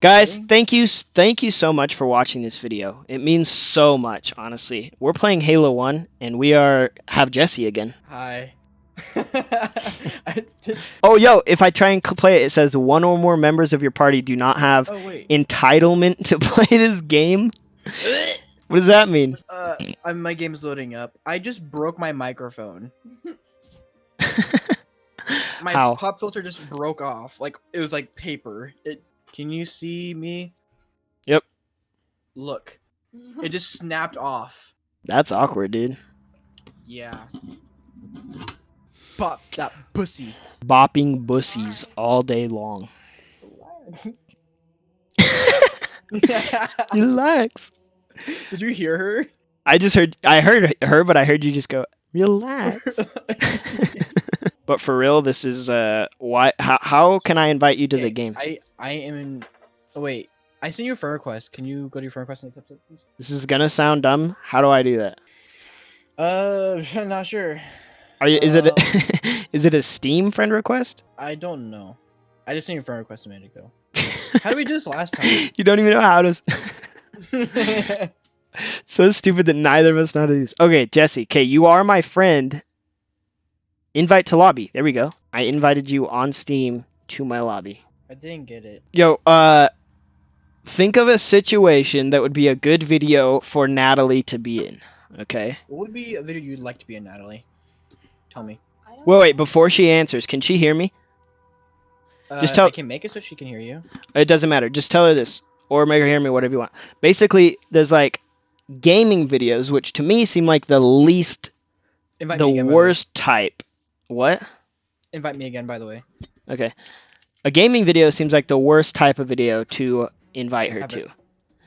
Guys, Really? thank you so much for watching this video. It means so much, honestly. We're playing Halo 1, and have Jesse again. Hi. I did... Oh, yo, if I try and play it, it says one or more members of your party do not have Oh wait. entitlement to play this game. What does that mean? My game's loading up. I just broke my microphone. My How? pop filter just broke off. Like it was like paper. Can you see me? Yep. Look. It just snapped off. That's awkward, dude. Yeah. Pop that pussy. Bopping bussies all day long. Relax. Did you hear her? I heard her, but I heard you just go, relax. But for real, this is how can I invite you to the game? I am in. Oh wait, I sent you a friend request. Can you go to your friend request and accept it, please? This is gonna sound dumb. How do I do that? I'm not sure. Is it a Steam friend request? I don't know. I just sent you a friend request a minute ago. How did we do this last time? You don't even know how to. So stupid that neither of us know how to do this. Okay, Jesse. Okay, you are my friend. Invite to lobby. There we go. I invited you on Steam to my lobby. I didn't get it. Yo, think of a situation that would be a good video for Natalie to be in. Okay. What would be a video you'd like to be in, Natalie? Tell me. Wait, before she answers, can she hear me? Just tell. I can make it so she can hear you. It doesn't matter. Just tell her this, or make her hear me, whatever you want. Basically, there's like gaming videos, which to me seem like the least, Invite me again, worst type. What? Invite me again, by the way. Okay. A gaming video seems like the worst type of video to invite her to.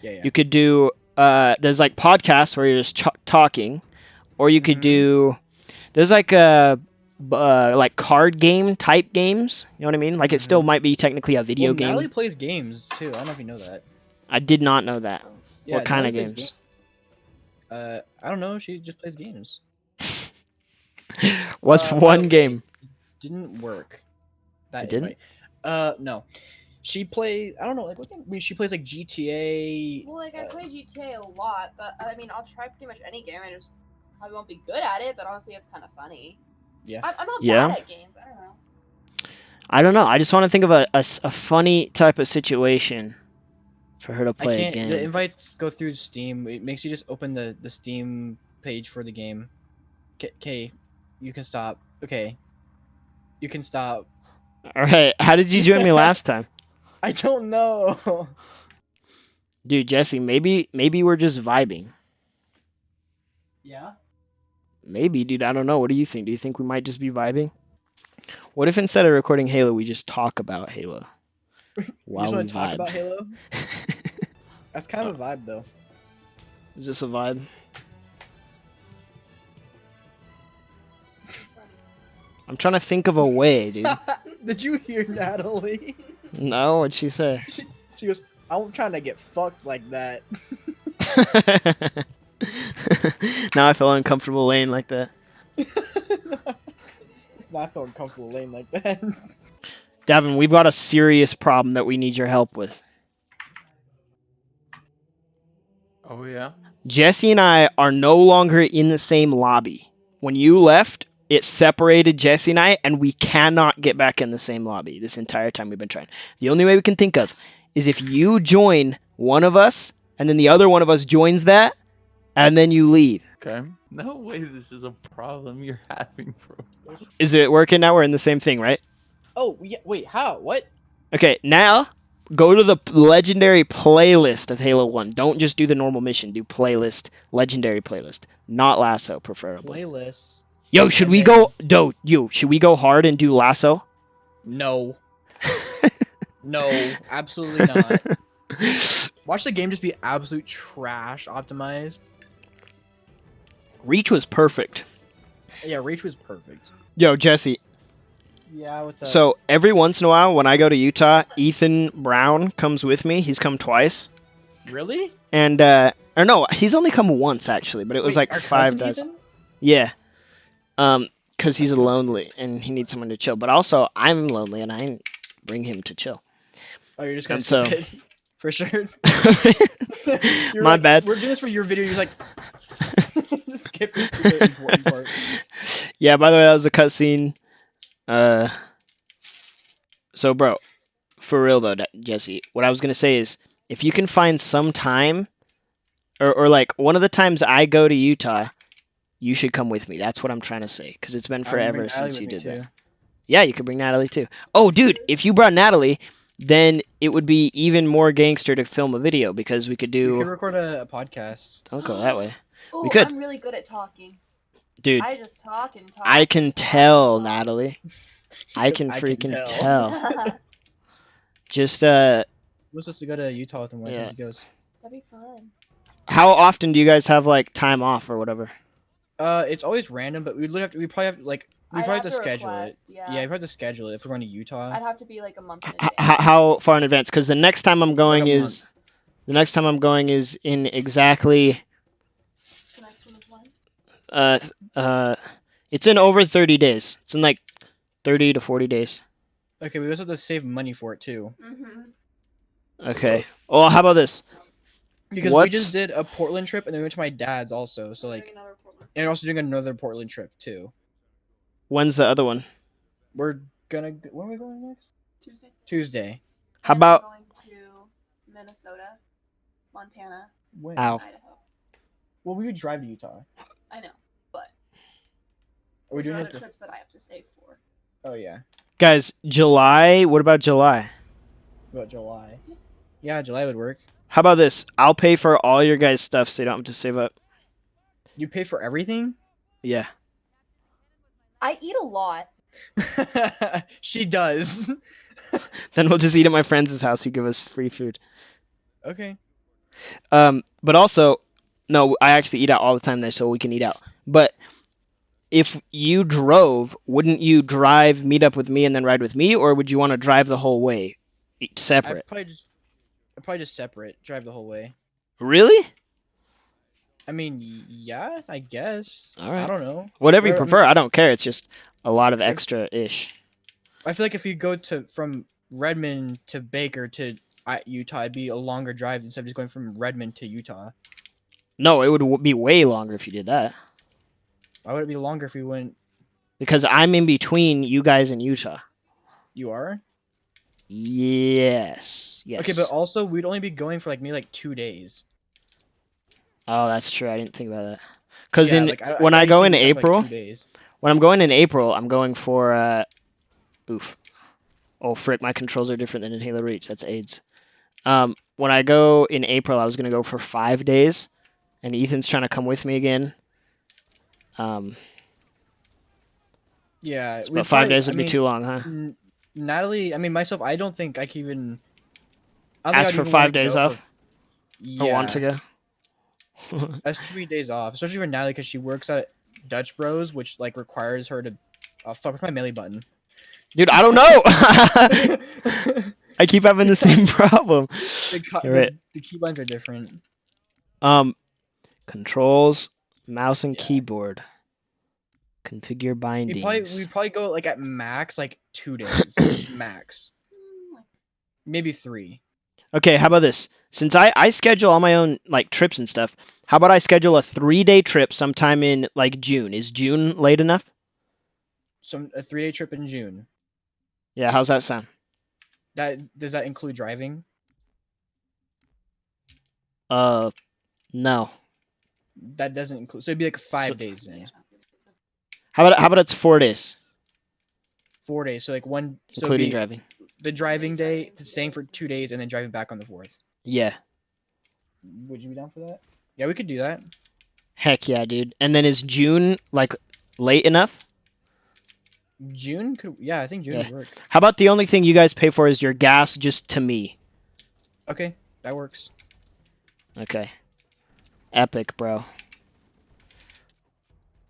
Yeah. You could do. There's like podcasts where you're just talking, or you could do. There's like like card game type games. You know what I mean? Like it still might be technically a video game. Natalie plays games too. I don't know if you know that. I did not know that. Yeah, What kind of Natalie plays games? I don't know. She just plays games. What's one game? Didn't work. It didn't? No. She plays. I don't know. Like what game? I mean, she plays like GTA. Well, like I play GTA a lot, but I mean, I'll try pretty much any game. I just probably won't be good at it, but honestly, it's kind of funny. Yeah. I'm not bad at games. I don't know. I don't know. I just want to think of a funny type of situation for her to play a I can't. game. The invites go through Steam. It makes you just open the Steam page for the game. Okay, you can stop. Okay, you can stop. All right. How did you join me last time? I don't know. Dude, Jesse, maybe we're just vibing. Yeah. Maybe, dude. I don't know. What do you think? Do you think we might just be vibing? What if instead of recording Halo, we just talk about Halo? While you just want to talk about Halo? That's kind of a vibe, though. Is this a vibe? I'm trying to think of a way, dude. Did you hear Natalie? No, what'd she say? She goes, I'm trying to get fucked like that. Now I feel uncomfortable laying like that. Now I feel uncomfortable laying like that. Davin, we've got a serious problem that we need your help with. Oh, yeah? Jesse and I are no longer in the same lobby. When you left, it separated Jesse and I, and we cannot get back in the same lobby this entire time we've been trying. The only way we can think of is if you join one of us, and then the other one of us joins that, and then you leave. Okay. No way this is a problem you're having, bro. Is it working now? We're in the same thing, right? Oh, yeah. Wait, how? What? Okay, now go to the legendary playlist of Halo 1. Don't just do the normal mission. Do playlist, legendary playlist. Not lasso, preferably. Playlist. Yo, should we go hard and do lasso? No. No, absolutely not. Watch the game just be absolute trash optimized. Reach was perfect. Yeah, Reach was perfect. Yo, Jesse. Yeah, what's up? So every once in a while when I go to Utah, Ethan Brown comes with me. He's come twice. Really? And or no, he's only come once actually, but it was like our 5 cousin days. Ethan? Yeah. Cuz he's lonely and he needs someone to chill. But also I'm lonely and I bring him to chill. Oh, you're just gonna And so skip it? for sure. You're My like, bad. We're doing this for your video. You're like, skipping through the important part. Yeah, by the way, that was a cutscene. So, bro, for real though, Jesse, what I was gonna say is, if you can find some time, or like one of the times I go to Utah, you should come with me. That's what I'm trying to say, because it's been I'm gonna bring forever Natalie since with you me did too. that. Yeah, you could bring Natalie too. Oh, dude, if you brought Natalie, then it would be even more gangster to film a video because we could We do. could record a podcast. Don't go that way, Oh, could. I'm really good at talking. dude. I just talk and talk. I and can talk tell, and talk. Natalie. I can I can freaking tell. tell. Just We're supposed to go to Utah with him when Yeah. he goes. That'd be fun. how often do you guys have like time off or whatever? It's always random, but we probably have like we I'd probably have have to to schedule request, it. yeah. we probably have to schedule it if we're going to Utah. I'd have to be like a month in H- advance. how far in advance? Because the next time I'm going Like a is the next time I'm going is in exactly The next one is when? it's in over 30 days. It's in like 30 to 40 days. Okay, we also have to save money for it too. Mm-hmm. Okay. Well, how about this? Because we just did a Portland trip and then we went to my dad's also. So like, and also doing another Portland trip too. When's the other one? We're gonna. When are we going next? Tuesday. Tuesday. How And I'm about going to Minnesota, Montana, When? Ow. and Idaho. Well, we could drive to Utah. I know, but Are we those doing are this? other trips that I have to save for. Oh yeah. guys, July? What about July? About July. Yeah, July would work. How about this? I'll pay for all your guys' stuff so you don't have to save up. You pay for everything? Yeah. I eat a lot. She does. Then we'll just eat at my friend's house who give us free food. Okay. But also, no, I actually eat out all the time there, so we can eat out. But if you drove, wouldn't you drive, meet up with me, and then ride with me, or would you want to drive the whole way, separate? I'd probably just separate, drive the whole way. Really? I mean, yeah, I guess. All right. I don't know. Whatever you Or, I prefer. mean- I don't care. It's just a lot of Sure. extra-ish. I feel like if you go from Redmond to Baker to Utah, it'd be a longer drive instead of just going from Redmond to Utah. No, it would be way longer if you did that. Why would it be longer if we went? Because I'm in between you guys and Utah. You are? Yes. Yes. Okay, but also we'd only be going for maybe 2 days. Oh, that's true. I didn't think about that. Because Yeah, when I go in assumed we'd have, April, 2 days. when I'm going in April, I'm going for oof. Oh frick, my controls are different than in Halo Reach. That's AIDS. When I go in April, I was gonna go for 5 days, and Ethan's trying to come with me again. Yeah, But 5 days would be too long, huh? Natalie, I mean myself, I don't think I can even. I don't think Ask I'd for even 5 wanna days go off. Yeah, Or want to go? that's too many days off, especially for Natalie because she works at Dutch Bros, which requires her to. Oh fuck! Where's my melee button? Dude, I don't know. I keep having the same problem. You're right. The keybinds are different. Controls, mouse and Yeah. keyboard. Configure bindings. We probably go at max 2 days, max, maybe 3. Okay, how about this? Since I schedule all my own trips and stuff, how about I schedule a 3-day trip sometime in June? Is June late enough? A 3-day trip in June. Yeah, how's that sound? Does that include driving? No. That doesn't include. So it'd be 5 So- days then. How about it's 4 days, 4 days. So one. So it'd including be driving? the driving day, staying for 2 days, and then driving back on the 4th. Yeah. Would you be down for that? Yeah, we could do that. Heck yeah, dude. And then is June late enough? June could. Yeah, I think June Yeah. would work. How about the only thing you guys pay for is your gas just to me? Okay, that works. Okay. Epic, bro.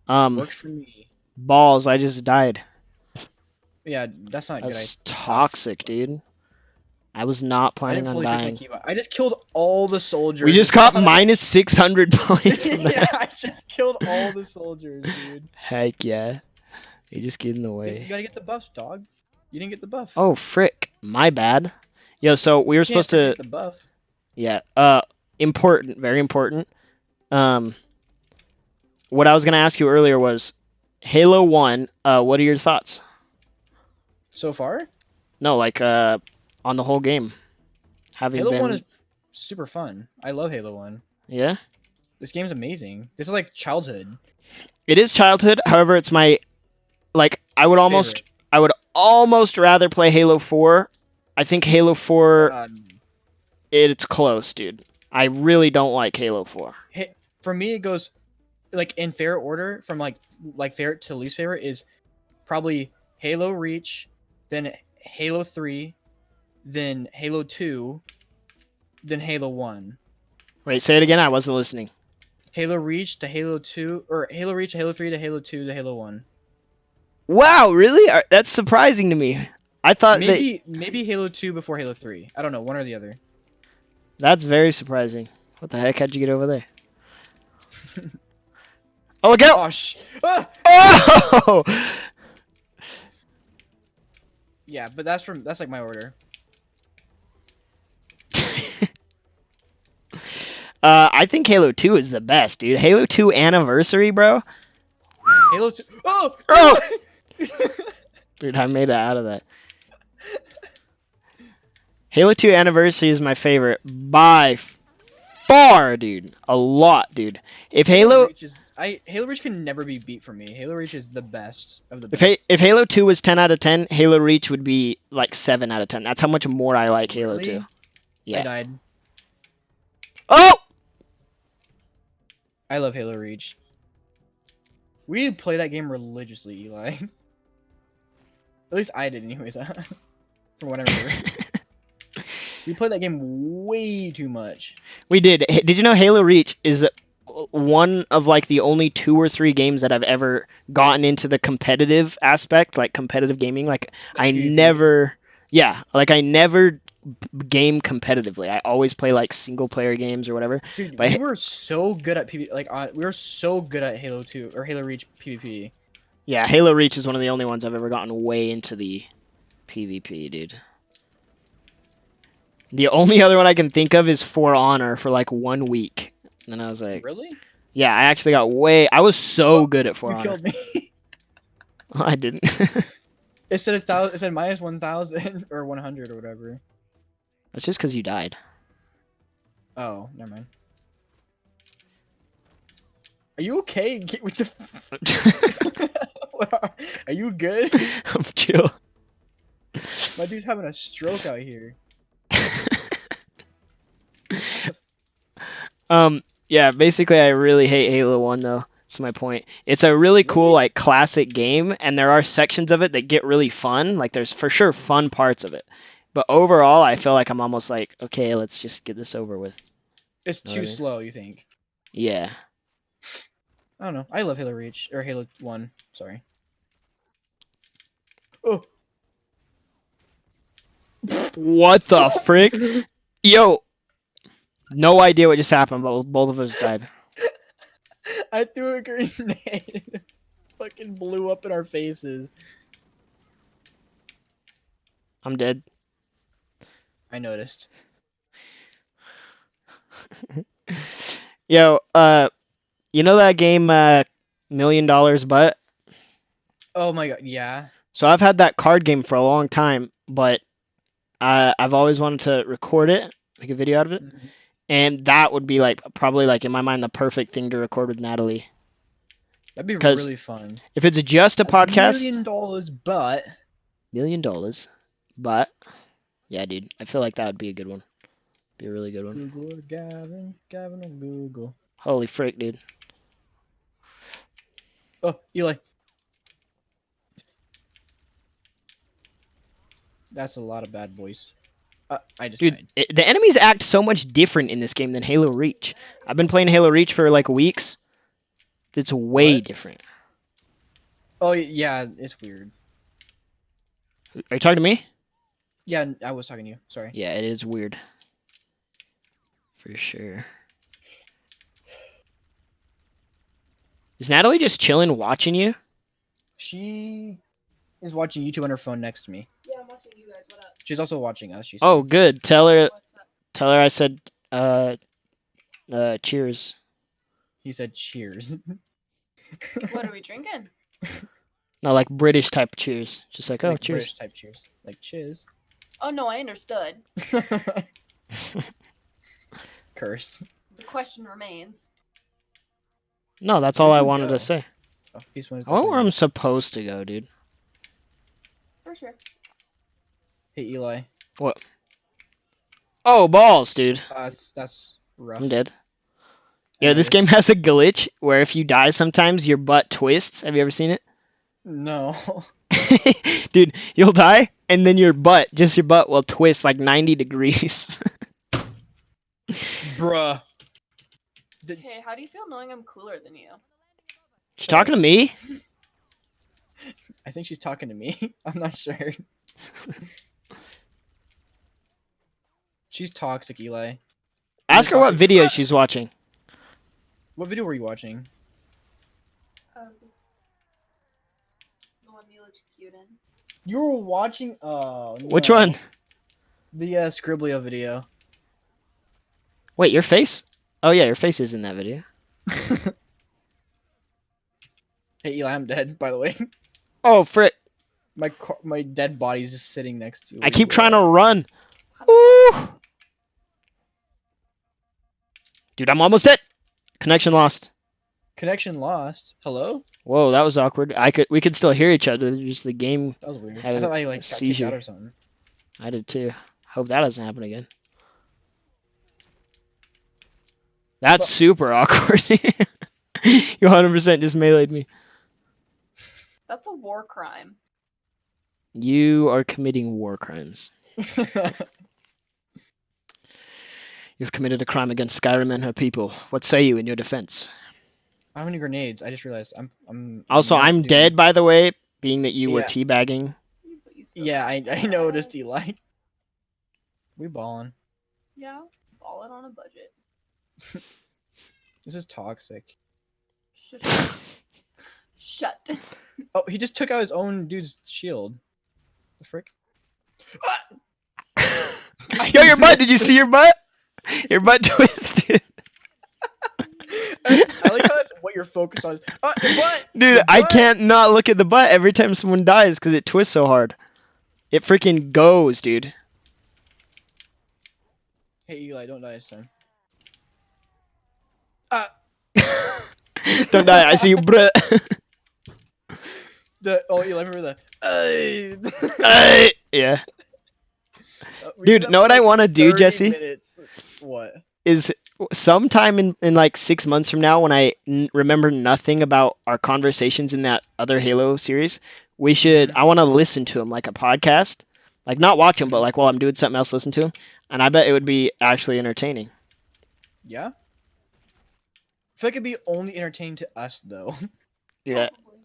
Works for me. Balls, I just died. Yeah, that's not a good. That's toxic, dude. I was not I planning didn't on fully fix dying. my keybind. I just killed all the soldiers. We just got minus 600 points from Yeah, that. I just killed all the soldiers, dude. Heck yeah. You just get in the You way. gotta get the buffs, dog. You didn't get the buff. Oh, frick. My bad. Yo, so we were You can't supposed to... forget the buff. Yeah. Important, very important. Um, what I was gonna ask you earlier was Halo 1. What are your thoughts? So far, No, like on the whole game, having Halo 1 been. is super fun. I love Halo 1. Yeah. This game's amazing. This is like childhood. It is childhood. However, it's my like Favorite. I would almost rather play Halo 4. I think Halo 4 it's close, dude. I really don't like Halo 4. For me, it goes like in fair order from like favorite to least favorite is probably Halo Reach, then Halo 3, then Halo 2, then Halo 1. Wait, say it again. I wasn't listening. Halo Reach to Halo 2, or Halo Reach to Halo 3 to Halo 2 to Halo 1. Wow, really? That's surprising to me. I thought Maybe Halo 2 before Halo 3. I don't know, one or the other. that's very surprising. What the heck? How'd you get over there? Oh, look out! Oh ah! Oh! Yeah, but that's like my order. I think Halo 2 is the best, dude. Halo 2 Anniversary, bro. Halo 2. Oh! Oh! Dude, I made it out of that. Halo 2 Anniversary is my favorite by far, dude. A lot, dude. If Halo Halo Reach can never be beat for me. Halo Reach is the best of the best. if Halo 2 was 10 out of 10, Halo Reach would be like 7 out of 10. That's how much more I like Halo 2. I Yeah. died. Oh! I love Halo Reach. We play that game religiously, Eli. At least I did, anyways. From what I remember. We played that game way too much. We did. Did you know Halo Reach is one of like the only 2 or 3 games that I've ever gotten into the competitive aspect, like competitive gaming. Like I PvP. never, yeah, like I never game competitively. I always play like single player games or whatever. Dude, But we were so good at PvP. We were so good at Halo 2 or Halo Reach PvP. yeah, Halo Reach is one of the only ones I've ever gotten way into the PvP, dude. The only other one I can think of is For Honor for like 1 week. And then I was like, Really? yeah, I actually got way. I was so good at For You Honor. killed me. I didn't. It said it said minus 1,000 or 100 or whatever. That's just because you died. Oh, never mind. Are you okay? Get with the. Are you good? I'm chill. My dude's having a stroke out here. Yeah, basically I really hate Halo 1 though. That's my point. It's a really cool like classic game, and there are sections of it that get really fun. Like there's for sure fun parts of it. But overall, I feel like I'm almost like, okay, let's just get this over with. It's too Okay. slow, you think? Yeah. I don't know. I love Halo Reach or Halo 1. Sorry. Oh. What the frick? Yo. No idea what just happened, but both of us died. I threw a grenade. It fucking blew up in our faces. I'm dead. I noticed. Yo, you know that game $1 Million Butt? Oh my god, yeah. So I've had that card game for a long time, but I've always wanted to record it, make a video out of it. Mhm. And that would be like probably like in my mind the perfect thing to record with Natalie. That'd be 'Cause really fun. If it's just a podcast, $1 million, but $1 million, but yeah, dude, I feel like that would be a good one. Be a really good one. Google or Gavin or Google. Holy frick, dude. Oh, Eli. That's a lot of bad boys. I just Dude, died. the enemies act so much different in this game than Halo Reach. I've been playing Halo Reach for like weeks. It's way What? different. Oh yeah, it's weird. Are you talking to me? Yeah, I was talking to you. Sorry. Yeah, it is weird. For sure. Is Natalie just chilling watching you? She is watching YouTube on her phone next to me. Yeah, I'm watching you guys. What up? She's also watching us. She said. Oh, good. Tell her What's up? I said Cheers. He said cheers. What are we drinking? No, like British type cheers. Just like, oh, Like cheers. British type cheers. Like cheers. Oh no, I understood. Cursed. The question remains. No, that's Where'd all I you wanted go? to say. Oh, Peace wanted I to went say where I'm that. supposed to go, dude. For sure. Hey Eli. Oh, balls, dude. That's rough. I'm dead. Yeah, this Anyways. game has a glitch where if you die sometimes, your butt twists. Have you ever seen it? No. Dude, you'll die, and then your butt, just your butt, will twist like 90 degrees. Bruh. Hey, how do you feel knowing I'm cooler than you? She's talking to me? I think she's talking to me. I'm not sure. She's toxic, Eli. Ask her what talking- video she's watching. What video were you watching? Oh, this. The one you looked cute in. You were watching. Oh. Which no. one? The Scriblio video. Wait, your face? Oh yeah, your face is in that video. Hey Eli, I'm dead. By the way, Oh, frick. my dead body's just sitting next to. I keep trying to run. Ooh. Dude, I'm almost dead. Connection lost. Connection lost. Hello. Whoa, that was awkward. We could still hear each other. Just the game. That was weird. Had I a thought I like got kicked seizure. out or something. I did too. Hope that doesn't happen again. That's But- super awkward. You 100% just meleeed me. That's a war crime. You are committing war crimes. You've committed a crime against Skyrim and her people. What say you in your defense? How many grenades? I just realized I'm. Also, not I'm doing- dead, by the way, being that you were Yeah. teabagging. But you still Yeah, got I that. noticed, Eli. We balling. Yeah, balling on a budget. This is toxic. Shut. Shut. Oh, he just took out his own dude's shield. The frick? Yo, your butt! Did you see your butt? Your butt twisted. I like how that's what you're focused on. Your butt! Dude, Your I butt! can't not look at the butt every time someone dies because it twists so hard. It freaking goes, dude. Hey, Eli, don't die this time. Don't die, I see you, bruh. Eli, remember the. Hey! Yeah. We Dude, did that know for, what I like, wanna do, 30 Jesse? minutes. What? Is sometime in like 6 months from now when I remember nothing about our conversations in that other Halo series, we should, I want to listen to them like a podcast. Like not watch them, but like while I'm doing something else, listen to them. And I bet it would be actually entertaining. Yeah? I feel like it'd be only entertaining to us, though. Yeah, Probably.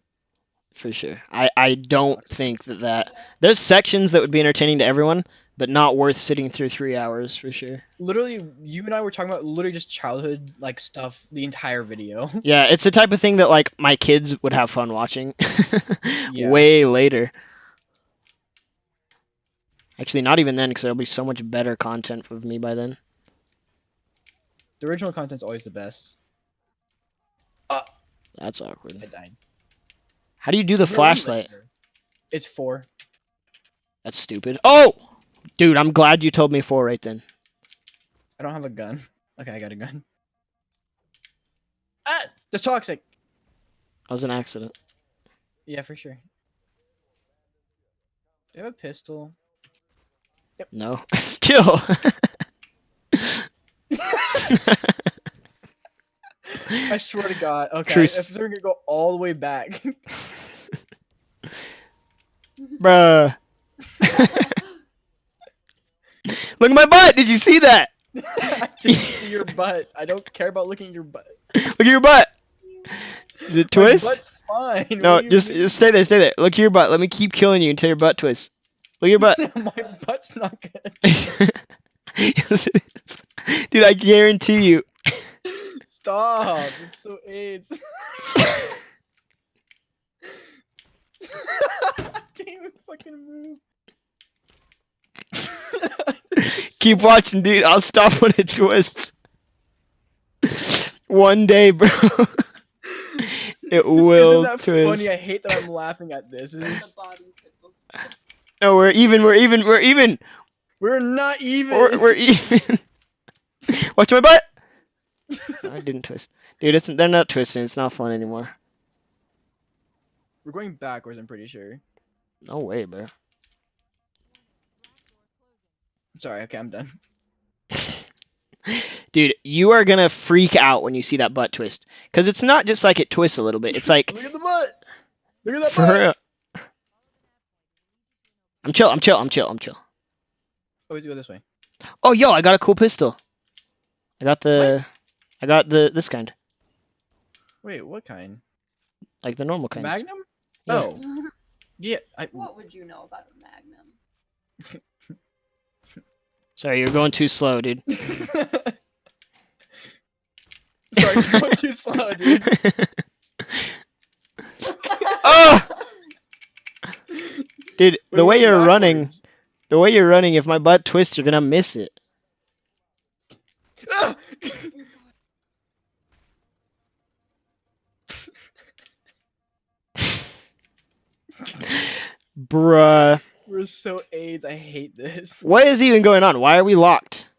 for sure. I don't think that there's sections that would be entertaining to everyone, but not worth sitting through 3 hours for sure. Literally, you and I were talking about literally just childhood like stuff the entire video. Yeah, it's the type of thing that like my kids would have fun watching Yeah. way later. Actually, not even then, because there'll be so much better content of me by then. The original content's always the best. That's awkward. I died. How do you do the Your own flashlight? laser. It's 4. That's stupid. Oh! Dude, I'm glad you told me 4 right then. I don't have a gun. Okay, I got a gun. Ah! That's toxic! That was an accident. Yeah, for sure. Do you have a pistol? No. Still. I swear to God. Okay, Truce. if they're gonna go all the way back. Bruh. Look at my butt! Did you see that? I didn't see your butt. I don't care about looking at your butt. Look at your butt! Did it My twist? butt's fine. No, What do you just mean? stay there, stay there. Look at your butt. Let me keep killing you until your butt twists. Look at your butt. My butt's not good. Yes, it is. Dude, I guarantee you. Stop. It's so AIDS. I can't even fucking move. Keep watching, dude. I'll stop when it twists. One day, bro. It will Isn't that twist. funny? I hate that I'm laughing at this. The bodies hit the floor. No, we're even. We're even. We're even. We're not even. We're even. Watch my butt. I didn't twist, dude. They're not twisting. It's not fun anymore. We're going backwards. I'm pretty sure. No way, bro. Sorry. Okay, I'm done. Dude, you are gonna freak out when you see that butt twist, cause it's not just like it twists a little bit. It's like Look at the butt. Look at that for butt. real. I'm chill. I'm chill. I'm chill. I'm chill. Always go this way. Oh, yo, I got a cool pistol. I got this kind, Wait, what kind? like the normal kind. Magnum? Yeah. Oh, yeah. What would you know about a Magnum? Sorry, you're going too slow, dude. Sorry, you're going too slow, dude. Oh, dude, We're the way going you're running, backwards. if my butt twists, you're gonna miss it. Ah! Bruh. We're so AIDS. I hate this. What is even going on? Why are we locked?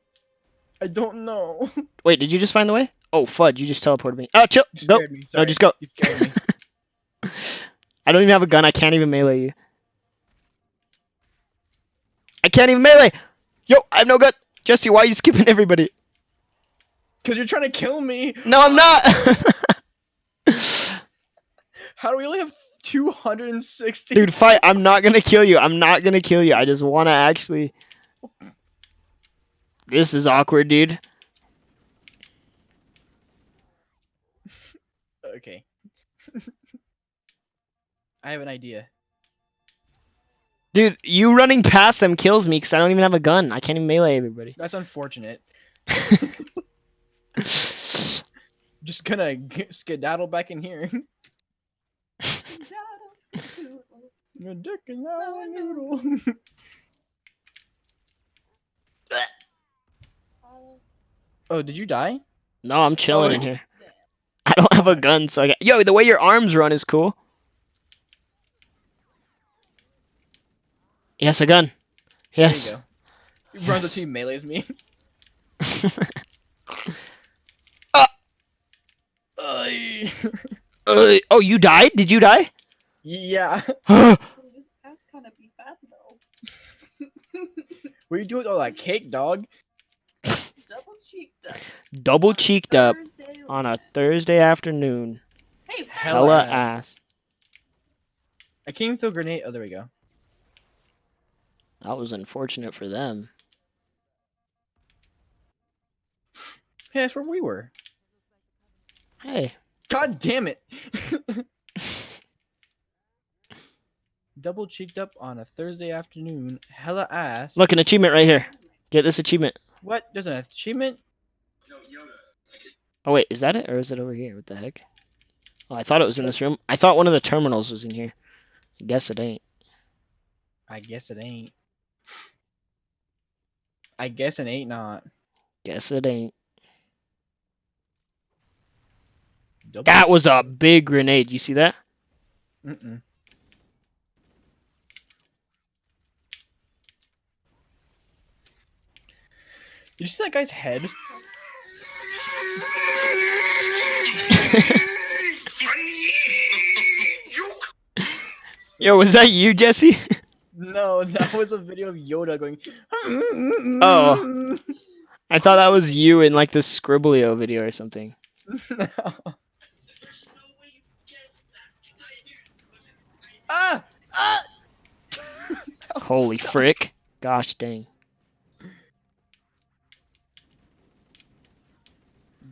I don't know. Wait, did you just find the way? Oh, fudge, you just teleported me. Oh, chill. You Go. scared me. No, Sorry. just go. You scared me. I don't even have a gun. I can't even melee you. I can't even melee. Yo, I have no gun. Jesse, why are you skipping everybody? Because you're trying to kill me. No, I'm not. How do we only have 260? Dude, fight. I'm not gonna kill you. I'm not gonna kill you. I just wanna actually. This is awkward, dude. Okay. I have an idea. Dude, you running past them kills me because I don't even have a gun. I can't even melee everybody. That's unfortunate. Just gonna skedaddle back in here. Your dick is now a noodle. Oh, did you die? No, I'm chilling Oh, in here. I don't have a gun, so I got. Yo, the way your arms run is cool. Yes, a gun. Yes. There you go. He runs up Yes. to you, melees me. Ay. Oh, you died? Did you die? Yeah. This past kind of be fat though. What are you doing with all that cake, dog? Double cheeked up. Double cheeked up Thursday on a lunch. Thursday afternoon. Hey, it's Hella Hella ass. I can't even throw a grenade. Oh, there we go. That was unfortunate for them. Hey, that's where we were. Hey. God damn it. Double cheeked up on a Thursday afternoon. Hella ass. Look, an achievement right here. Get this achievement. What? There's an achievement? Oh, wait, is that it? Or is it over here? What the heck? Oh, I thought it was in this room. I thought one of the terminals was in here. I guess it ain't. I guess it ain't. I guess it ain't not. Guess it ain't. Double That was a cheeked big grenade. You see that? up. Mm-mm. Did you see that guy's head? Yo, was that you, Jesse? No, that was a video of Yoda going. Oh. I thought that was you in like the Scribblio video or something. No. Ah! Ah! Holy Stop. frick. Gosh dang.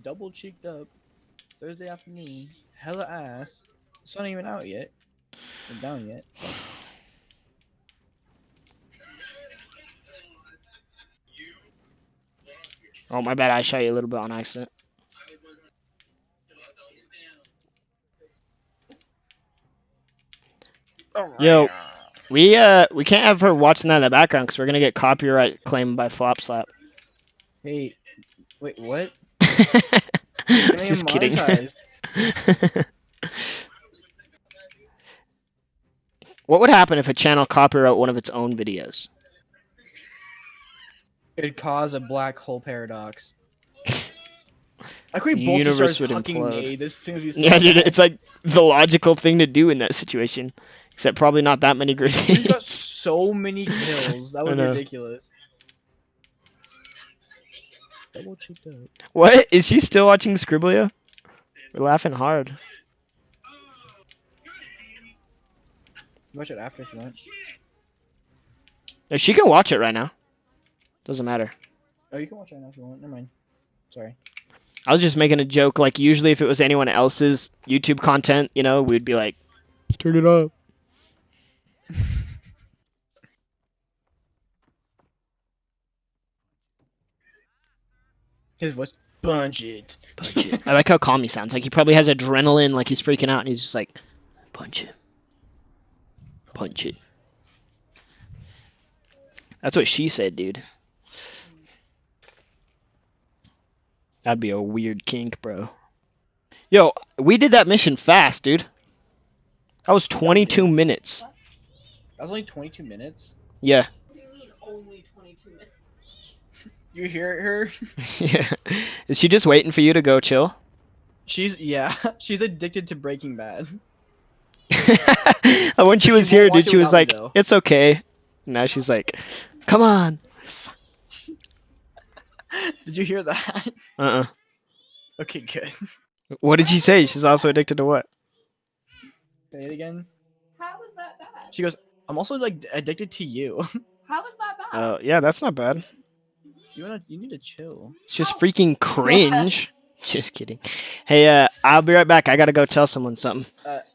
Double cheeked up. Thursday afternoon. Hella ass. It's not even out yet. Or down yet. So. Oh, my bad. I shot you a little bit on accident. Yo. We can't have her watching that in the background because we're gonna get copyright claimed by Slopflap. Hey, wait, what? Getting Just kidding. monetized. What would happen if a channel copyright one of its own videos? It'd cause a black hole paradox. I think The we both just universe started would fucking implode. made as soon as we saw Yeah, dude, that. it's like the logical thing to do in that situation. Except probably not that many We got grenades. so many kills. That I was know. ridiculous. Double cheeked out. What? Is she still watching Scribblio? We're laughing hard. Watch it after if you want. No, she can watch it right now. Doesn't matter. Oh, you can watch it now if you want. Never mind. Sorry. I was just making a joke. Like, usually if it was anyone else's YouTube content, you know, we'd be like, turn it off. His voice. Punch it. Punch it. I like how calm he sounds. Like, he probably has adrenaline, like he's freaking out, and he's just like, punch it. Punch it. That's what she said, dude. That'd be a weird kink, bro. Yo, we did that mission fast, dude. That was 22 minutes. That was only 22 minutes. Yeah. What do you mean only 22 minutes? You hear her? Yeah. Is she just waiting for you to go chill? She's addicted to Breaking Bad. When she But was she here, won't watch dude, it she was without me, like, though. it's okay. Now she's like, come on. Did you hear that? Uh-uh. Okay, good. What did she say? She's also addicted to what? Say it again. How is that bad? She goes, I'm also like addicted to you. How is that bad? Oh, yeah, that's not bad. You need to chill. It's just freaking cringe. Just kidding. Hey, I'll be right back. I gotta go tell someone something.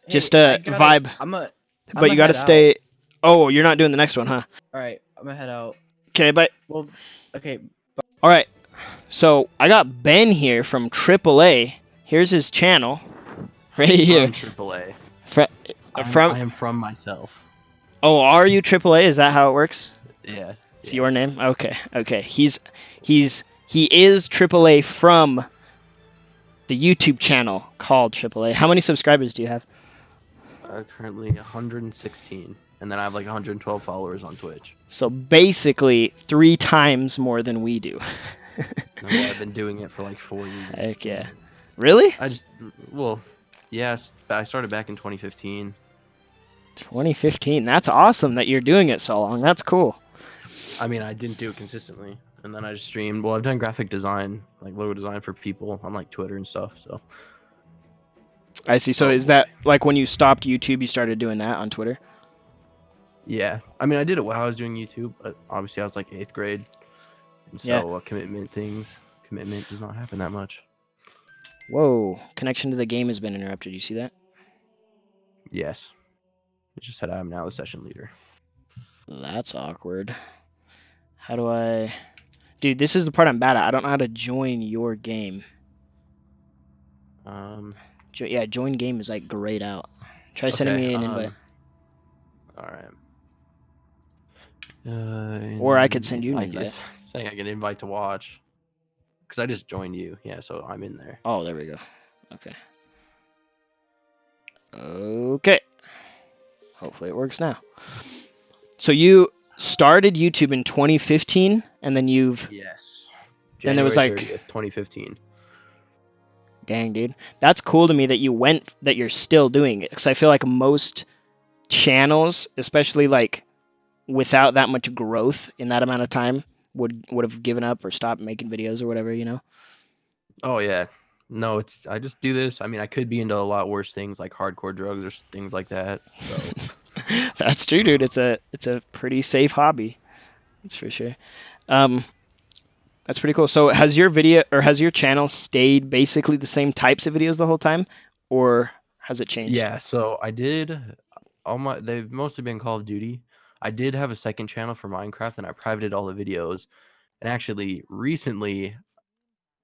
Just I gotta- vibe. I'ma But you gotta head stay. Oh, you're not doing the next one, huh? All right, I'm gonna head out. Okay, but Well, okay. all right. So I got Ben here from AAA. Here's his channel, right here. From AAA. From I am from myself. Oh, are you AAA? Is that how it works? Yeah. It's your name. Okay, okay. He is AAA from the YouTube channel called AAA. How many subscribers do you have? Currently 116, and then I have like 112 followers on Twitch. So basically 3 times more than we do. And I've been doing it for like 4 years. Heck yeah. Really? Yes, I started back in 2015. 2015. That's awesome that you're doing it so long. That's cool. I mean, I didn't do it consistently, and then I just streamed. Well, I've done graphic design, like logo design for people on like Twitter and stuff. So I see. So is that like when you stopped YouTube, you started doing that on Twitter? yeah, I mean, I did it while I was doing YouTube, but obviously I was like 8th grade, and so Yeah. commitment does not happen that much. Whoa, connection to the game has been interrupted. You see that? Yes, it just said I'm now the session leader. That's awkward. How do I... Dude, this is the part I'm bad at. I don't know how to join your game. Yeah, join game is like grayed out. Try sending me an invite. All right. Or I could send you an invite. Saying I can invite to watch. Because I just joined you. Yeah, so I'm in there. Oh, there we go. Okay. Okay. Hopefully it works now. So you started YouTube in 2015, and then you've... Yes. Then there was January like... 30th, 2015. Dang, dude. That's cool to me that that you're still doing it. Because I feel like most channels, especially like without that much growth in that amount of time, would have given up or stopped making videos or whatever, you know? Oh, yeah. No, I just do this. I mean, I could be into a lot worse things like hardcore drugs or things like that. So That's true, dude. It's a pretty safe hobby. That's for sure. That's pretty cool. So has your channel stayed basically the same types of videos the whole time, or has it changed? yeah, so I did they've mostly been Call of Duty. I did have a second channel for Minecraft, and I privated all the videos. And actually recently,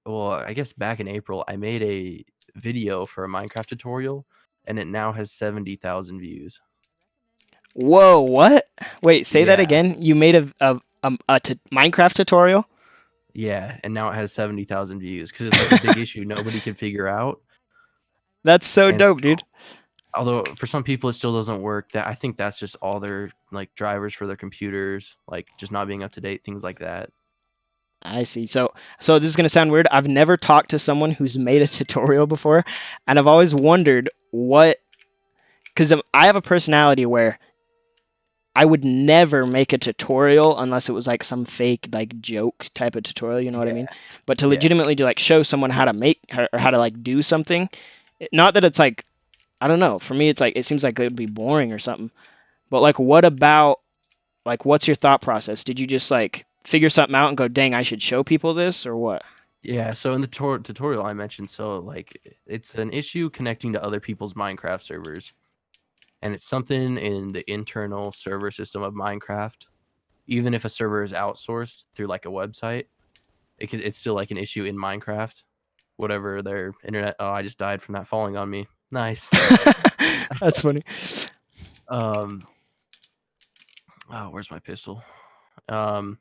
well, I guess back in April, I made a video for a Minecraft tutorial, and it now has 70,000 views. Whoa, what? Wait, say that Yeah, again. You made a Minecraft tutorial? yeah, and now it has 70,000 views because it's like a big issue nobody can figure out. That's so And dope, dude. so, although for some people it still doesn't work, that I think that's just all their like drivers for their computers, like just not being up to date, things like that. I see. So this is gonna sound weird. I've never talked to someone who's made a tutorial before, and I've always wondered what, because I have a personality where I would never make a tutorial unless it was like some fake like joke type of tutorial, you know what I mean? Yeah, But to yeah, legitimately like show someone how to make or how to like do something, not that it's like, I don't know. For me, it's like it seems like it would be boring or something. But like, what about like what's your thought process? Did you just like figure something out and go, dang, I should show people this or what? yeah. So in the tutorial I mentioned, so like it's an issue connecting to other people's Minecraft servers, and it's something in the internal server system of Minecraft. Even if a server is outsourced through like a website, it's still like an issue in Minecraft. Whatever their internet. Oh, I just died from that falling on me. Nice. That's funny. Um. Oh, where's my pistol? Um.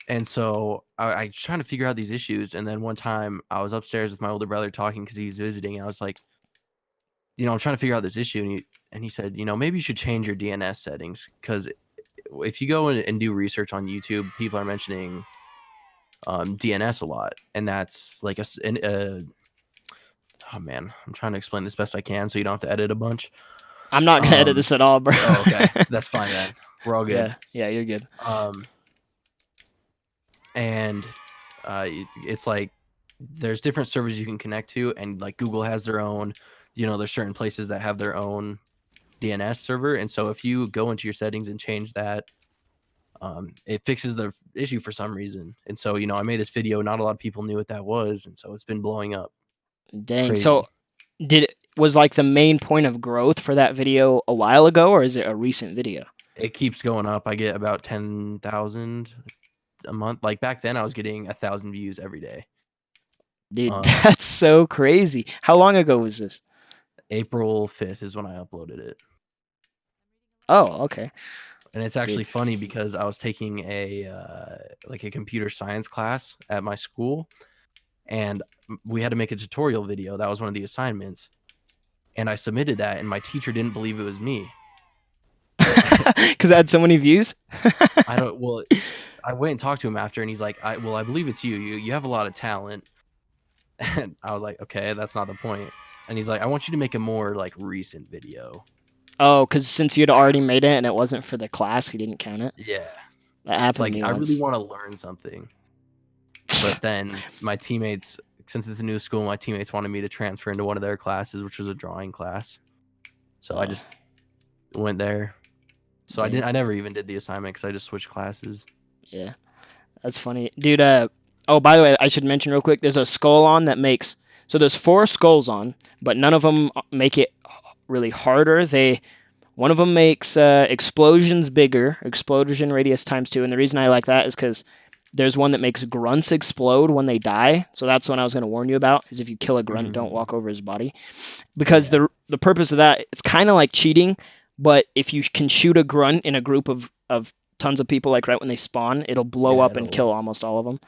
And so I was trying to figure out these issues, and then one time I was upstairs with my older brother talking because he's visiting. And I was like, I'm trying to figure out this issue, and he said, maybe you should change your DNS settings because if you go and do research on YouTube, people are mentioning DNS a lot, and that's like oh man, I'm trying to explain this best I can so you don't have to edit a bunch. I'm not gonna edit Um, this at all, bro. oh, okay, that's fine then. We're all good. Yeah, you're good. And it's like there's different servers you can connect to, and like Google has their own. There's certain places that have their own DNS server, and so if you go into your settings and change that, it fixes the issue for some reason. And so I made this video. Not a lot of people knew what that was, and so it's been blowing up Dang. So crazy. was like the main point of growth for that video a while ago, or is it a recent video? It keeps going up. I get about 10,000 a month. Like back then, I was getting 1,000 views every day. Dude, that's so crazy. How long ago was this? April 5th is when I uploaded it. Oh, okay. And it's actually funny because I was taking a computer science class at my school, and we had to make a tutorial video. That was one of the assignments, and I submitted that, and my teacher didn't believe it was me. Because I had so many views. Well, I went and talked to him after, and he's like, I believe it's you. You have a lot of talent. And I was like, okay, that's not the point. And he's like, I want you to make a more like recent video. Oh, because since you'd already made it and it wasn't for the class, he didn't count it. Yeah. That happened Like, to me I once. really want to learn something. But then my teammates, since it's a new school, my teammates wanted me to transfer into one of their classes, which was a drawing class. So I just went there. So I never even did the assignment because I just switched classes. Yeah, that's funny, dude. Oh, by the way, I should mention real quick. There's a skull on that makes. So there's 4 skulls on, but none of them make it really harder. One of them makes explosions bigger, explosion radius times 2, and the reason I like that is because there's one that makes grunts explode when they die. So that's what I was going to warn you about, is if you kill a grunt, don't walk over his body. Because the purpose of that, it's kind of like cheating, but if you can shoot a grunt in a group of tons of people, like right when they spawn, it'll blow up and kill almost all of them.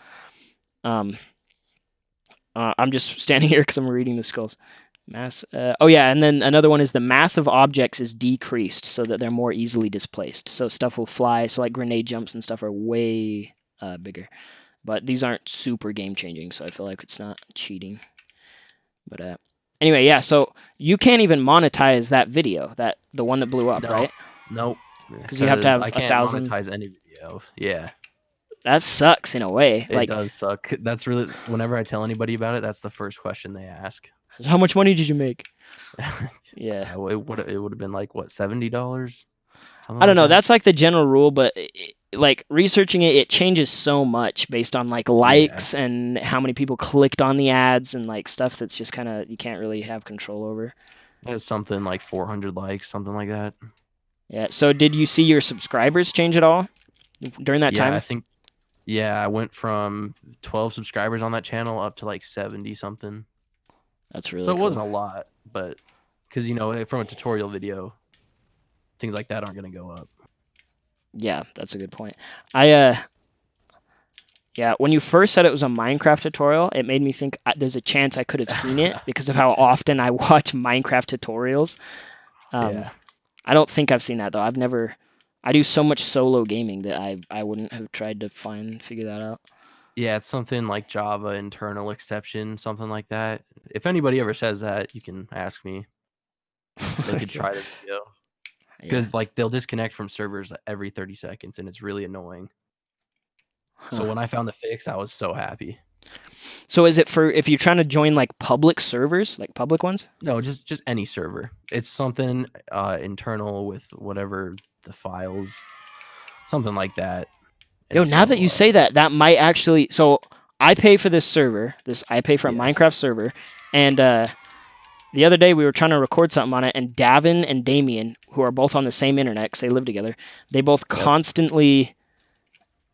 I'm just standing here because I'm reading the skulls. Oh yeah, and then another one is the mass of objects is decreased so that they're more easily displaced. So stuff will fly. So like grenade jumps and stuff are way bigger. But these aren't super game changing, so I feel like it's not cheating. But anyway, yeah. So you can't even monetize that video, the one that blew up, right? Nope. Because you have to have I can't 1,000. monetize any video. Yeah. That sucks in a way. It does suck. That's really, whenever I tell anybody about it, that's the first question they ask. How much money did you make? Yeah. It would have been like what, $70? I don't know. That's like the general rule, but like researching it, it changes so much based on like likes and how many people clicked on the ads and like stuff that's just kind of you can't really have control over. It's something like 400 likes, something like that. Yeah. So did you see your subscribers change at all during that time? I think. Yeah, I went from 12 subscribers on that channel up to like 70 something. That's really so it cool. wasn't a lot, but because from a tutorial video. things like that aren't going to go up. Yeah, that's a good point. Yeah, when you first said it was a Minecraft tutorial, it made me think there's a chance I could have seen it because of how often I watch Minecraft tutorials. Yeah. I don't think I've seen that though. I do so much solo gaming that I wouldn't have tried to figure that out. Yeah, it's something like Java internal exception, something like that. If anybody ever says that, you can ask me. They could Okay. try the video. Yeah. Because like they'll disconnect from servers every 30 seconds and it's really annoying. So Huh. when I found the fix, I was so happy. So is it for if you're trying to join like public servers, like public ones? No, just any server. It's something internal with whatever the files, something like that. Yo, And now that you so say that, that might actually. So I pay for this server. I pay for a yes. Minecraft server, and the other day we were trying to record something on it, and Davin and Damien, who are both on the same internet because they live together, they both Yep. constantly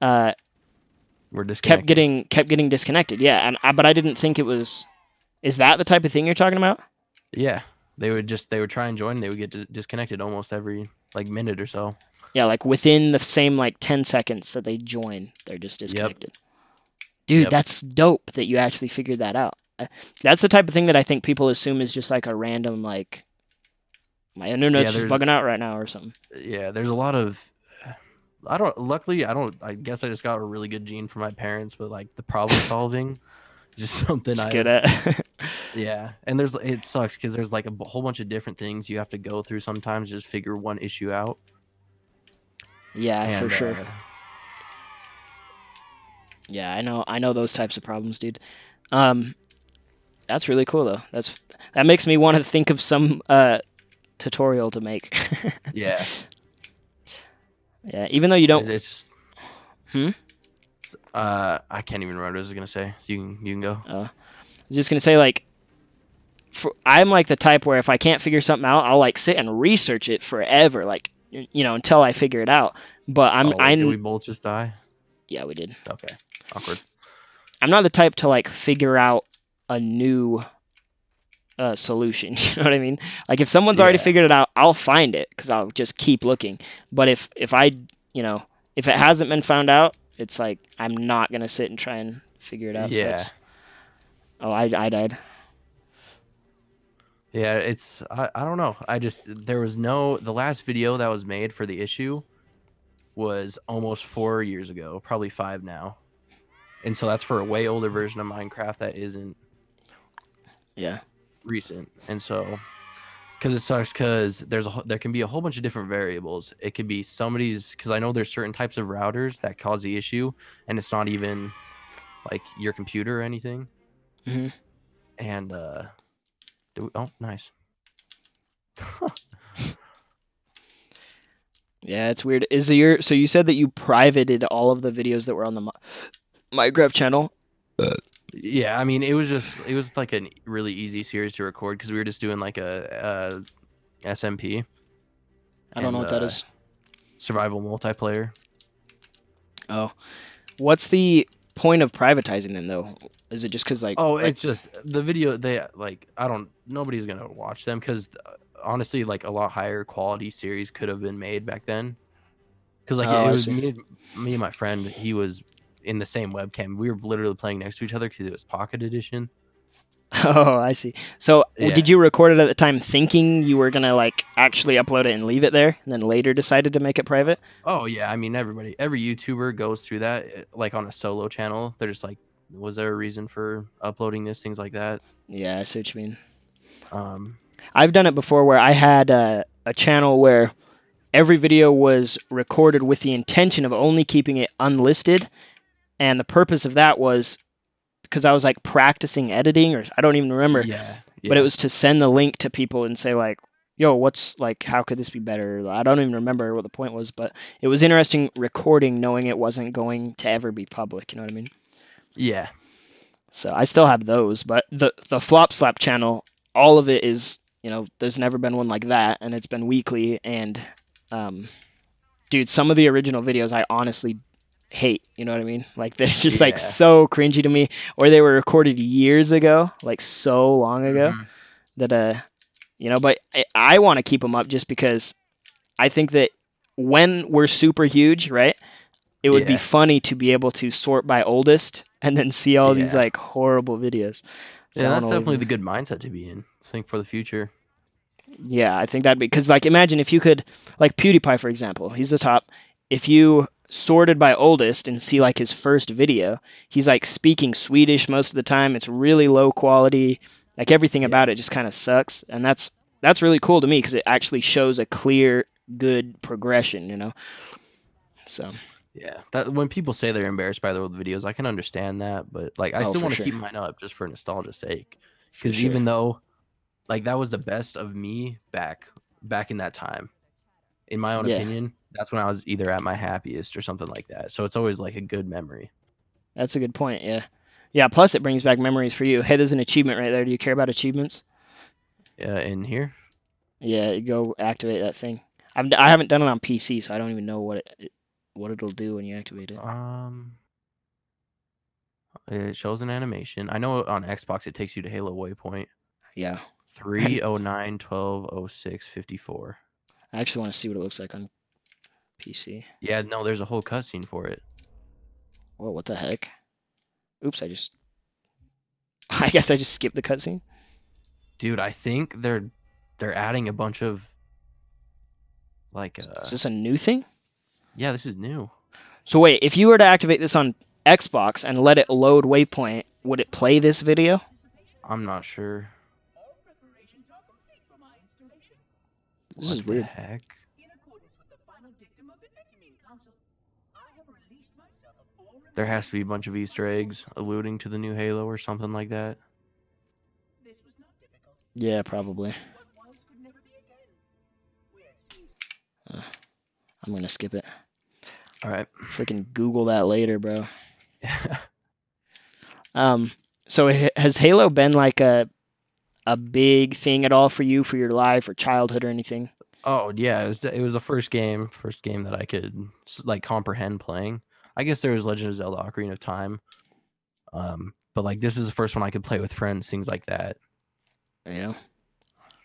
We're kept disconnected. getting disconnected. Yeah, and but I didn't think it was. Is that the type of thing you're talking about? Yeah. They would try and join, and they would get disconnected almost every like minute or so. Yeah, like within the same like 10 seconds that they join, they're just disconnected. Dude, Yep. that's dope that you actually figured that out. That's the type of thing that I think people assume is just like a random like my internet's just bugging out right now or something. Yeah, there's a lot of I guess I just got a really good gene from my parents, but like the problem solving is just something It's good at. yeah. And it sucks because there's like a whole bunch of different things you have to go through sometimes to just figure one issue out. Yeah, for sure. Yeah, I know those types of problems, dude. That's really cool though. That makes me want to think of some tutorial to make. Yeah. Yeah, even though you don't. It's just I can't even remember what I was gonna say. You can go. I was just gonna say like, I'm like the type where if I can't figure something out, I'll like sit and research it forever, like until I figure it out. But Did we both just die? Yeah, we did. Okay, awkward. I'm not the type to like figure out a new solution. You know what I mean? Like if someone's already figured it out, I'll find it because I'll just keep looking. But if if it hasn't been found out, it's like I'm not gonna sit and try and figure it out. Yeah. So I died. Yeah, I don't know. The last video that was made for the issue was almost 4 years ago, probably 5 now. And so that's for a way older version of Minecraft that isn't recent. And so because it sucks because there can be a whole bunch of different variables. It could be somebody's, because I know there's certain types of routers that cause the issue and it's not even like your computer or anything. Mm-hmm. And oh, nice. Yeah, it's weird. So you said that you privated all of the videos that were on the Minecraft channel? Yeah, I mean, it was like a really easy series to record because we were just doing like a SMP. I don't know what that is. Survival multiplayer. Oh, what's the point of privatizing them though? Is it just because like? Oh, it's just the video. Nobody's gonna watch them because honestly, like a lot higher quality series could have been made back then. Because like it was me and my friend. He was in the same webcam. We were literally playing next to each other because it was Pocket Edition. Oh, I see. So did you record it at the time thinking you were gonna like actually upload it and leave it there, and then later decided to make it private? Oh yeah, I mean every YouTuber goes through that, like on a solo channel. They're just like, was there a reason for uploading this, things like that. Yeah, I see what you mean. I've done it before where I had a channel where every video was recorded with the intention of only keeping it unlisted, and the purpose of that was because I was like practicing editing, or I don't even remember. Yeah. But it was to send the link to people and say like, yo, what's like, how could this be better? I don't even remember what the point was, but it was interesting recording knowing it wasn't going to ever be public. You know what I mean? Yeah. So I still have those, but the Slopflap channel, all of it is, there's never been one like that, and it's been weekly. And dude, some of the original videos I honestly hate. You know what I mean? Like they're just like so cringy to me, or they were recorded years ago, like so long ago, that but I want to keep them up just because I think that when we're super huge, right? It would be Yeah, funny to be able to sort by oldest and then see all these yeah, like horrible videos. So yeah. I want That's to leave definitely them. the good mindset to be in. I think for the future. Yeah, I think that'd be because like imagine if you could like PewDiePie for example, he's the top. If you sorted by oldest and see like his first video, he's like speaking Swedish most of the time. It's really low quality. Like everything Yeah, about it just kind of sucks, and that's really cool to me because it actually shows a clear, good progression, you know. So, yeah. That when people say they're embarrassed by their old videos, I can understand that, but like I oh, still for want to sure, keep mine up just for nostalgia's sake. for Because sure. even though like that was the best of me back in that time, in my own Yeah, opinion, that's when I was either at my happiest or something like that. So it's always like a good memory. that's a good point. Yeah, yeah. Plus, it brings back memories for you. Hey, there's an achievement right there. Do you care about achievements? In here, Yeah, you go activate that thing. I haven't done it on PC, so I don't even know what it'll do when you activate it. um, it shows an animation. I know on Xbox it takes you to Halo Waypoint Yeah, and 309120654. I actually want to see what it looks like on PC. Yeah, no, there's a whole cutscene for it. Whoa, what the heck? Oops, I guess I just skipped the cutscene. Dude, I think they're adding a bunch of like Is this a new thing? yeah, this is new. So wait, if you were to activate this on Xbox and let it load Waypoint, would it play this video? I'm not sure This is what the weird. heck. There has to be a bunch of Easter eggs alluding to the new Halo or something like that. Yeah, probably. Uh, I'm gonna skip it. All right. Freaking Google that later, bro. So has Halo been like a big thing at all for you for your life or childhood or anything? Oh yeah, it was the first game that I could like comprehend playing. I guess there was Legend of Zelda: Ocarina of Time, but like this is the first one I could play with friends, things like that. Yeah.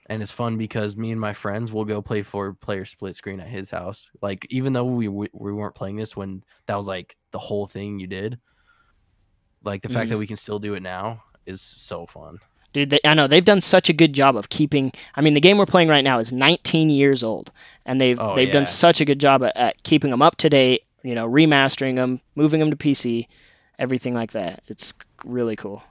And it's fun because me and my friends will go play 4-player split screen at his house. Like even though we weren't playing this when that was like the whole thing you did, like the fact Mhm. that we can still do it now is so fun. Dude, I know they've done such a good job of keeping. I mean, the game we're playing right now is 19 years old, and they've Oh they've done yeah, such a good job at keeping them up to date. You know, remastering them, moving them to PC, everything like that. It's really cool.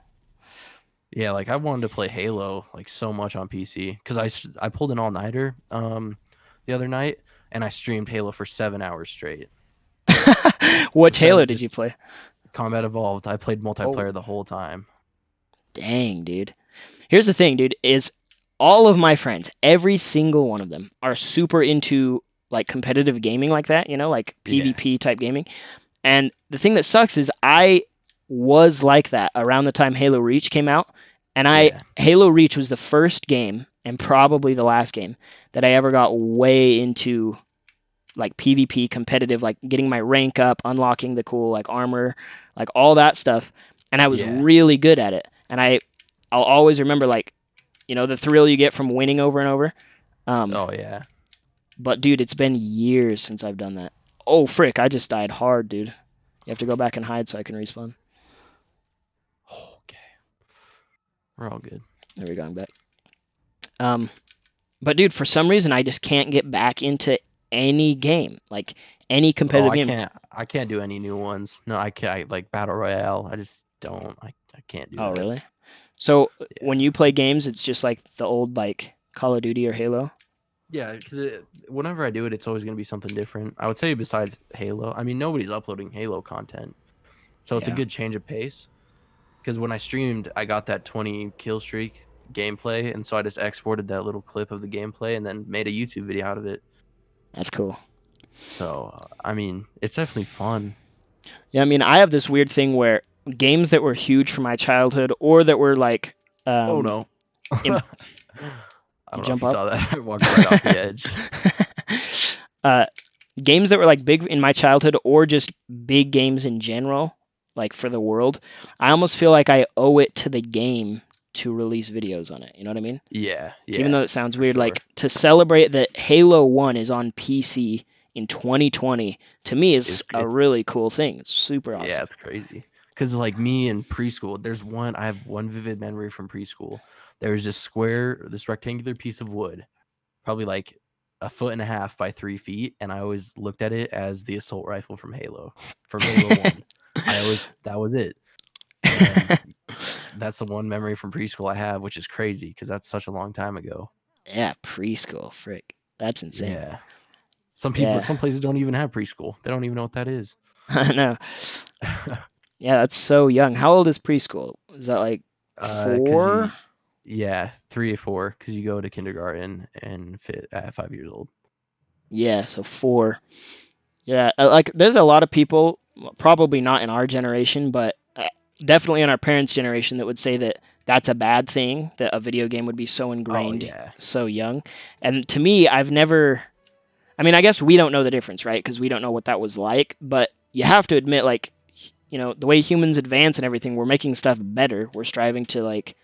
yeah. Like I wanted to play Halo like so much on PC because I pulled an all nighter the other night and I streamed Halo for 7 hours straight. Which Halo Seven did you just play? Combat Evolved. I played Oh, multiplayer the whole time. dang, dude. Here's the thing, dude, is all of my friends, every single one of them, are super into like competitive gaming like that, you know, like Yeah, PvP type gaming. And the thing that sucks is I was like that around the time Halo Reach came out, and yeah, Halo Reach was the first game and probably the last game that I ever got way into like PvP competitive, like getting my rank up, unlocking the cool like armor, like all that stuff, and I was yeah. really good at it. And I'll always remember like the thrill you get from winning over and over. Um, Oh yeah. but dude, it's been years since I've done that. Oh frick, I just died hard, dude. You have to go back and hide so I can respawn. Okay, we're all good. There we go, I'm back. Um, but dude, for some reason I just can't get back into any game, like any Oh, competitive I game. can't. I can't do any new ones. No, I can't. Like battle royale. I just don't. I can't do Oh, that. really? So Yeah. when you play games, it's just like the old like Call of Duty or Halo. Yeah, because whenever I do it, it's always going to be something different. I would say besides Halo, I mean, nobody's uploading Halo content, so it's a Yeah, good change of pace. Because when I streamed, I got that 20 kill streak gameplay, and so I just exported that little clip of the gameplay and then made a YouTube video out of it. that's cool. So I mean, it's definitely fun. Yeah, I mean, I have this weird thing where games that were huge for my childhood or that were like, Oh um, no. imp- I you don't know if jump you up. saw that. I walked right off the edge. uh, games that were like big in my childhood or just big games in general, like for the world. I almost feel like I owe it to the game to release videos on it. You know what I mean? Yeah, Even though it sounds for weird, sure. like to celebrate that Halo 1 is on PC in 2020, to me is a really cool thing. It's super awesome. Yeah, it's crazy. Because like me in preschool, I have one vivid memory from preschool. There was this rectangular piece of wood, probably like 1.5 feet by 3 feet, and I always looked at it as the assault rifle from Halo 1. That was it. And that's the one memory from preschool I have, which is crazy because that's such a long time ago. Yeah, preschool, frick. That's insane. Yeah. Some Yeah. places don't even have preschool. They don't even know what that is. I know. Yeah, that's so young. How old is preschool? Is that like 4? Yeah, 3 or 4, because you go to kindergarten and fit at 5 years old. Yeah, so 4. Yeah, like there's a lot of people, probably not in our generation, but definitely in our parents' generation, that would say that that's a bad thing, that a video game would be so ingrained so young. And to me, I mean, I guess we don't know the difference, right? Because we don't know what that was like. But you have to admit, like, the way humans advance and everything, we're making stuff better. We're striving to, like,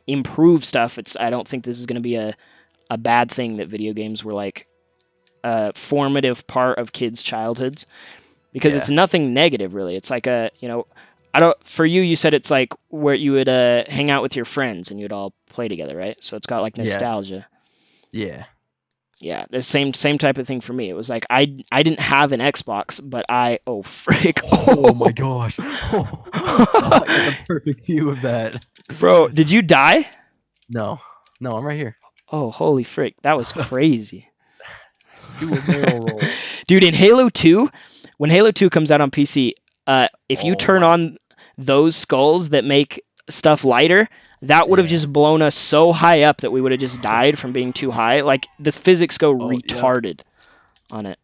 improve stuff. I don't think this is going to be a bad thing that video games were like a formative part of kids' childhoods, because it's nothing negative, really. It's like for you said it's like where you would hang out with your friends and you'd all play together, right? So it's got like nostalgia. Yeah. Yeah, the same type of thing for me. It was like I didn't have an Xbox, but frick. Oh my gosh. I got the perfect view of that. Bro, did you die? No, I'm right here. Oh, holy frick. That was crazy. Do a barrel roll. Dude, in Halo 2, when Halo 2 comes out on PC, if you turn on those skulls that make stuff lighter, that would have just blown us so high up that we would have just died from being too high. Like, the physics go retarded on it.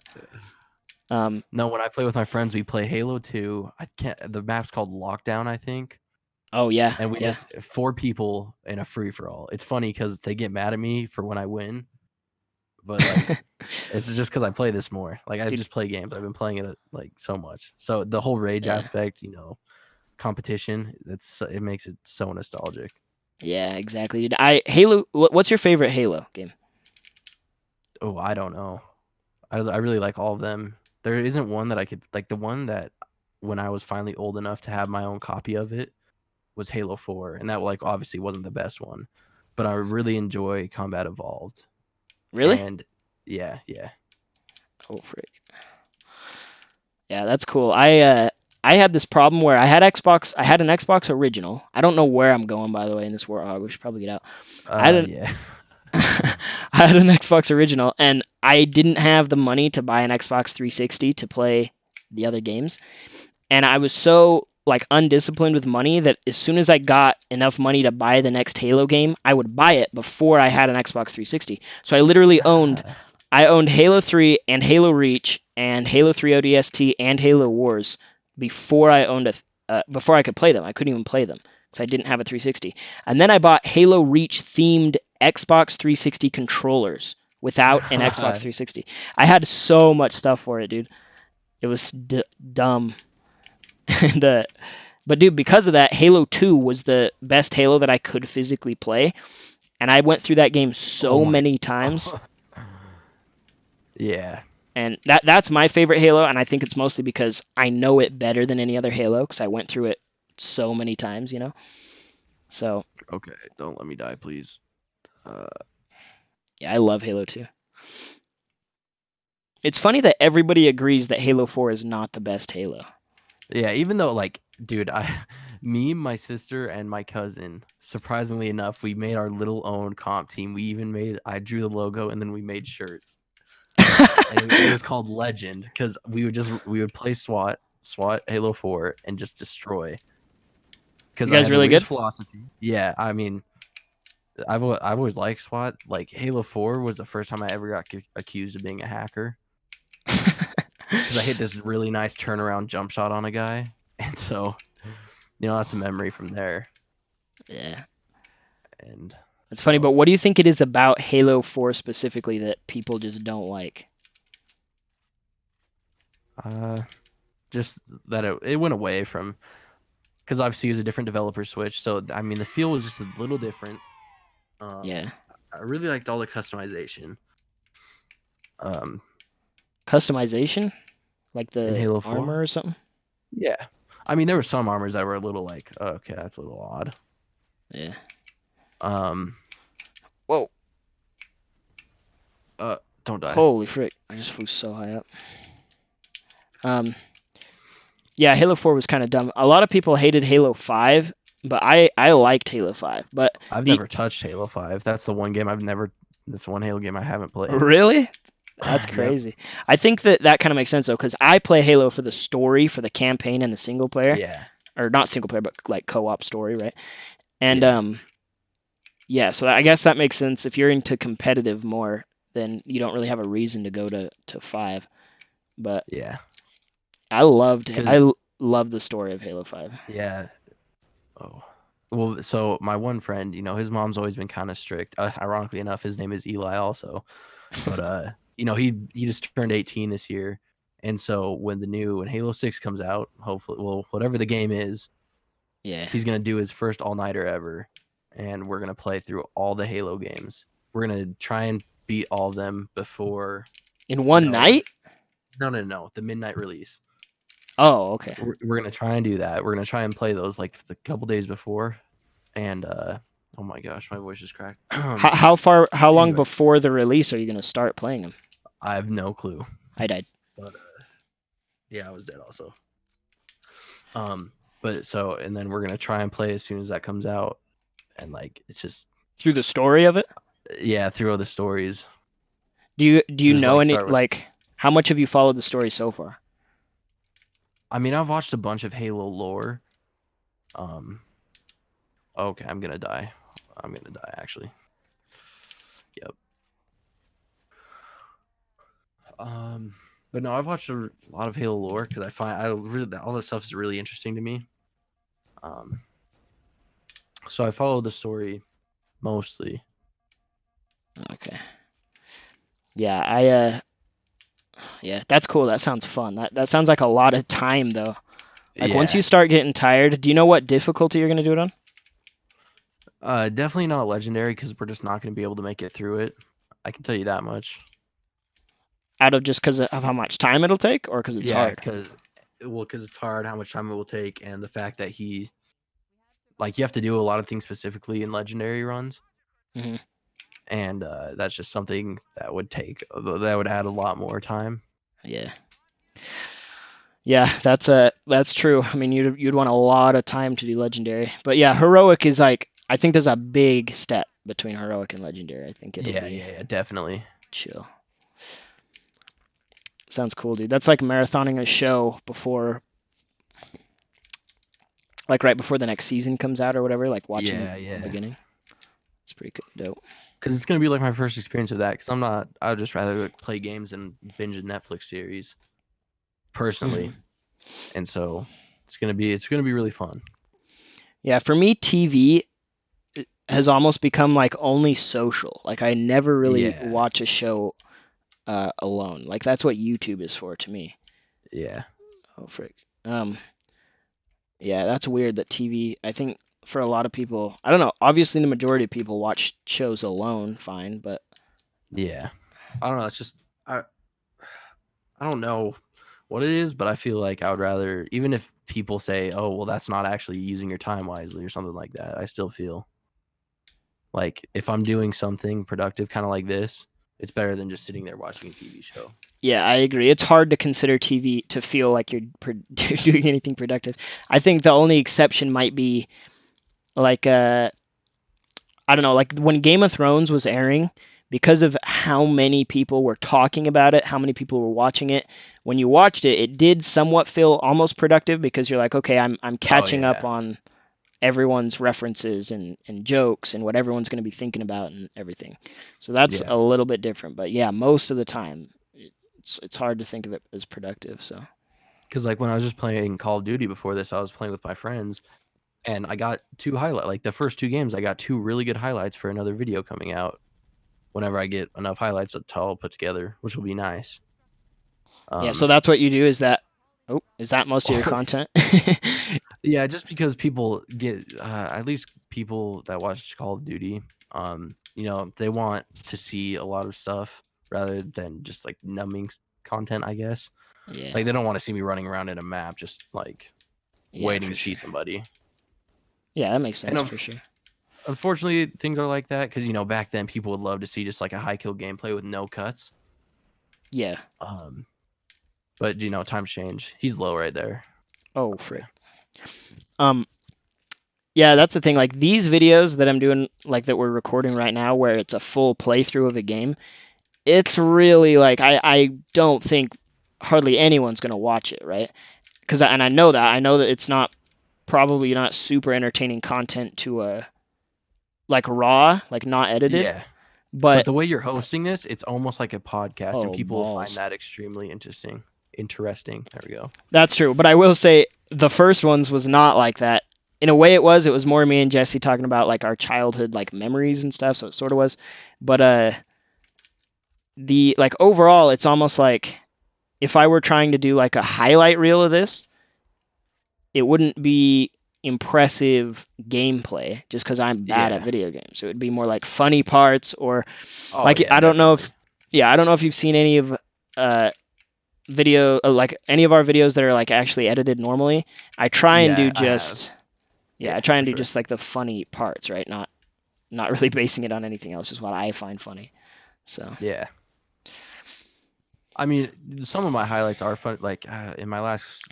No, when I play with my friends, we play Halo 2. The map's called Lockdown, I think. Oh, yeah. And we just 4 people in a free-for-all. It's funny because they get mad at me for when I win. But like, it's just because I play this more. Like, I just play games. I've been playing it like so much. So the whole rage aspect, competition, it makes it so nostalgic. Yeah, exactly. Halo. What's your favorite Halo game? Oh, I don't know. I really like all of them. There isn't one that I could like. The one that when I was finally old enough to have my own copy of it was Halo 4, and that like obviously wasn't the best one, but I really enjoy Combat Evolved. Really? And yeah. Oh frick. Yeah, that's cool. I had this problem where I had an Xbox original. I don't know where I'm going, by the way, in this Warthog. We should probably get out. I had an Xbox original, and I didn't have the money to buy an Xbox 360 to play the other games. And I was so like undisciplined with money that as soon as I got enough money to buy the next Halo game, I would buy it before I had an Xbox 360. So I literally owned Halo 3 and Halo Reach and Halo 3 ODST and Halo Wars before I owned before I could play them. I couldn't even play them because I didn't have a 360. And then I bought Halo Reach themed Xbox 360 controllers without an Xbox 360. I had so much stuff for it, dude. It was dumb. And but dude, because of that, Halo 2 was the best Halo that I could physically play, and I went through that game so many times. Yeah. And that's my favorite Halo, and I think it's mostly because I know it better than any other Halo because I went through it so many times, So. Okay, don't let me die, please. Yeah, I love Halo 2. It's funny that everybody agrees that Halo 4 is not the best Halo. Yeah, even though, like, dude, me, my sister, and my cousin, surprisingly enough, we made our little own comp team. I drew the logo, and then we made shirts. And it was called Legend because we would play SWAT Halo 4 and just destroy. Because you guys really good? Philosophy. Yeah, I mean, I've always liked SWAT. Like Halo 4 was the first time I ever got accused of being a hacker. Because I hit this really nice turnaround jump shot on a guy, and so that's a memory from there. Yeah, and it's funny. But what do you think it is about Halo 4 specifically that people just don't like? Just that it went away from, because obviously it was a different developer switch. So I mean, the feel was just a little different. Yeah. I really liked all the customization. Customization, like In the Halo 4. armor or something. Yeah, I mean, there were some armors that were a little like, oh, okay, that's a little odd. Yeah. Um, Whoa. don't die. Holy frick! I just flew so high up. Yeah, Halo 4 was kind of dumb. A lot of people hated Halo 5, but I liked Halo 5. But I've the never touched Halo 5. That's the one game I've never. That's one Halo game I haven't played. really, that's Yep. crazy. I think that kind of makes sense though, because I play Halo for the story, for the campaign, and the single player, Yeah. or not single player, but like co-op story, right? And Yeah. yeah, so I guess that makes sense. If you're into competitive more, then you don't really have a reason to go to 5. But Yeah. I loved Cause I loved the story of Halo 5. yeah. Oh. Well, so my one friend, his mom's always been kind of strict. Ironically enough, his name is Eli also. But he just turned 18 this year. And so when Halo 6 comes out, hopefully, well, whatever the game is, Yeah. he's gonna do his first all-nighter ever, and we're gonna play through all the Halo games. We're gonna try and beat all of them before In one night? No, the midnight release. Oh, okay. We're gonna try and do that. We're gonna try and play those like the couple days before, and oh my gosh, my voice just cracked. How long Anyway. before the release are you gonna start playing them? I have no clue. I died. But yeah, I was dead also. But so, and then we're gonna try and play as soon as that comes out, and like it's just Through the story of it? yeah, through all the stories. Do you Just, know like, any start with- like how much have you followed the story so far? I mean, I've watched a bunch of Halo lore. Okay, I'm gonna die. Actually. Yep. But no, I've watched a lot of Halo lore because I find all this stuff is really interesting to me. So I follow the story mostly. Okay. Yeah, yeah, that's cool. That sounds fun. That sounds like a lot of time though. Like once you start getting tired, do you know what difficulty you're gonna do it on? Definitely not legendary because we're just not gonna be able to make it through it. I can tell you that much. Out of just because of how much time it'll take, or because it's hard? because it's hard, how much time it will take, and the fact that you have to do a lot of things specifically in legendary runs. Mhm. And that's just something that would add a lot more time. Yeah. Yeah, that's true. I mean, you'd want a lot of time to do legendary, but yeah, heroic is like I think there's a big step between heroic and legendary. I think it'll be Yeah, definitely. chill. Sounds cool, dude. That's like marathoning a show before, like right before the next season comes out or whatever. Like watching the beginning. It's pretty dope. Because it's gonna be like my first experience of that. Because I'd just rather play games and binge a Netflix series, personally. And so it's gonna be really fun. Yeah, for me, TV has almost become like only social. Like I never really watch a show alone. Like that's what YouTube is for to me. Yeah. Oh frick. Yeah, that's weird that TV. I think for a lot of people, I don't know. Obviously, the majority of people watch shows alone, fine, but yeah, I don't know. It's just I don't know what it is, but I feel like I would rather, even if people say, "Oh, well, that's not actually using your time wisely" or something like that, I still feel like if I'm doing something productive, kind of like this, it's better than just sitting there watching a TV show. Yeah, I agree. It's hard to consider TV to feel like you're doing anything productive. I think the only exception might be like I don't know, like when Game of Thrones was airing, because of how many people were talking about it, how many people were watching it. When you watched it, it did somewhat feel almost productive because you're like, okay, I'm catching up on everyone's references and jokes and what everyone's going to be thinking about and everything. So that's a little bit different. But yeah, most of the time, it's hard to think of it as productive. So because like when I was just playing Call of Duty before this, I was playing with my friends, and I got two highlights. Like the first two games, I got two really good highlights for another video coming out. Whenever I get enough highlights to all put together, which will be nice. yeah, so that's what you do is that Oh, is that most of your Oh, content? yeah, just because people get at least people that watch Call of Duty, they want to see a lot of stuff rather than just like numbing content, I guess. Yeah. Like they don't want to see me running around in a map just like Yeah, waiting for to see sure. somebody. Yeah, that makes And sense for sure. unfortunately, things are like that because back then people would love to see just like a high kill gameplay with no cuts. Yeah. But times change. He's low right there. Oh, frick. Yeah, that's the thing. Like these videos that I'm doing, like that we're recording right now, where it's a full playthrough of a game, it's really like I don't think hardly anyone's gonna watch it, right? And I know that it's not probably not super entertaining content to like raw, like not edited, Yeah. But but the way you're hosting this, it's almost like a podcast, and oh people will find balls. that extremely interesting. Interesting. There we go. That's true. But I will say the first ones was not like that. In a way it was. It was more me and Jesse talking about like our childhood like memories and stuff, so it sort of was. But the like overall it's almost like if I were trying to do like a highlight reel of this, it wouldn't be impressive gameplay just because I'm bad at Yeah. video games. It would be more like funny parts or Oh like yeah, I don't know definitely. if I don't know if you've seen any of like any of our videos that are like actually edited normally. I try and do Yeah, I have. just I Yeah, try for and do sure. just like the funny parts, right? Not really basing it on anything else, is what I find funny. So Yeah. I mean, some of my highlights are fun. Like in my last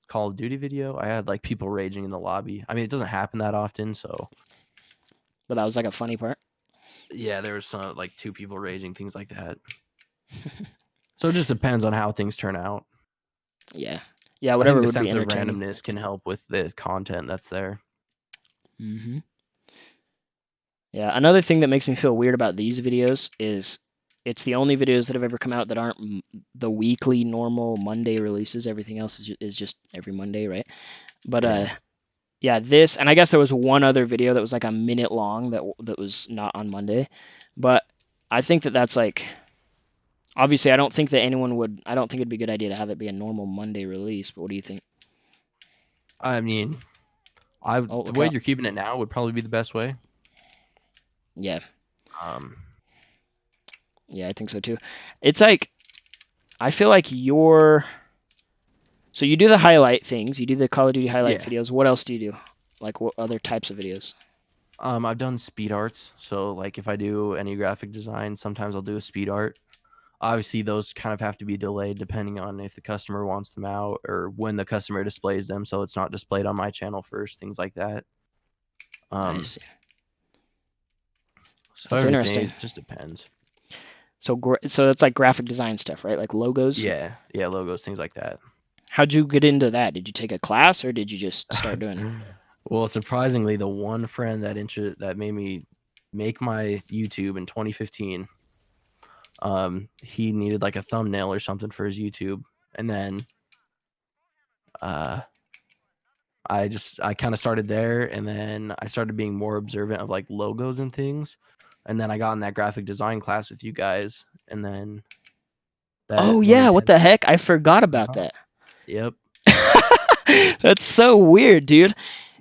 Call of Duty video, I had like people raging in the lobby. I mean, it doesn't happen that often, so but that was like a funny part. yeah, there was some like two people raging, things like that. So it just depends on how things turn out. Yeah. I think Whatever the would be sense of entertaining. randomness can help with the content that's there. hmm Yeah, another thing that makes me feel weird about these videos is it's the only videos that have ever come out that aren't the weekly normal Monday releases. Everything else is just every Monday, right? But Yeah. yeah, this and I guess there was one other video that was like a minute long that was not on Monday, but I think that that's like obviously I don't think that anyone would. I don't think it'd be a good idea to have it be a normal Monday release. But what do you think? I mean, Oh, the look way out! you're keeping it now would probably be the best way. Yeah, Um, yeah, I think so too. It's like I feel like you're. So you do the highlight things. You do the Call of Duty highlight yeah. videos. What else do you do? Like what other types of videos? I've done speed arts. So like if I do any graphic design, sometimes I'll do a speed art. Obviously, those kind of have to be delayed depending on if the customer wants them out or when the customer displays them. So it's not displayed on my channel first, things like that. I Um, see. so That's everything interesting. it just depends. So that's like graphic design stuff, right? Like logos. Yeah, yeah, logos, things like that. How'd you get into that? Did you take a class or did you just start doing it? Well, surprisingly, the one friend that made me make my YouTube in 2015, he needed like a thumbnail or something for his YouTube, and then uh, I kind of started there, and then I started being more observant of like logos and things, and then I got in that graphic design class with you guys, and then Oh that went yeah, what into the heck? I forgot about uh-huh. that. Yep, That's so weird, dude.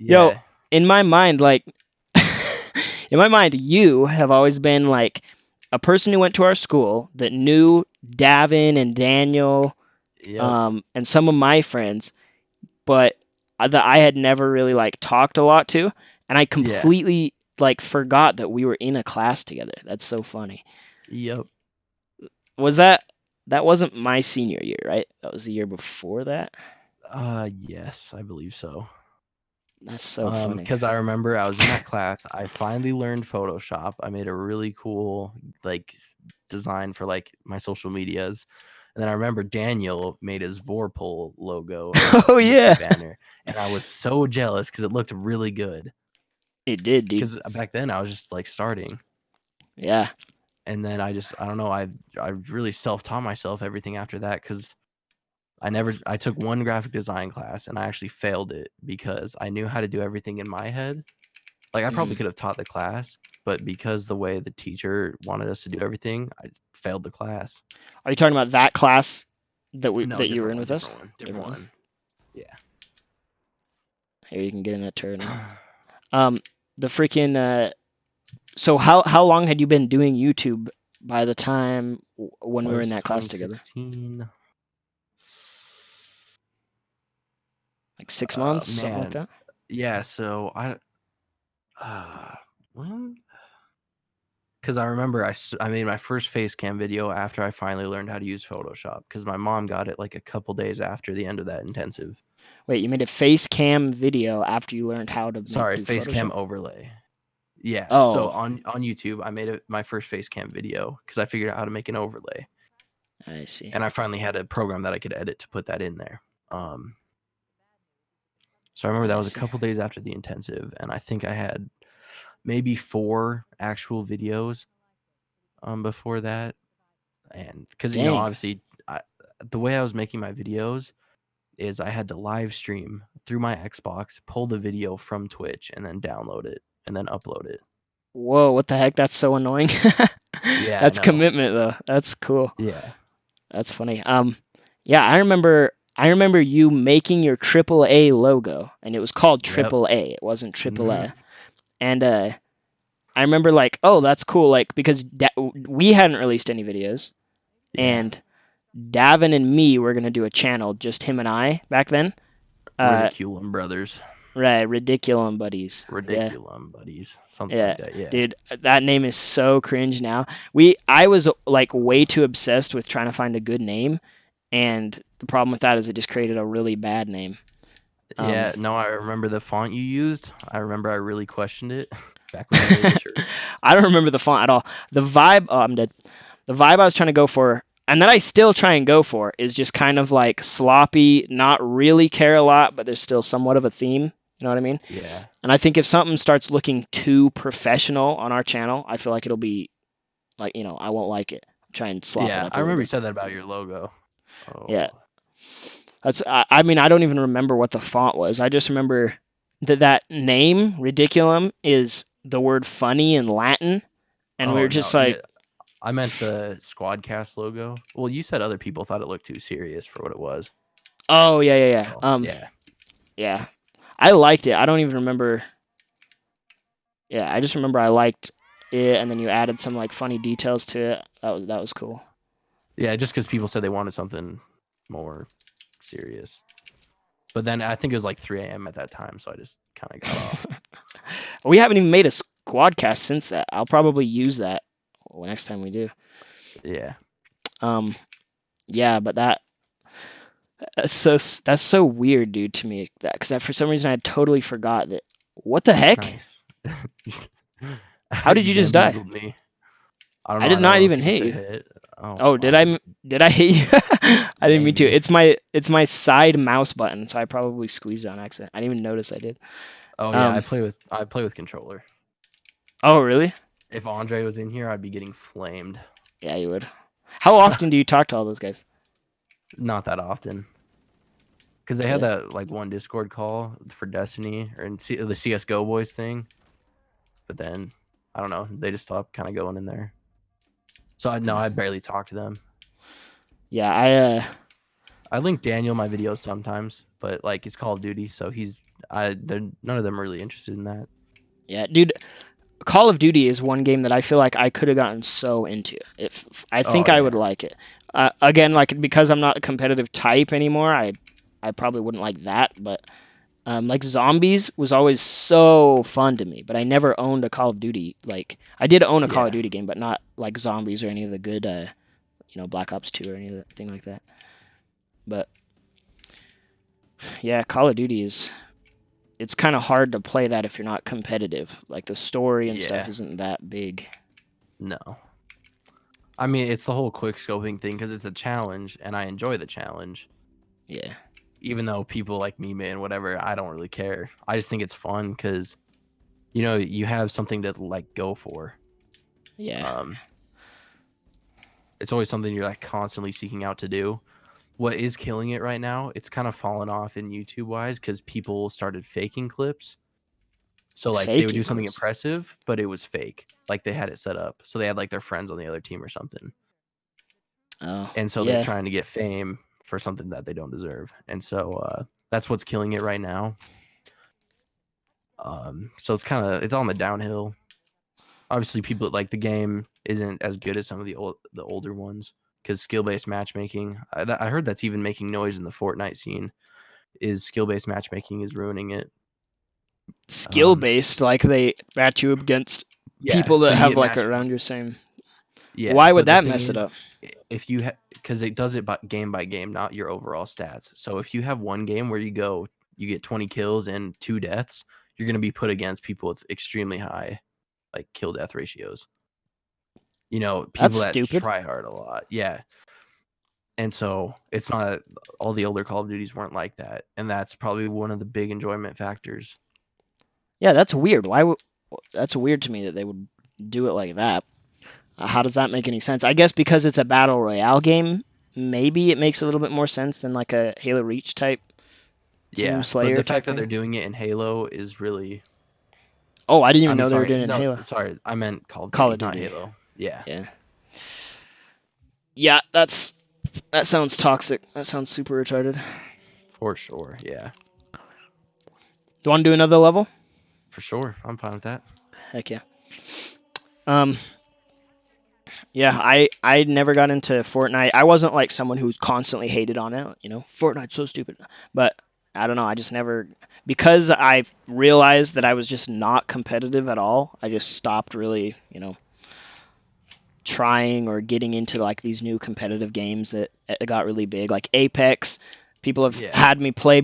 Yo, yeah, in my mind, like, in my mind, you have always been like a person who went to our school that knew Davin and Daniel, yep, and some of my friends, but that I had never really like talked a lot to, and I yeah, completely like forgot that we were in a class together. That's so funny. yep. Was that wasn't my senior year, right? That was the year before that. Yes, I believe so. That's so funny. Because I remember I was in that class. I finally learned Photoshop. I made a really cool like design for like my social medias. And then I remember Daniel made his Vorpal logo or like Oh yeah, YouTube banner. And I was so jealous because it looked really good. it did, dude. Because back then I was just like starting. Yeah. And then I don't know, I really self-taught myself everything after that because I took one graphic design class and I actually failed it because I knew how to do everything in my head. Like I probably Mhm. could have taught the class, but because the way the teacher wanted us to do everything, I failed the class. Are you talking about that class that No, you were in different one, with us? different one, different Different one. one. Here, you can get in that turret now. The freaking so how long had you been doing YouTube by the time when That we were in was that class together? 2016. Like 6 months, something like Man, that? yeah. So when? Because I remember I made my first face cam video after I finally learned how to use Photoshop. Because my mom got it like a couple days after the end of that intensive. Wait, you made a face cam video after you learned how to Sorry, do face cam Photoshop? overlay. Yeah. So Oh, on YouTube, I made my first face cam video because I figured out how to make an overlay, I see. and I finally had a program that I could edit to put that in there. So I remember that I was a see. couple days after the intensive, and I think I had maybe 4 actual videos before that. And because Dang. obviously the way I was making my videos is I had to live stream through my Xbox, pull the video from Twitch, and then download it and then upload it. Whoa, what the heck? That's so annoying. Yeah, I That's know. commitment though. That's cool. Yeah. That's funny. Yeah, I remember you making your AAA logo, and it was called Yep. AAA. It wasn't AAA. Mhm. And I remember like, oh, that's cool, like because we hadn't released any videos, Yeah. and Davin and me were gonna do a channel, just him and I back then. Ridiculum brothers. Right, Ridiculum buddies. Yeah, Ridiculum buddies. Something yeah, like that. Yeah. dude, that name is so cringe now. I was like way too obsessed with trying to find a good name, and the problem with that is it just created a really bad name. Yeah. No, I remember the font you used. I remember I really questioned it back when you made the shirt. I don't remember the font at all. The vibe, oh, I'm dead. The vibe I was trying to go for, and that I still try and go for, is just kind of like sloppy, not really care a lot, but there's still somewhat of a theme. You know what I mean? Yeah. And I think if something starts looking too professional on our channel, I feel like it'll be like, I won't like it. Try and slop it Yeah. up a I little remember you bit. said that about your logo. Yeah. Oh. I mean, I don't even remember what the font was. I just remember that name, Ridiculum, is the word funny in Latin. And we Oh were no. just like, Yeah. I meant the Squadcast logo. Well, you said other people thought it looked too serious for what it was. oh, yeah, yeah, yeah. So, yeah. Yeah. I liked it. I don't even remember. Yeah, I just remember I liked it, and then you added some like funny details to it. That was cool. Yeah, just because people said they wanted something more serious. But then I think it was like 3 a.m. at that time, so I just kind of got off. We haven't even made a squadcast since that. I'll probably use that next time we do. Yeah. Yeah, but that's so weird, dude, to me. That because for some reason I totally forgot that. What the heck? Nice. How did you just die? bamboozled me. I don't I know. did I don't not know if even you hit took you. a hit. Oh, Oh, did I? Did I hit you? I didn't mean to. Maybe. It's my side mouse button, so I probably squeezed it on accident. I didn't even notice I did. Oh yeah, I play with controller. Oh, really? If Andre was in here, I'd be getting flamed. Yeah, you would. How often do you talk to all those guys? Not that often. Because they had that like one Discord call for Destiny or the CS:GO boys thing, but then I don't know. They just stopped kind of going in there. So I barely talk to them. Yeah, I link Daniel my videos sometimes, but like it's Call of Duty, so none of them are really interested in that. yeah, dude. Call of Duty is one game that I feel like I could have gotten so into. If I think Oh I would yeah, like it. Again, like because I'm not a competitive type anymore, I probably wouldn't like that. But like Zombies was always so fun to me. But I never owned a Call of Duty. Like I did own a Call of yeah, Duty game, but not like Zombies or any of the good, Black Ops 2 or anything like that. But yeah, Call of Duty it's kind of hard to play that if you're not competitive. Like the story and stuff yeah. isn't that big. No, I mean it's the whole quick scoping thing because it's a challenge, and I enjoy the challenge. Yeah. Even though people like me, man, whatever, I don't really care. I just think it's fun because, you have something to like go for. Yeah. It's always something you're like constantly seeking out to do. What is killing it right now, it's kind of fallen off in YouTube wise because people started faking clips. So like they would do Faking something clips. impressive, but it was fake. Like they had it set up. So they had like their friends on the other team or something. Oh, And so they're yeah. trying to get fame for something that they don't deserve. And so That's what's killing it right now. So it's on the downhill. Obviously, people like the game isn't as good as some of the older ones because skill-based matchmaking. I heard that's even making noise in the Fortnite scene. Is skill-based matchmaking is ruining it. Skill based, like they match you against Yeah, people so that you have get like matched. around your same. Yeah, Why would but the that thing mess it is, up? if you because it does it game by game, not your overall stats. So if you have one game where you get 20 kills and 2 deaths, you're going to be put against people with extremely high like kill death ratios. That's People that stupid. try hard a lot. Yeah. And so it's not all the older Call of Duties weren't like that, and that's probably one of the big enjoyment factors. Yeah, that's weird. That's weird to me that they would do it like that. How does that make any sense? I guess because it's a battle royale game, maybe it makes a little bit more sense than like a Halo Reach type Team Yeah, but Slayer the type fact that thing. they're doing it in Halo is really. Oh, I didn't I even mean, know they were sorry, doing it in no, Halo. sorry, I meant Call of Call Duty, of not Duty. Halo. Yeah, Yeah. Yeah, that sounds toxic. That sounds super retarded. for sure. Yeah, Do you want to do another level? for sure. I'm fine with that. Heck yeah. Um, yeah, I never got into Fortnite. I wasn't like someone who constantly hated on it. Fortnite's so stupid. But I don't know. I just never because I realized that I was just not competitive at all. I just stopped really, trying or getting into like these new competitive games that got really big, like Apex. People have Yeah, had me play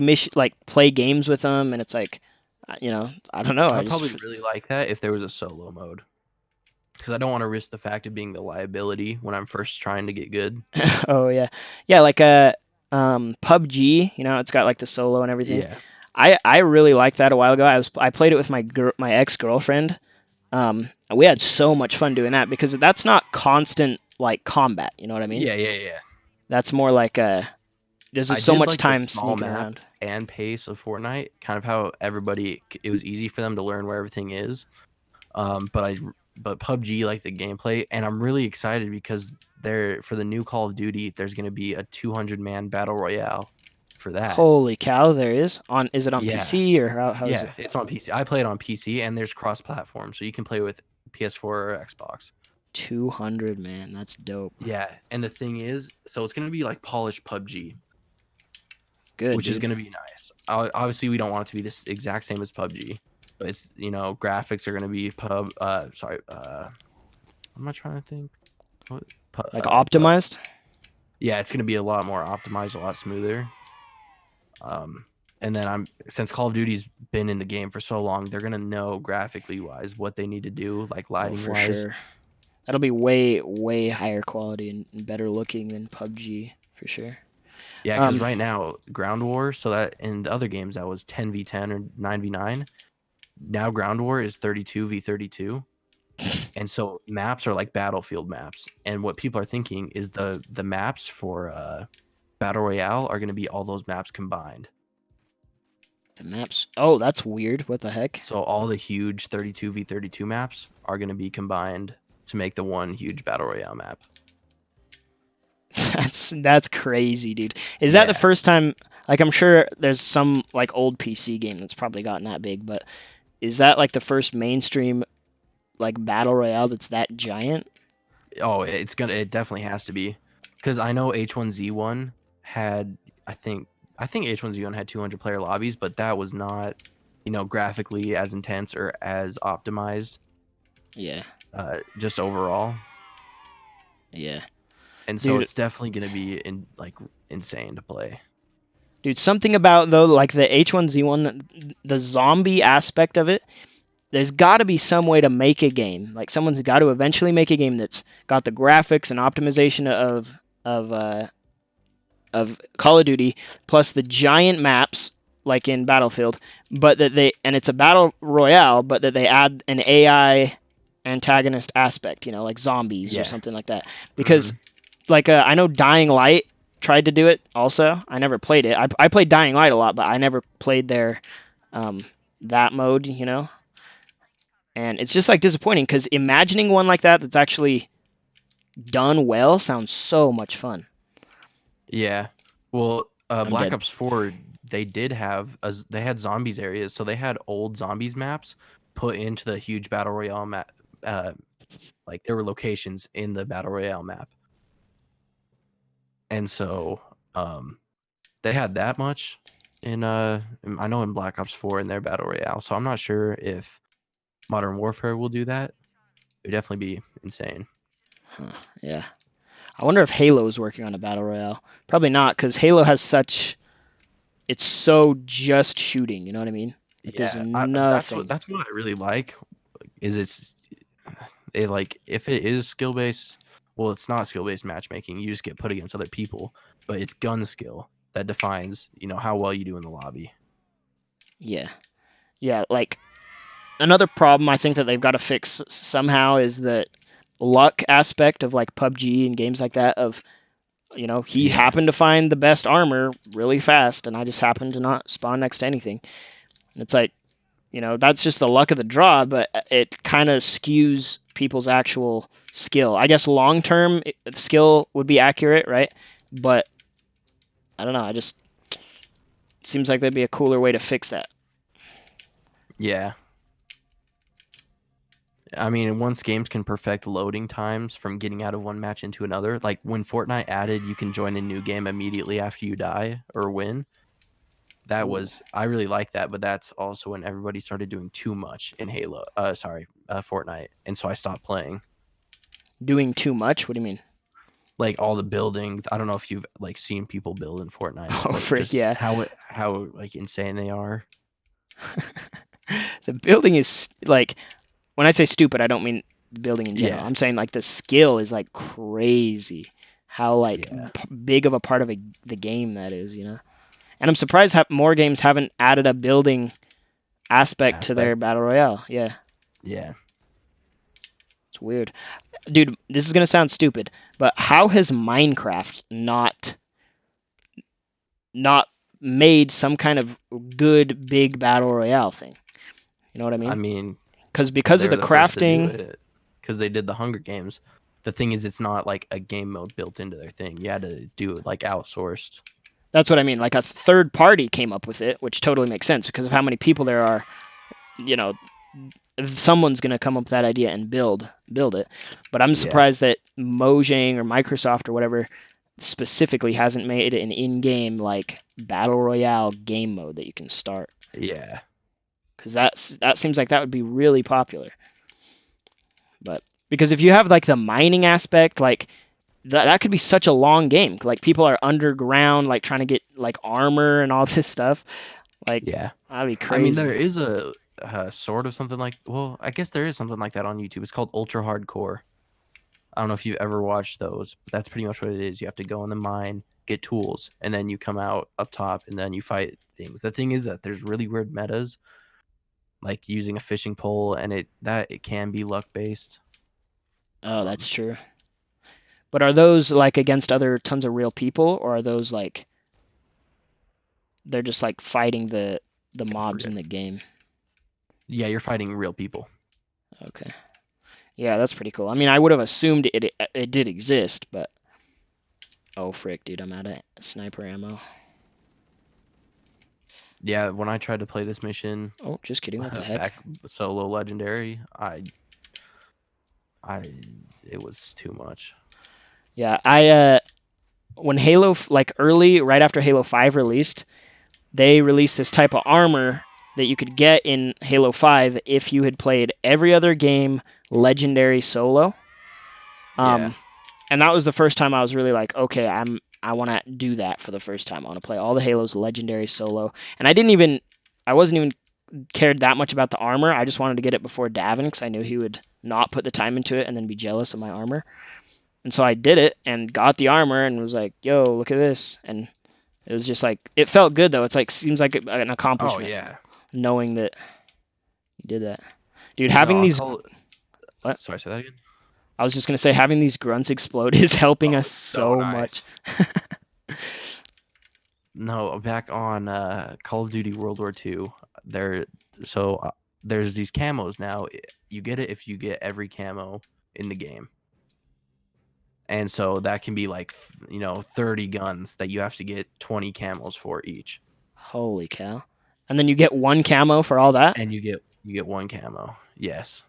games with them, and it's like, I don't know. I I would just probably really like that if there was a solo mode, because I don't want to risk the fact of being the liability when I'm first trying to get good. oh yeah, like a PUBG. It's got like the solo and everything. Yeah, I really liked that a while ago. I played it with my ex girlfriend. We had so much fun doing that because that's not constant like combat. You know what I mean? yeah. That's more like there's I just so did much like the time small sneaking map around. and pace of Fortnite, kind of how it was easy for them to learn where everything is. But PUBG, like the gameplay, and I'm really excited because for the new Call of Duty, there's going to be a 200-man battle royale for that. Holy cow, there is. Is it on Yeah, PC or how is it? yeah, it's on PC. I play it on PC, and there's cross-platform, so you can play with PS4 or Xbox. 200, man. That's dope. Yeah, and the thing is, so it's going to be like polished PUBG, Good, which is dude. going to be nice. Obviously, we don't want it to be this exact same as PUBG, but it's graphics are going to be what am I trying to think? What? Like optimized? Yeah, it's going to be a lot more optimized, a lot smoother. And then since Call of Duty's been in the game for so long, they're going to know graphically wise what they need to do, like Oh, lighting for wise. sure. That'll be way, way higher quality and better looking than PUBG, for sure. Yeah, because right now, Ground War, so that in the other games that was 10v10 or 9v9. Now Ground War is 32v32. And so maps are like battlefield maps. And what people are thinking is the maps for Battle Royale are going to be all those maps combined. The maps. Oh, that's weird. What the heck? So all the huge 32v32 maps are going to be combined to make the one huge Battle Royale map. That's crazy, dude. Is that the first time? Like, I'm sure there's some like old PC game that's probably gotten that big, but is that like the first mainstream like battle royale that's that giant? Oh, it definitely has to be, because I know H1Z1 had, I think H1Z1 had 200 player lobbies, but that was not, graphically as intense or as optimized. Yeah. Just overall. Yeah. And so Dude, it's definitely going to be insane to play. Dude, something about though like the H1Z1, the zombie aspect of it. There's got to be some way to make a game. Like someone's got to eventually make a game that's got the graphics and optimization of Call of Duty plus the giant maps like in Battlefield, but and it's a battle royale, but that they add an AI antagonist aspect, like zombies or something like that. Because like I know Dying Light tried to do it also. I never played it. I played Dying Light a lot, but I never played their that mode, And it's just like disappointing because imagining one like that that's actually done well sounds so much fun. Yeah. Well, I'm Black dead. Ops 4, they did have they had zombies areas, so they had old zombies maps put into the huge battle royale map. Like there were locations in the battle royale map, and so they had that much I know in Black Ops 4 in their battle royale. So I'm not sure if Modern Warfare will do that. It would definitely be insane. Huh, yeah. I wonder if Halo's working on a battle royale. Probably not, because Halo has such. It's so just shooting. You know what I mean? Like there's Yeah, nothing. that's what I really like. Is it like if it is skill based, well, it's not skill based matchmaking. You just get put against other people, but it's gun skill that defines how well you do in the lobby. Yeah. Yeah. Like another problem I think that they've got to fix somehow is the luck aspect of like PUBG and games like that. Of he Yeah, happened to find the best armor really fast, and I just happened to not spawn next to anything. And it's like, that's just the luck of the draw, but it kind of skews people's actual skill. I guess long term skill would be accurate, right? But I don't know. It seems like that'd be a cooler way to fix that. yeah. I mean, once games can perfect loading times from getting out of one match into another, like when Fortnite added, you can join a new game immediately after you die or win. Ooh. I really like that, but that's also when everybody started doing too much in Fortnite, and so I stopped playing. Doing too much? What do you mean? Like all the building, I don't know if you've like seen people build in Fortnite, Oh, like frick, just yeah. how like insane they are. The building is like, when I say stupid, I don't mean the building in general. Yeah, I'm saying like the skill is like crazy. How like yeah, big of a part of the game that is. And I'm surprised more games haven't added a building aspect to their aspect. battle royale. Yeah, Yeah, it's weird. Dude, this is gonna sound stupid, but how has Minecraft not made some kind of good big battle royale thing? You know what I I mean? mean, Because they of were the the first to do crafting. it because they did the Hunger Games. The thing is, it's not like a game mode built into their thing. You had to do it like outsourced. That's what I mean. Like a third party came up with it, which totally makes sense because of how many people there are. You know, if someone's gonna come up with that idea and build it. But I'm Yeah, surprised that Mojang or Microsoft or whatever specifically hasn't made an in-game like battle royale game mode that you can start, yeah, because that seems like that would be really popular. But because if you have like the mining aspect, like that could be such a long game. Like people are underground, like trying to get like armor and all this stuff. Like yeah. that'd be I mean, there crazy. is a sort of something like. Well, I guess there is something like that on YouTube. It's called Ultra Hardcore. I don't know if you've ever watched those, but that's pretty much what it is. You have to go in the mine, get tools, and then you come out up top, and then you fight things. The thing is that there's really weird metas, like using a fishing pole, and it can be luck based. Oh, that's true. But are those like against other tons of real people, or are those like they're just like fighting the mobs in the game? Yeah, you're fighting real people. Okay. Yeah, that's pretty cool. I mean, I would have assumed it did exist, but oh frick, dude, I'm out of sniper ammo. Yeah, when I tried to play this mission Oh, just kidding. What the heck? back solo legendary, it was too much. Yeah, when Halo like early right after Halo 5 released, they released this type of armor that you could get in Halo 5 if you had played every other game legendary solo. Yeah, And that was the first time I was really like, okay, I want to do that for the first time. I want to play all the Halos legendary solo. And I wasn't even cared that much about the armor. I just wanted to get it before Davin because I knew he would not put the time into it and then be jealous of my armor. And so I did it and got the armor and was like, yo, look at this. And it was just like, it felt good though. It's like, seems like an oh accomplishment yeah. knowing that you did that. Dude, No, having I'll these, call it. what? Sorry, say that again. I was just going to say, having these grunts explode is helping Oh, us it's so so much. nice. No, back on Call of Duty World War II, there. So there's these camos now. You get it if you get every camo in the game. And so that can be like, 30 guns that you have to get 20 camos for each. Holy cow! And then you get one camo for all that. And you get one camo. Yes.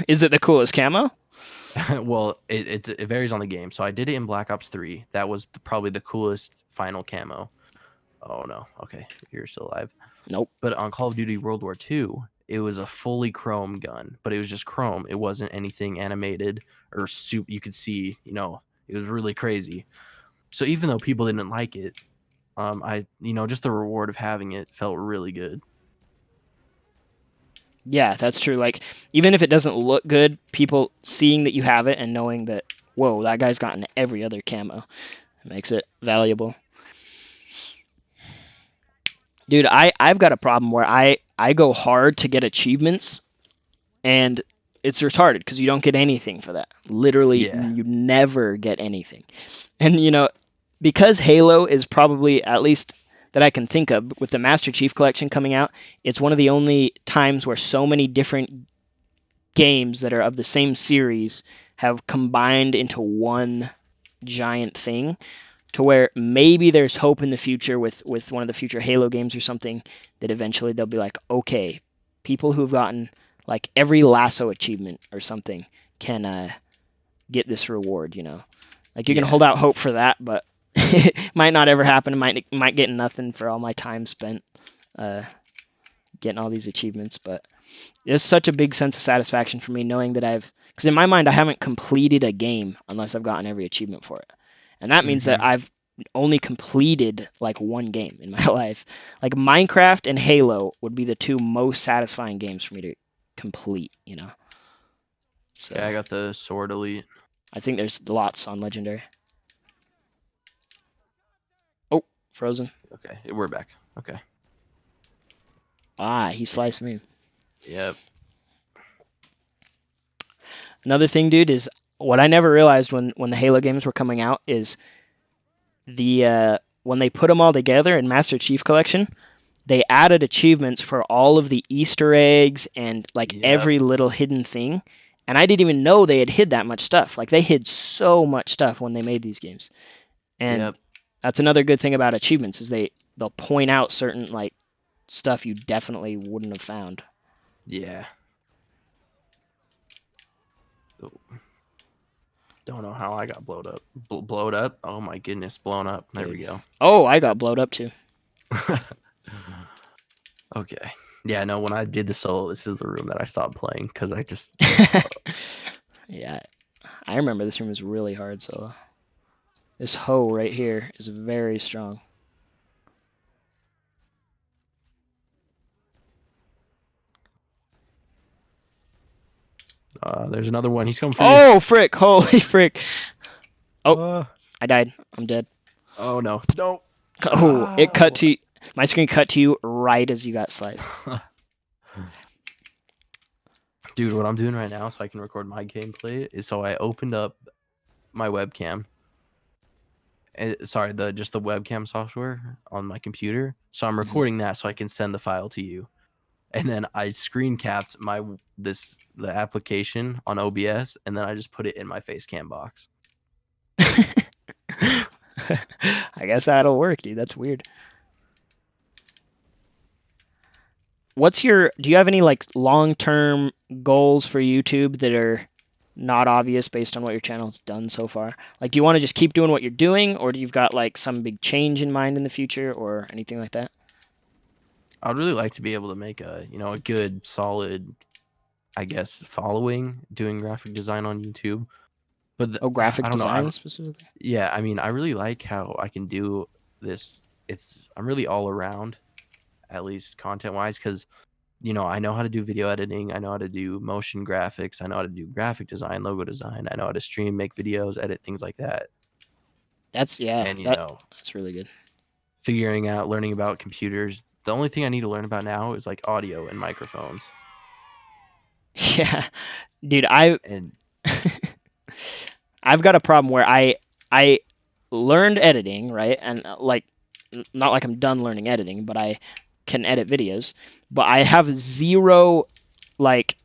Is it the coolest camo? Well, it varies on the game. So I did it in Black Ops 3. That was probably the coolest final camo. Oh no. Okay, you're still alive. Nope. But on Call of Duty World War II, it was a fully chrome gun, but it was just chrome. It wasn't anything animated or you could see, it was really crazy. So even though people didn't like it, just the reward of having it felt really good. Yeah, that's true. Like, even if it doesn't look good, people seeing that you have it and knowing that, whoa, that guy's gotten every other camo, makes it valuable. Dude, I've got a problem where I go hard to get achievements, and it's retarded because you don't get anything for that. Literally, Yeah. you never get anything. And, because Halo is probably, at least that I can think of, with the Master Chief Collection coming out, it's one of the only times where so many different games that are of the same series have combined into one giant thing, to where maybe there's hope in the future with one of the future Halo games or something, that eventually they'll be like, okay, people who've gotten like every lasso achievement or something can get this reward, like you can hold out hope for that, but it might not ever happen. Might get nothing for all my time spent getting all these achievements. But it's such a big sense of satisfaction for me knowing that because in my mind I haven't completed a game unless I've gotten every achievement for it, and that means that I've only completed like one game in my life. Like Minecraft and Halo would be the two most satisfying games for me to complete. So Yeah, I got the sword elite. I think there's lots on Legendary. Oh, frozen. Okay, we're back. Okay. He sliced me. Yep. Another thing, dude, is what I never realized when the Halo games were coming out is when they put them all together in Master Chief Collection, they added achievements for all of the Easter eggs and like every little hidden thing. And I didn't even know they had hid that much stuff. Like they hid so much stuff when they made these games. And that's another good thing about achievements is they'll point out certain like stuff you definitely wouldn't have found. Yeah. Oh. Don't know how I got blowed up. Blowed up? Oh my goodness, blown up. There we go. Oh, I got blowed up too. Okay. Yeah, no, when I did the solo, this is the room that I stopped playing because I just... Yeah, I remember this room was really hard solo. This hoe right here is very strong. There's another one. He's coming for you. Oh, frick. Holy frick. Oh, I died. I'm dead. Oh, no. No. Oh, it cut to... My screen cut to you right as you got sliced. Dude, what I'm doing right now so I can record my gameplay is so I opened up my webcam. Sorry, just the webcam software on my computer. So I'm recording that so I can send the file to you. And then I screen capped the application on OBS, and then I just put it in my face cam box. I guess that'll work, dude. That's weird. Do you have any like long-term goals for YouTube that are not obvious based on what your channel's done so far? Like, do you want to just keep doing what you're doing, or do you've got like some big change in mind in the future or anything like that? I'd really like to be able to make a good, solid, I guess, following doing graphic design on YouTube. But graphic design specifically? Yeah, I mean, I really like how I can do this. I'm really all around, at least content-wise, because, I know how to do video editing. I know how to do motion graphics. I know how to do graphic design, logo design. I know how to stream, make videos, edit, things like that. That's really good. Figuring out, learning about computers. The only thing I need to learn about now is like audio and microphones. Yeah, dude, I've got a problem where I learned editing, right? And like, not like I'm done learning editing, but I can edit videos. But I have zero like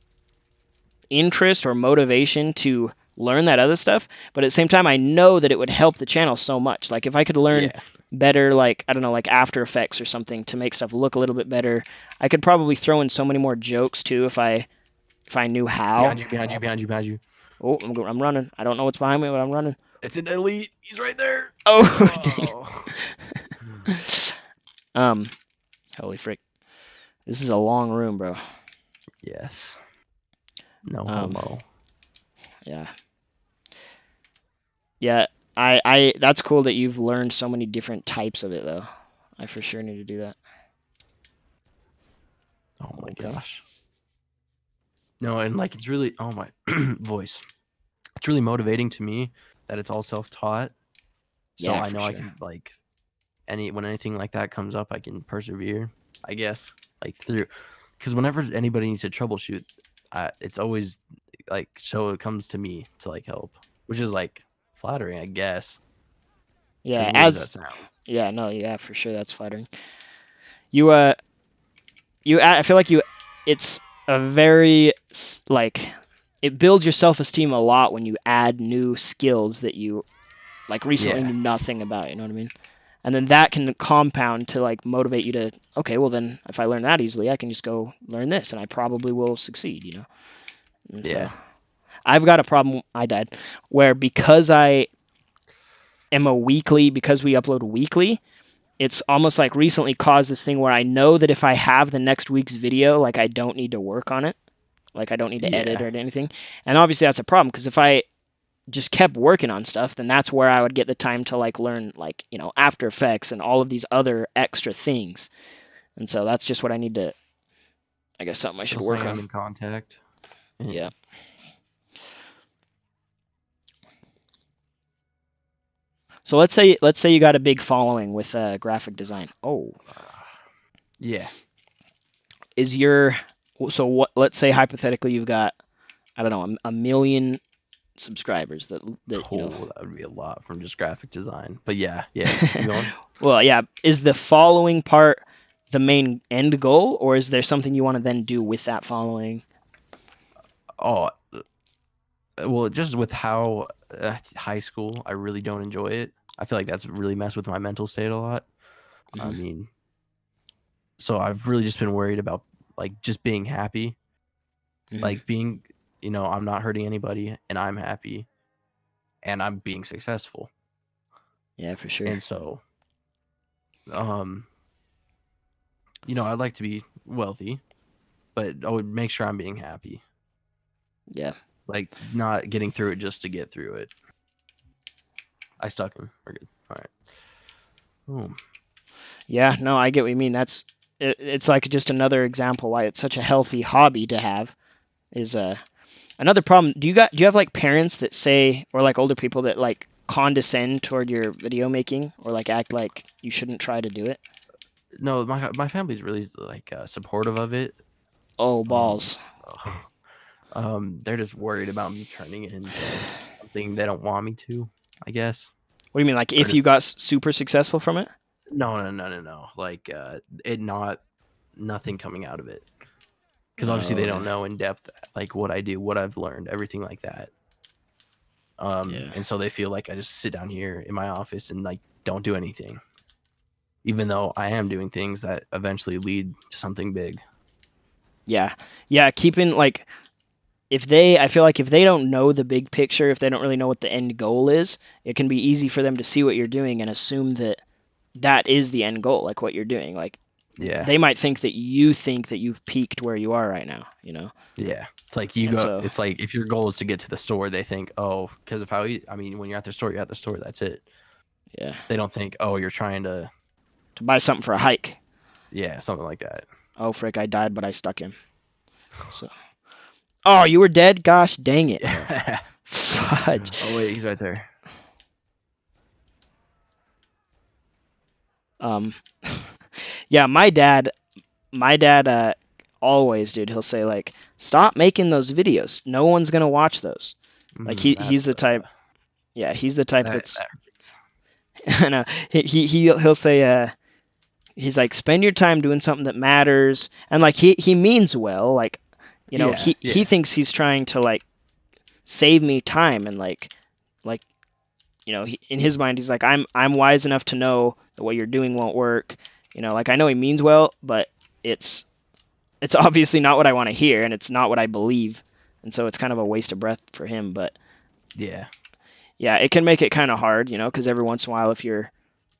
interest or motivation to learn that other stuff, but at the same time I know that it would help the channel so much. Like if I could learn Yeah. better, like I don't know, like After Effects or something to make stuff look a little bit better. I could probably throw in so many more jokes too if I knew how. Behind you, behind you, behind you, behind you. Oh, I'm running. I don't know what's behind me, but I'm running. It's an elite. He's right there. Oh, dang Oh. it. Holy frick. This is a long room, bro. Yes. No Um, homo. Yeah. Yeah, I that's cool that you've learned so many different types of it though. I for sure need to do that. Oh my Okay. gosh. No, and like it's really my voice. It's really motivating to me that it's all self-taught. So Yeah, I for know I sure. can like when anything like that comes up, I can persevere, I guess. Like through because whenever anybody needs to troubleshoot, it's always like so it comes to me to like help, which is like flattering, I guess. Yeah, As weird as that sounds. yeah, no, yeah, for sure that's flattering. You I feel like it's a very like it builds your self-esteem a lot when you add new skills that you like recently Yeah. knew nothing about, you know what I mean? And then that can compound to like motivate you to, okay, well then if I learn that easily, I can just go learn this and I probably will succeed, you know? And Yeah. so I've got a problem, I died, where because I am because we upload weekly, it's almost like recently caused this thing where I know that if I have the next week's video, like I don't need to work on it. Like I don't need to edit Yeah. or anything. And obviously that's a problem because if I just kept working on stuff, then that's where I would get the time to like learn like, you know, After Effects and all of these other extra things. And so that's just what I need to, I guess something I should Still work saying on. I'm in contact. Yeah. So let's say you got a big following with graphic design. Oh, Yeah. is your so what? Let's say hypothetically you've got I don't know a million subscribers that you know. Oh, that would be a lot from just graphic design. But yeah, keep going. Well, yeah. Is the following part the main end goal, or is there something you want to then do with that following? Oh, well, just with how high school, I really don't enjoy it. I feel like that's really messed with my mental state a lot. I Mhm. mean, so I've really just been worried about like just being happy, Mhm. like being, I'm not hurting anybody and I'm happy and I'm being successful. Yeah, for sure. And so, um, I'd like to be wealthy, but I would make sure I'm being happy. Yeah. Like not getting through it just to get through it. I stuck him. We're good. All right. Boom. Yeah. No, I get what you mean. It's like just another example why it's such a healthy hobby to have. Is another problem. Do you have like parents that say or like older people that like condescend toward your video making or like act like you shouldn't try to do it? No, my family's really like supportive of it. Oh, Um, balls. they're just worried about me turning it into something they don't want me to, I guess. What do you mean? Like Or if you just got super successful from it? no. Like it not nothing coming out of it. Because obviously Oh, they okay. don't know in depth like what I do, what I've learned, everything like that. Yeah. And so they feel like I just sit down here in my office and like don't do anything. Even though I am doing things that eventually lead to something big. Yeah. Yeah. Keeping like I feel like if they don't know the big picture, if they don't really know what the end goal is, it can be easy for them to see what you're doing and assume that that is the end goal, like what you're doing. Like Yeah. they might think that you think that you've peaked where you are right now, you know? Yeah. It's like And so, it's like if your goal is to get to the store, they think, oh, because of how I mean, when you're at the store, you're at the store, that's it. yeah, They don't think, oh, you're trying to, to buy something for a hike. yeah, something like that. Oh, frick, I died, but I stuck him. So, oh, you were dead? Gosh, dang it. Yeah. Fudge. Oh, wait, he's right there. Um, yeah, my dad, always, dude, he'll say like, stop making those videos. No one's gonna watch those. Like he's That's, the type. Yeah, he's the type that that's. hurts. I know he'll say he's like spend your time doing something that matters and like he means well like you know Yeah. he thinks he's trying to like save me time. And like in his mind, he's like, I'm wise enough to know that what you're doing won't work. Like I know he means well, but it's obviously not what I want to hear, and it's not what I believe, and so it's kind of a waste of breath for him. But Yeah. yeah, it can make it kind of hard, because every once in a while, if you're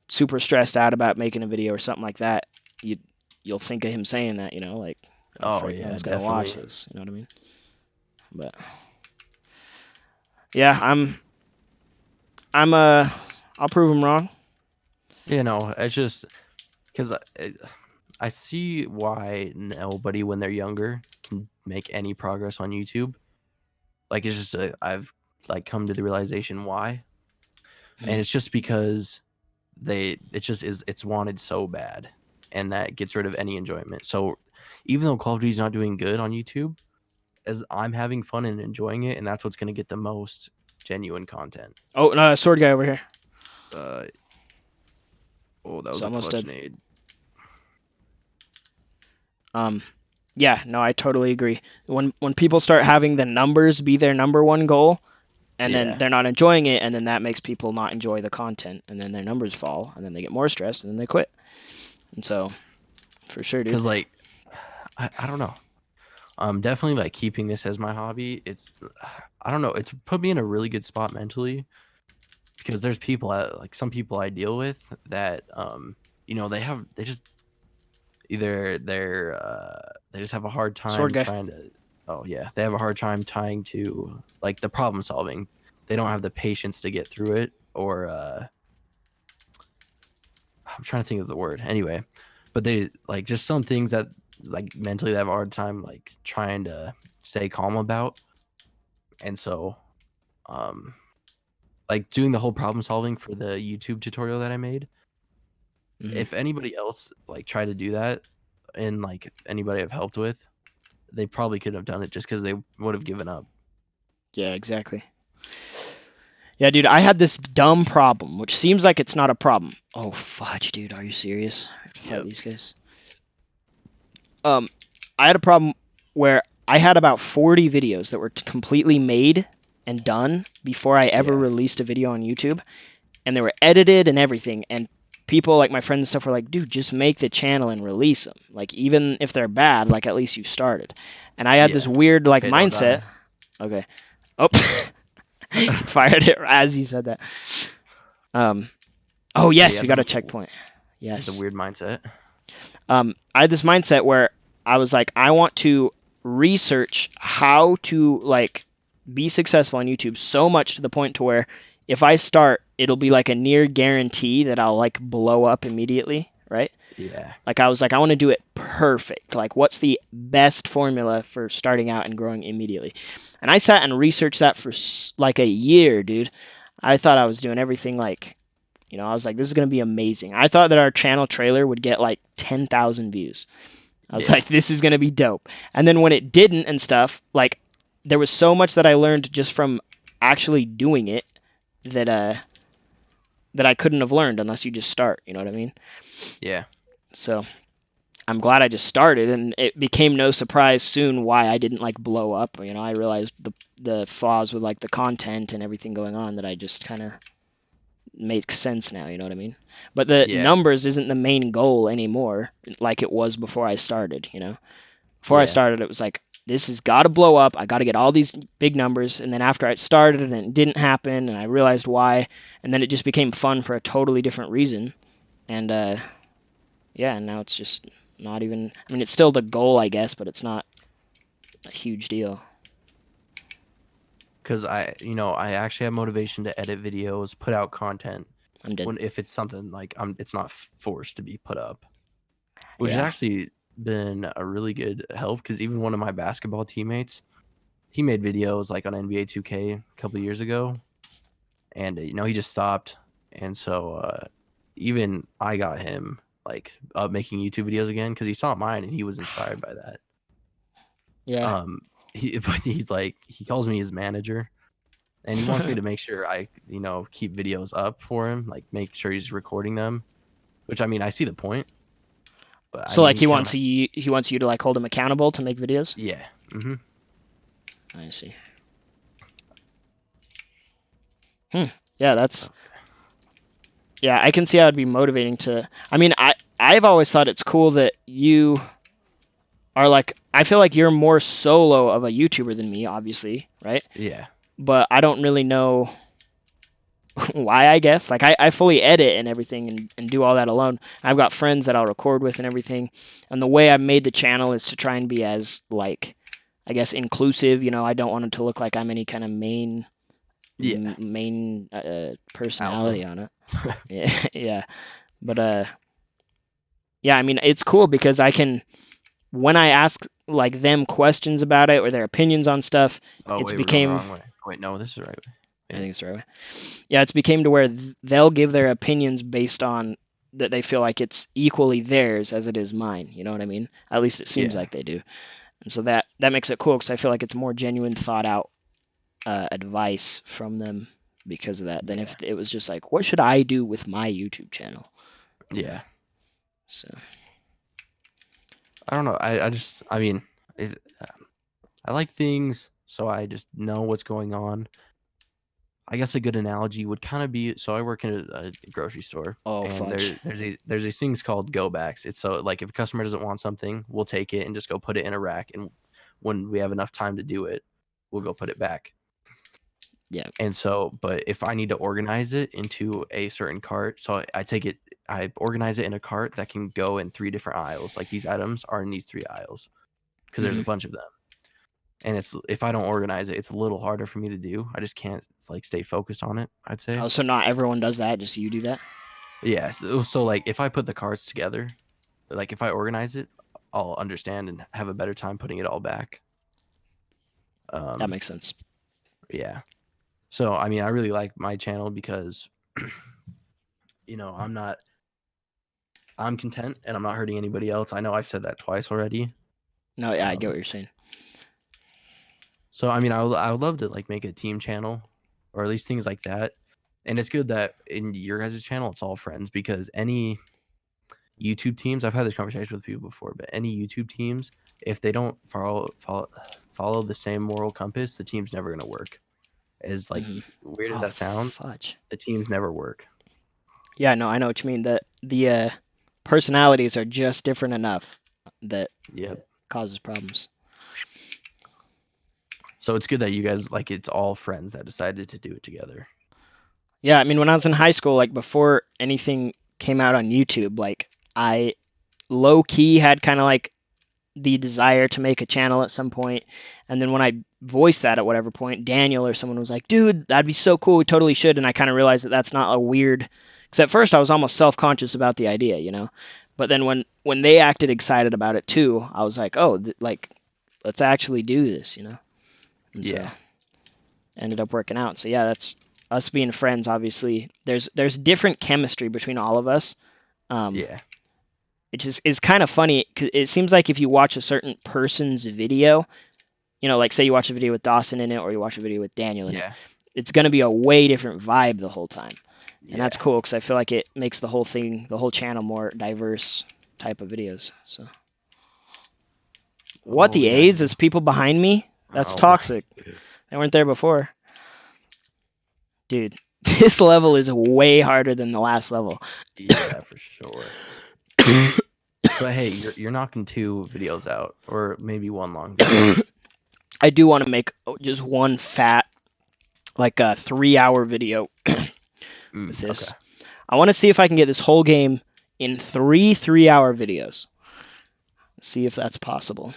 super stressed out about making a video or something like that, you'll think of him saying that, like, oh, Oh frick, no yeah, one's gonna watch definitely. this, you know what I mean? But yeah, I'll prove him wrong. It's just because I see why nobody, when they're younger, can make any progress on YouTube. Like it's just I've like come to the realization why, and it's just because it's wanted so bad, and that gets rid of any enjoyment. So even though Call of Duty's not doing good on YouTube, as I'm having fun and enjoying it, and that's what's going to get the most genuine content. Oh, no, sword guy over here. Uh, oh, that He's was a almost clutch dead. nade. Yeah, no, I totally agree. When people start having the numbers be their number one goal, and then Yeah, they're not enjoying it, and then that makes people not enjoy the content, and then their numbers fall, and then they get more stressed, and then they quit. And so, for sure, dude. because like I don't know. I'm definitely like keeping this as my hobby. It's I don't know. It's put me in a really good spot mentally because there's people like some people I deal with that they just either they just have a hard Sword time guy. trying to they have a hard time tying to like the problem solving. They don't have the patience to get through it, or I'm trying to think of the word anyway, but they like just some things that like mentally they have a hard time like trying to stay calm about. And so like doing the whole problem solving for the YouTube tutorial that I made, Mm-hmm. if anybody else like tried to do that, and like anybody I've helped with, they probably couldn't have done it just because they would have given up. Yeah, exactly. Yeah, dude, I had this dumb problem, which seems like it's not a problem. Oh, fudge, dude, are you serious? I have to fight Yep. these guys. I had a problem where I had about 40 videos that were completely made and done before I ever Yeah. released a video on YouTube, and they were edited and everything, and people like my friends and stuff were like, dude, just make the channel and release them. Like, even if they're bad, like, at least you started. And I had this Yeah. weird, like, Okay, don't mindset. die. Okay. Oh, you fired it as you said that. Oh, Yeah, yes, you we had got a checkpoint. the Yes. weird mindset. I had this mindset where I was like, I want to research how to like be successful on YouTube so much to the point to where if I start, it'll be like a near guarantee that I'll like blow up immediately, right? Yeah. Like I was like, I want to do it perfect. Like, what's the best formula for starting out and growing immediately? And I sat and researched that for like a year, dude. I thought I was doing everything like, I was like, this is going to be amazing. I thought that our channel trailer would get like 10,000 views. I was Yeah. like, this is going to be dope. And then when it didn't and stuff, like, there was so much that I learned just from actually doing it that that I couldn't have learned unless you just start. You know what I mean? Yeah. So I'm glad I just started, and it became no surprise soon why I didn't like blow up. I realized the flaws with like the content and everything going on that I just kind of makes sense now, you know what I mean? But the Yeah. numbers isn't the main goal anymore like it was before I started, Before I Yeah. started, it was like, this has got to blow up. I got to get all these big numbers. And then after I started and it didn't happen and I realized why, and then it just became fun for a totally different reason. And yeah, and now it's just not even, I mean, it's still the goal, I guess, but it's not a huge deal. Because I actually have motivation to edit videos, put out content I'm dead. if it's something like it's not forced to be put up, which has Yeah. actually been a really good help. Because even one of my basketball teammates, he made videos like on NBA 2K a couple of years ago, and he just stopped. And so even I got him like up making YouTube videos again because he saw mine and he was inspired by that. Yeah. But he's like, he calls me his manager, and he wants me to make sure I keep videos up for him, like make sure he's recording them. Which I mean, I see the point, but I So mean, like he kind of he wants you to like hold him accountable to make videos? yeah. Mm-hmm. I see. Yeah, I can see how it'd be motivating to. I mean, I've always thought it's cool that you are like. I feel like you're more solo of a YouTuber than me, obviously, right? Yeah. But I don't really know why, I guess. Like I fully edit and everything and do all that alone. I've got friends that I'll record with and everything. And the way I've made the channel is to try and be as like, I guess, inclusive. You know, I don't want it to look like I'm any kind of Yeah. main Alpha. personality on it. Yeah, yeah. But yeah, I mean, it's cool because I can, when I ask like them questions about it or their opinions on stuff, Oh it's wait, we're going the became, wrong way. Wait, no, this is the right way. I think it's the right way. Yeah, it's became to where they'll give their opinions based on that they feel like it's equally theirs as it is mine. You know what I mean? At least it seems Yeah. like they do. And so that makes it cool because I feel like it's more genuine, thought out advice from them because of that than Yeah. if it was just like, what should I do with my YouTube channel? Yeah. So I don't know. I mean, I like things, so I just know what's going on. I guess a good analogy would kind of be, so I work in a grocery store, oh and fudge. there's these things called go backs. It's so like if a customer doesn't want something, we'll take it and just go put it in a rack, and when we have enough time to do it, we'll go put it back. Yeah. And so, but if I need to organize it into a certain cart, so I take it, I organize it in a cart that can go in 3 different aisles. Like these items are in these 3 aisles because there's a bunch of them. And it's, if I don't organize it, it's a little harder for me to do. I just can't like stay focused on it, I'd say. Oh, so not everyone does that, just you do that? Yeah. So like if I put the carts together, like if I organize it, I'll understand and have a better time putting it all back. That makes sense. Yeah. So I mean, I really like my channel because you know, I'm content and I'm not hurting anybody else. I know I've said that twice already. No, yeah, I get what you're saying. So I mean, I would love to like make a team channel, or at least things like that. And it's good that in your guys' channel, it's all friends, because any YouTube teams, I've had this conversation with people before, but any YouTube teams, if they don't follow the same moral compass, the team's never gonna work. As like weird as Oh that sounds, fudge. the teams never work. Yeah, no, I know what you mean. That the personalities are just different enough that Yep. it causes problems. So it's good that you guys, like, it's all friends that decided to do it together. Yeah, I mean, when I was in high school, like before anything came out on YouTube, like I low key had kind of like the desire to make a channel at some point, and then when I voiced that at whatever point, Daniel or someone was like, "Dude, that'd be so cool. We totally should." And I kind of realized that that's not a weird. Because at first I was almost self-conscious about the idea, you know. But then when they acted excited about it too, I was like, "Oh, like let's actually do this," you know. And Yeah. so ended up working out. So yeah, that's us being friends. Obviously, there's different chemistry between all of us. Yeah. It just is kind of funny. 'Cause it seems like if you watch a certain person's video, you know, like say you watch a video with Dawson in it, or you watch a video with Daniel in it, Yeah. it's gonna be a way different vibe the whole time, and that's Yeah. cool because I feel like it makes the whole thing, the whole channel, more diverse type of videos. So, what Oh the yeah. AIDS is people behind me? That's Oh my. toxic. They weren't there before. Dude, this level is way harder than the last level. Yeah, for sure. But hey, you're knocking 2 videos out, or maybe 1 long video. I do want to make just one fat, like a 3-hour video with this. Okay. I want to see if I can get this whole game in 3 3-hour videos. See if that's possible.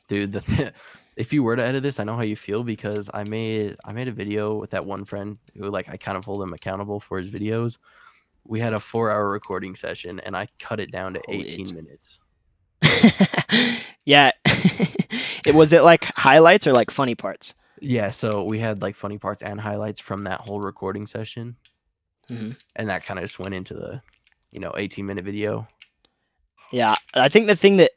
Dude, if you were to edit this, I know how you feel, because I made a video with that one friend who, like, I kind of hold him accountable for his videos. We had a 4-hour recording session, and I cut it down to Holy 18 minutes. Yeah. Was it like highlights or like funny parts? Yeah, so we had like funny parts and highlights from that whole recording session, Mhm. and that kind of just went into the, 18-minute video. Yeah, I think the thing that,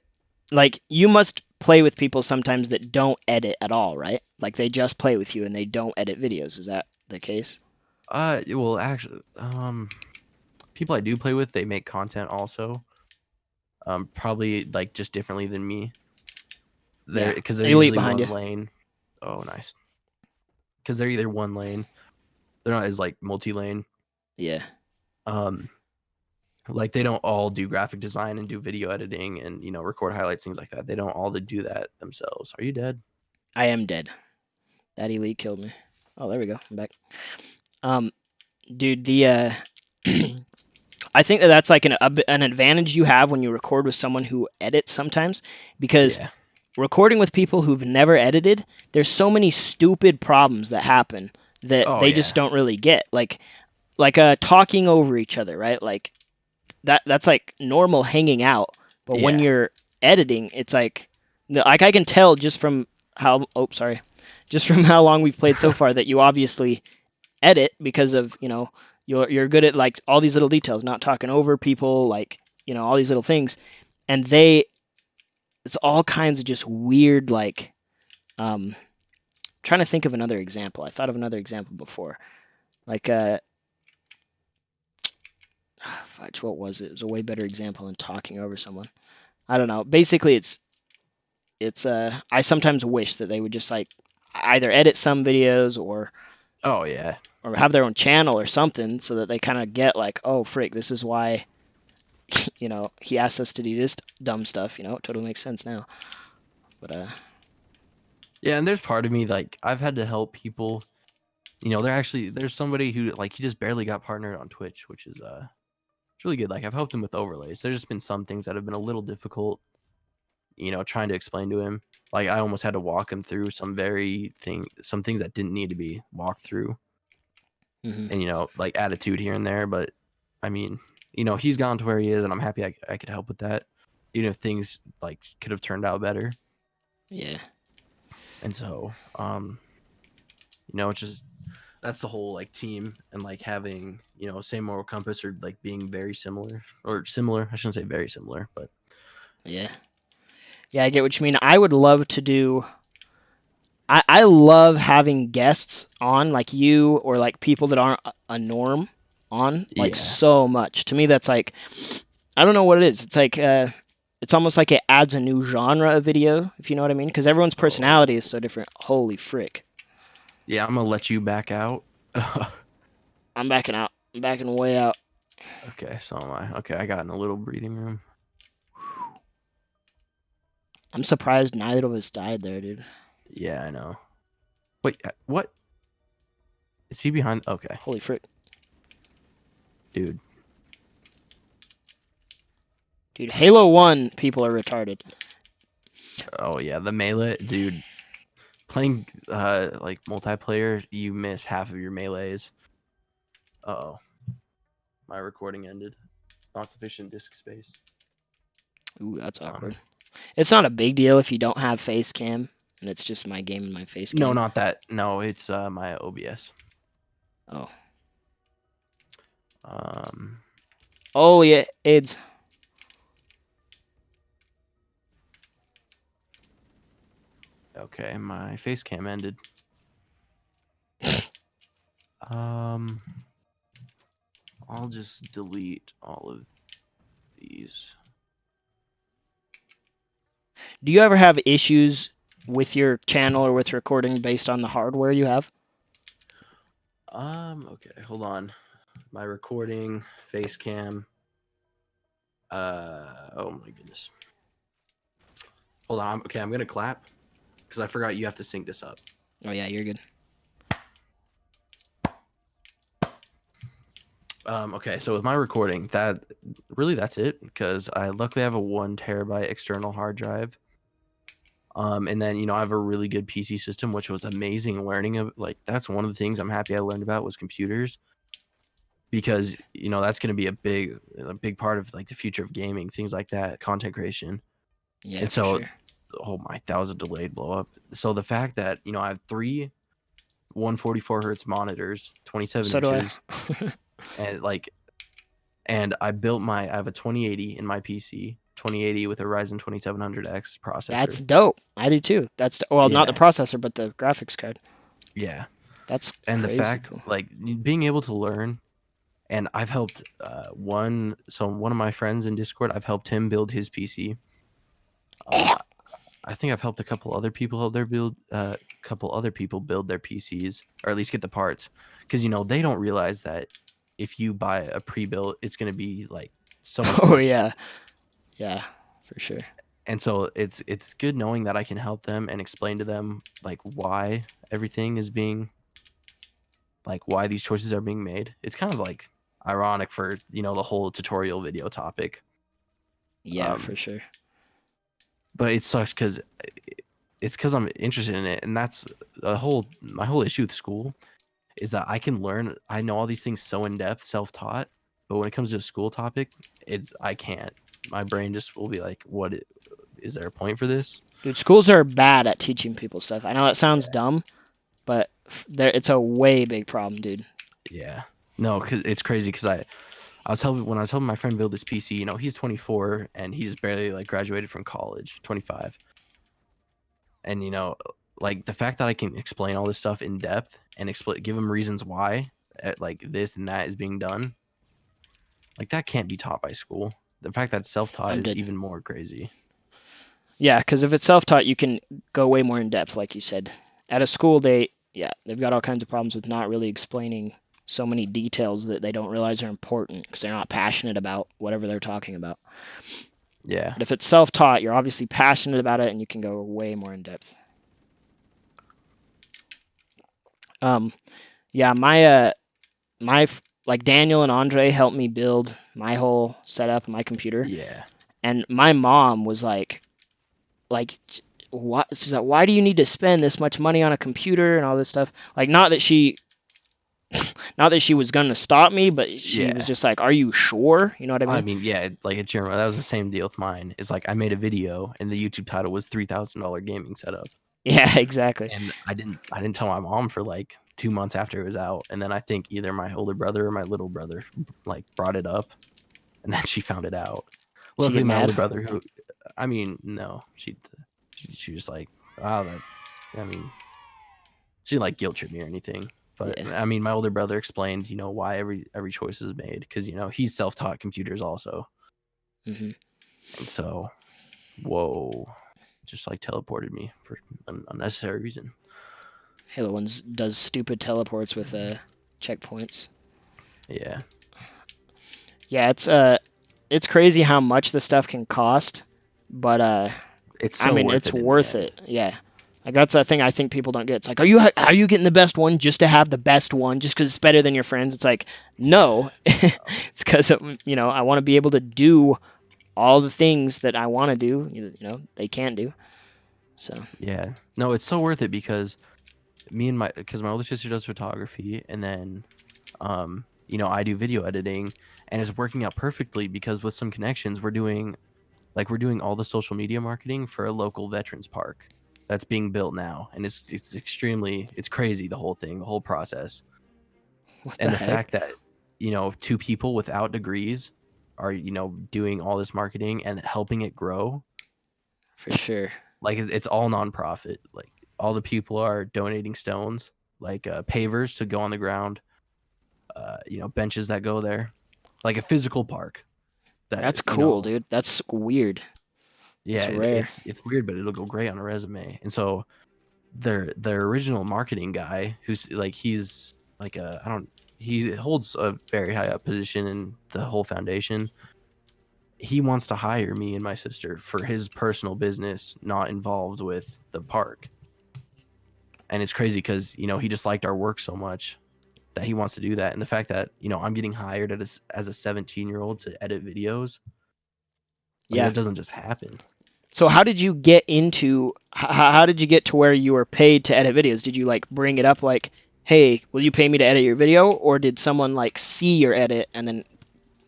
like, you must play with people sometimes that don't edit at all, right? Like they just play with you and they don't edit videos. Is that the case? Well, actually, people I do play with, they make content also. Probably like just differently than me. Yeah. Because they're Elite usually behind one you. lane. Oh, nice. because they're either one lane, they're not as like multi-lane. Yeah. Like they don't all do graphic design and do video editing and record highlights, things like that. They don't all do that themselves. Are you dead? I am dead. That elite killed me. Oh, there we go. I'm back. Dude, the I think that's like an advantage you have when you record with someone who edits sometimes, because Yeah. recording with people who've never edited, there's so many stupid problems that happen that Oh they just yeah. don't really get. Like talking over each other, right? Like that's like normal hanging out, but when Yeah. you're editing, it's like I can tell just from how just from how long we've played so far that you obviously edit because of you're good at like all these little details, not talking over people, like all these little things, and it's all kinds of just weird, like trying to think of another example. I thought of another example before, like fudge, what was it? It was a way better example than talking over someone. I don't know. Basically, it's I sometimes wish that they would just like either edit some videos Oh yeah. or have their own channel or something so that they kind of get like, oh frick, this is why he asked us to do this dumb stuff. It totally makes sense now. But Yeah, and there's part of me like I've had to help people. There's somebody who like he just barely got partnered on Twitch, which is it's really good. Like I've helped him with overlays. There's just been some things that have been a little difficult, trying to explain to him. Like I almost had to walk him through some things that didn't need to be walked through, mhm. and like attitude here and there. But I mean, he's gone to where he is, and I'm happy I could help with that, even if things like could have turned out better. Yeah. And so, it's just that's the whole like team and like having same moral compass or like being very similar or similar. I shouldn't say very similar, but Yeah. Yeah, I get what you mean. I would love to do. I love having guests on, like you, or like people that aren't a norm on, like yeah. so much. To me, that's like, I don't know what it is. It's like, it's almost like it adds a new genre of video, if you know what I mean, because everyone's personality is Oh, so different. Holy frick. yeah. I'm gonna let you back out. I'm backing out. I'm backing way out. Okay, so am I. Okay, I got in a little breathing room. I'm surprised neither of us died there, dude. Yeah, I know. Wait, what? Is he behind? Okay, Holy frick. dude. Dude, Halo 1 people are retarded. Oh yeah, the melee, dude. Playing like multiplayer, you miss half of your melees. Oh, my recording ended. Not sufficient disk space. Ooh, that's awkward. Um, It's not a big deal if you don't have face cam, and it's just my game and my face no, cam. not that. No, it's my OBS. Oh. Um, Oh, yeah, AIDS. okay, my face cam ended. I'll just delete all of these. Do you ever have issues with your channel or with recording based on the hardware you have? Okay, hold on. My recording, face cam. Oh my goodness. Hold on. Okay, I'm gonna clap because I forgot you have to sync this up. Oh, yeah, you're good. Okay, so with my recording, that's it because I luckily have a 1 terabyte external hard drive. And then I have a really good PC system, which was amazing learning of. Like that's one of the things I'm happy I learned about was computers, because that's going to be a big part of like the future of gaming, things like that, content creation. Yeah, And for so, sure. oh my, that was a delayed blow up. So the fact that I have 3 144 hertz monitors, 27 So do I. inches, and I have a 2080 in my PC, 2080 with a Ryzen 2700X That's processor. dope. I do too. Well, not the Yeah, processor, but the graphics card. yeah. That's And the crazy fact, cool. like being able to learn, and I've helped one of my friends in Discord. I've helped him build his PC. I think I've helped a couple other people build their PCs, or at least get the parts, because they don't realize that if you buy a pre-built, it's going to be like so much Oh more yeah, yeah, for sure. and so it's good knowing that I can help them and explain to them like why everything is being like why these choices are being made. It's kind of like ironic for the whole tutorial video topic. Yeah, for sure. But it sucks because I'm interested in it, and that's my whole issue with school is that I know all these things so in depth, self taught, but when it comes to a school topic, I can't. My brain just will be like, what is there a point for this? Dude, schools are bad at teaching people stuff. I know it sounds dumb, but it's a way big problem, dude. Yeah. No, because it's crazy because I was helping my friend build his PC. He's 24 and he's barely like graduated from college, 25. And like the fact that I can explain all this stuff in depth and give him reasons why like this and that is being done, like that can't be taught by school. The fact that self-taught is even more crazy. Yeah, because if it's self-taught, you can go way more in depth, like you said. At a school, they've got all kinds of problems with not really explaining so many details that they don't realize are important because they're not passionate about whatever they're talking about. Yeah. But if it's self-taught, you're obviously passionate about it, and you can go way more in depth. Yeah, my like Daniel and Andre helped me build my whole setup, my computer. Yeah. And my mom was like, what? She's like, why do you need to spend this much money on a computer and all this stuff? Like, not that she was gonna stop me, but she was just like, are you sure? You know what I mean? I mean, yeah, like it's that was the same deal with mine. It's like I made a video and the YouTube title was $3,000 gaming setup. Yeah, exactly. And I didn't tell my mom for like 2 months after it was out, and then I think either my older brother or my little brother like brought it up, and then she found it out. Luckily, my older brother, who, I mean, no, she was like, wow, she didn't like guilt trip me or anything. But I mean, my older brother explained, why every choice is made because he's self-taught computers also, and so, whoa, just like teleported me for an unnecessary reason. Halo 1 does stupid teleports with checkpoints. Yeah. Yeah, it's crazy how much the stuff can cost, but it's worth it. Yeah. Like that's a thing I think people don't get. It's like, are you getting the best one just to have the best one, just because it's better than your friends? It's like, no, it's because I want to be able to do all the things that I want to do. They can't do. So yeah, no, it's so worth it because because my older sister does photography, and then I do video editing, and it's working out perfectly because with some connections we're doing all the social media marketing for a local veterans park that's being built now, and it's crazy, the whole process. And the fact that two people without degrees are doing all this marketing and helping it grow, for sure. Like it's all nonprofit. Like all the people are donating stones, like pavers to go on the ground, benches that go there, like a physical park. That's cool, dude. That's weird. Yeah, it's weird, but it'll go great on a resume. And so their original marketing guy, who's like he's like he holds a very high up position in the whole foundation. He wants to hire me and my sister for his personal business, not involved with the park. And it's crazy because he just liked our work so much that he wants to do that. And the fact that I'm getting hired as a 17-year-old to edit videos, that doesn't just happen. So how did you get into how did you get to where you were paid to edit videos? Did you like bring it up like, hey, will you pay me to edit your video? Or did someone like see your edit and then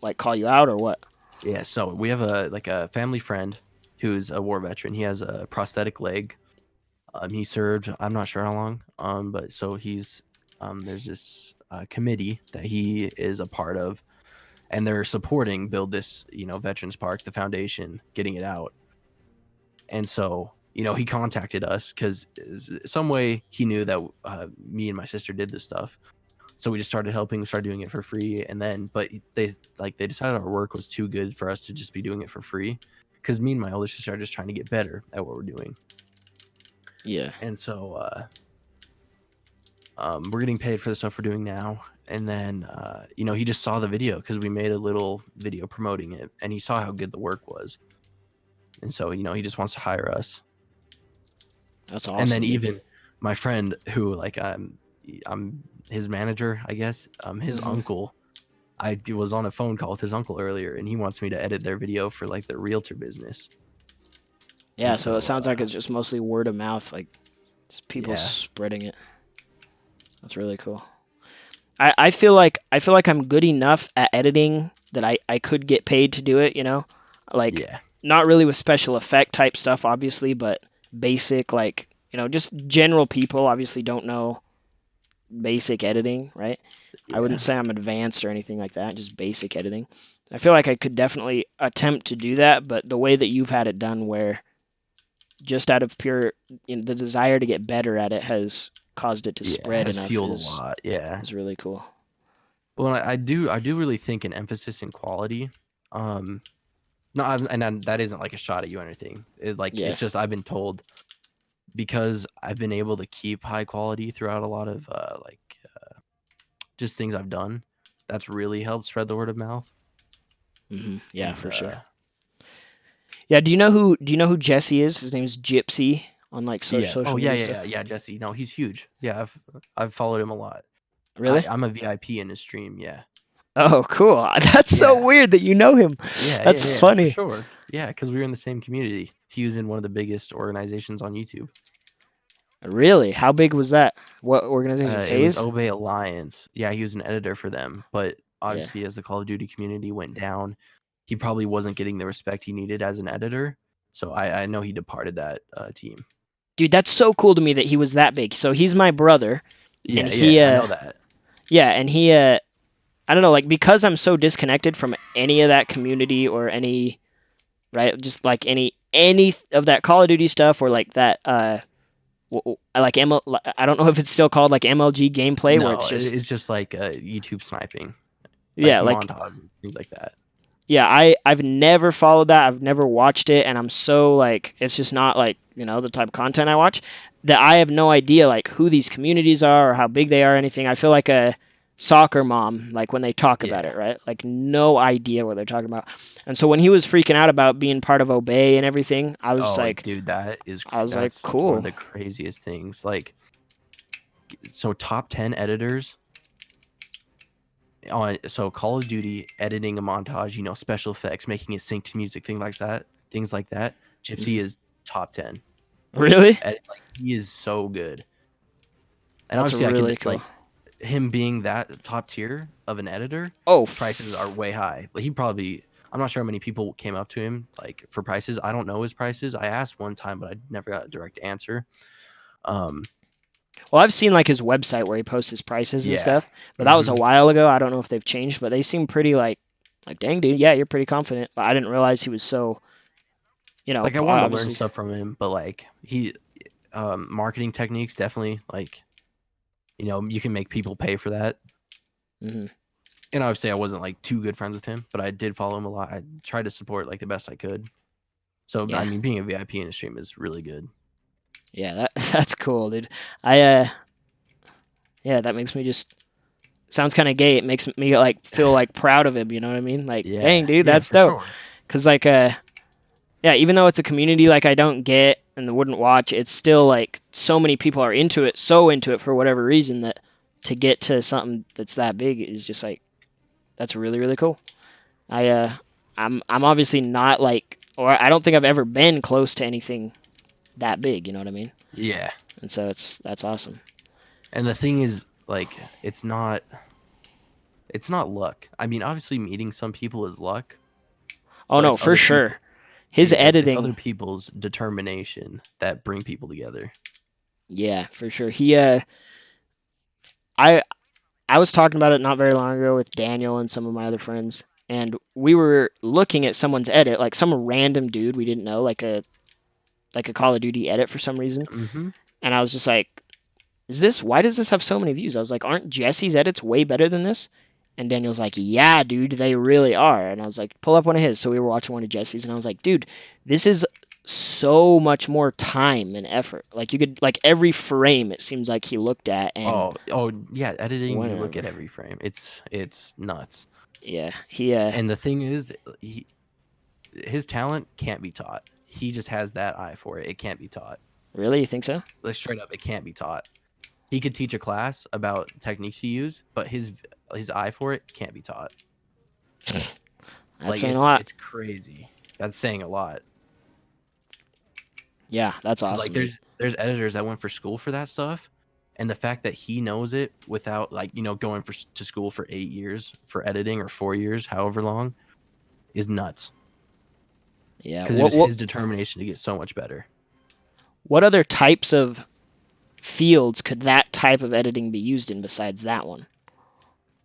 like call you out or what? Yeah, so we have a family friend who's a war veteran. He has a prosthetic leg. He served, I'm not sure how long. But so he's there's this committee that he is a part of, and they're supporting build this veterans park, the foundation, getting it out. And so he contacted us because some way he knew that me and my sister did this stuff. So we just started helping. We started doing it for free, and then but they decided our work was too good for us to just be doing it for free, because me and my older sister are just trying to get better at what we're doing. Yeah. And so we're getting paid for the stuff we're doing now. And then, he just saw the video because we made a little video promoting it, and he saw how good the work was. And so, he just wants to hire us. That's awesome. And then dude. even my friend who, like, I'm his manager, I guess, his Mhm. uncle, I was on a phone call with his uncle earlier, and he wants me to edit their video for, like, their realtor business. Yeah, And so it sounds like it's just mostly word of mouth, like just people Yeah. spreading it. That's really cool. I feel like I'm good enough at editing that I could get paid to do it, Like Yeah. not really with special effect type stuff, obviously, but basic, like, just general people obviously don't know basic editing, right? I wouldn't say I'm advanced or anything like that, just basic editing. I feel like I could definitely attempt to do that, but the way that you've had it done, where just out of pure the desire to get better at it has caused it to spread has enough fueled a lot. Yeah. is really cool. Well, I do really think an emphasis in quality. That isn't like a shot at you or anything. Yeah. It's just I've been told, because I've been able to keep high quality throughout a lot of just things I've done. That's really helped spread the word of mouth. Yeah, And, for sure. Yeah, do you know who Jesse is? His name is Gypsy on like social media stuff. yeah, Jesse. No, he's huge. Yeah, I've followed him a lot. Really? I'm a VIP in his stream. Yeah. Oh, cool. That's so Yeah. weird that you know him. Yeah, That's for funny. sure. Yeah, because we were in the same community. He was in one of the biggest organizations on YouTube. Really? How big was that? What organization? It was FaZe? Obey Alliance. Yeah, he was an editor for them. But obviously, as the Call of Duty community went down, he probably wasn't getting the respect he needed as an editor. So I know he departed that team. Dude, that's so cool to me that he was that big. So he's my brother. Yeah, and he, I know that. Yeah, and he, I don't know, like, because I'm so disconnected from any of that community or any, right, just like any of that Call of Duty stuff, or like that, like I don't know if it's still called like MLG gameplay, where No, it's just like YouTube sniping, yeah, like like montage and things like that. yeah, I've never followed that. I've never watched it, and I'm so like, it's just not like, the type of content I watch, that I have no idea like who these communities are or how big they are or anything. I feel like a soccer mom, like when they talk about it, right? Like no idea what they're talking about. And so when he was freaking out about being part of Obey and everything, I was like, dude, that's like, one cool. of the craziest things. Like, so top 10 editors on Call of Duty, editing a montage, special effects, making it sync to music, things like that. Gypsy is top 10. Really? He is so good. And That's obviously really I can cool. like him being that top tier of an editor. Oh, prices are way high. Like I'm not sure how many people came up to him like for prices. I don't know his prices. I asked one time, but I never got a direct answer. Well, I've seen like his website where he posts his prices and stuff, but that was a Mhm. while ago. I don't know if they've changed, but they seem pretty like dang, dude, yeah, you're pretty confident. But I didn't realize he was so, Like I want to learn obviously. stuff from him, but like he marketing techniques definitely like you can make people pay for that. hmm And obviously I wasn't like too good friends with him, but I did follow him a lot. I tried to support like the best I could. So Yeah. I mean, being a VIP in a stream is really good. Yeah, that's cool, dude. Yeah, that makes me just sounds kind of gay. It makes me like feel like proud of him. You know what I mean? Like, Yeah, dang, dude, yeah, that's for dope. sure. Cause like, yeah, even though it's a community like I don't get and wouldn't watch, it's still like so many people are into it for whatever reason, that to get to something that's that big is just like, that's really, really cool. I'm obviously not like, or I don't think I've ever been close to anything that big. You know what I mean? Yeah. And so that's awesome. And the thing is, like, it's not luck. I mean, obviously meeting some people is luck. Oh no, for sure. His editing, it's other people's determination that bring people together. Yeah, for sure. I was talking about it not very long ago with Daniel and some of my other friends, and we were looking at someone's edit, like some random dude we didn't know, like a Call of Duty edit for some reason. Mm-hmm. And I was just like, why does this have so many views? I was like, aren't Jesse's edits way better than this? And Daniel's like, yeah, dude, they really are. And I was like, pull up one of his. So we were watching one of Jesse's, and I was like, dude, this is so much more time and effort. Like you could, like every frame, it seems like he looked at and Oh yeah, editing. went You look at over. every frame. It's nuts. Yeah, he And the thing is, his talent can't be taught. He just has that eye for it. It can't be taught. really, you think so? Like straight up, it can't be taught. He could teach a class about techniques to use, but his eye for it can't be taught. That's Like saying a lot. it's crazy. That's saying a lot. Yeah, that's 'Cause, awesome. like there's editors that went for school for that stuff, and the fact that he knows it without like going to school for 8 years for editing or 4 years, however long, is nuts. Yeah. Because it was his determination to get so much better. What other types of fields could that type of editing be used in besides that one?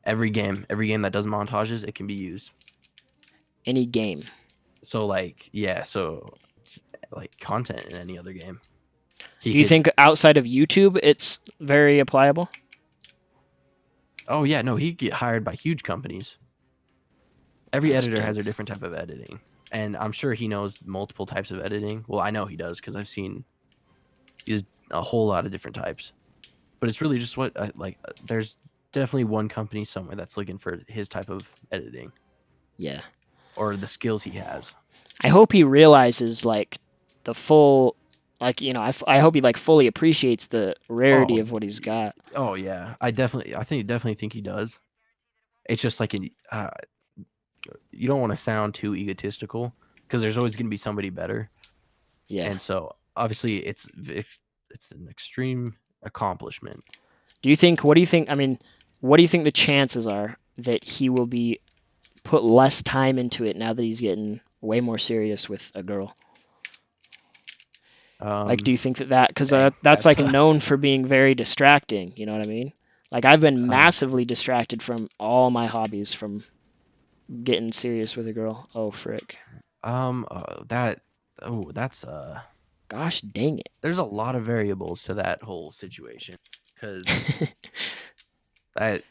Every game that does montages, it can be used. Any game. So like like content in any other game. Do you think outside of YouTube it's very applicable? Oh yeah, no, he get hired by huge companies. Every That's editor dope. has a different type of editing, and I'm sure he knows multiple types of editing. Well, I know he does because I've seen he's a whole lot of different types. But it's really just what there's definitely one company somewhere that's looking for his type of editing Yeah. or the skills he has. I hope he realizes like the full, like I hope he like fully appreciates the rarity of what he's got. Oh yeah, I definitely think he does. It's just like you don't want to sound too egotistical because there's always going to be somebody better. Yeah. And so obviously it's an extreme accomplishment. Do you think? What do you think? I mean, what do you think the chances are that he will be put less time into it now that he's getting way more serious with a girl? Like, do you think that because that's like known for being very distracting? You know what I mean? Like, I've been massively distracted from all my hobbies from getting serious with a girl. Oh frick. That's Gosh dang it. there's a lot of variables to that whole situation because I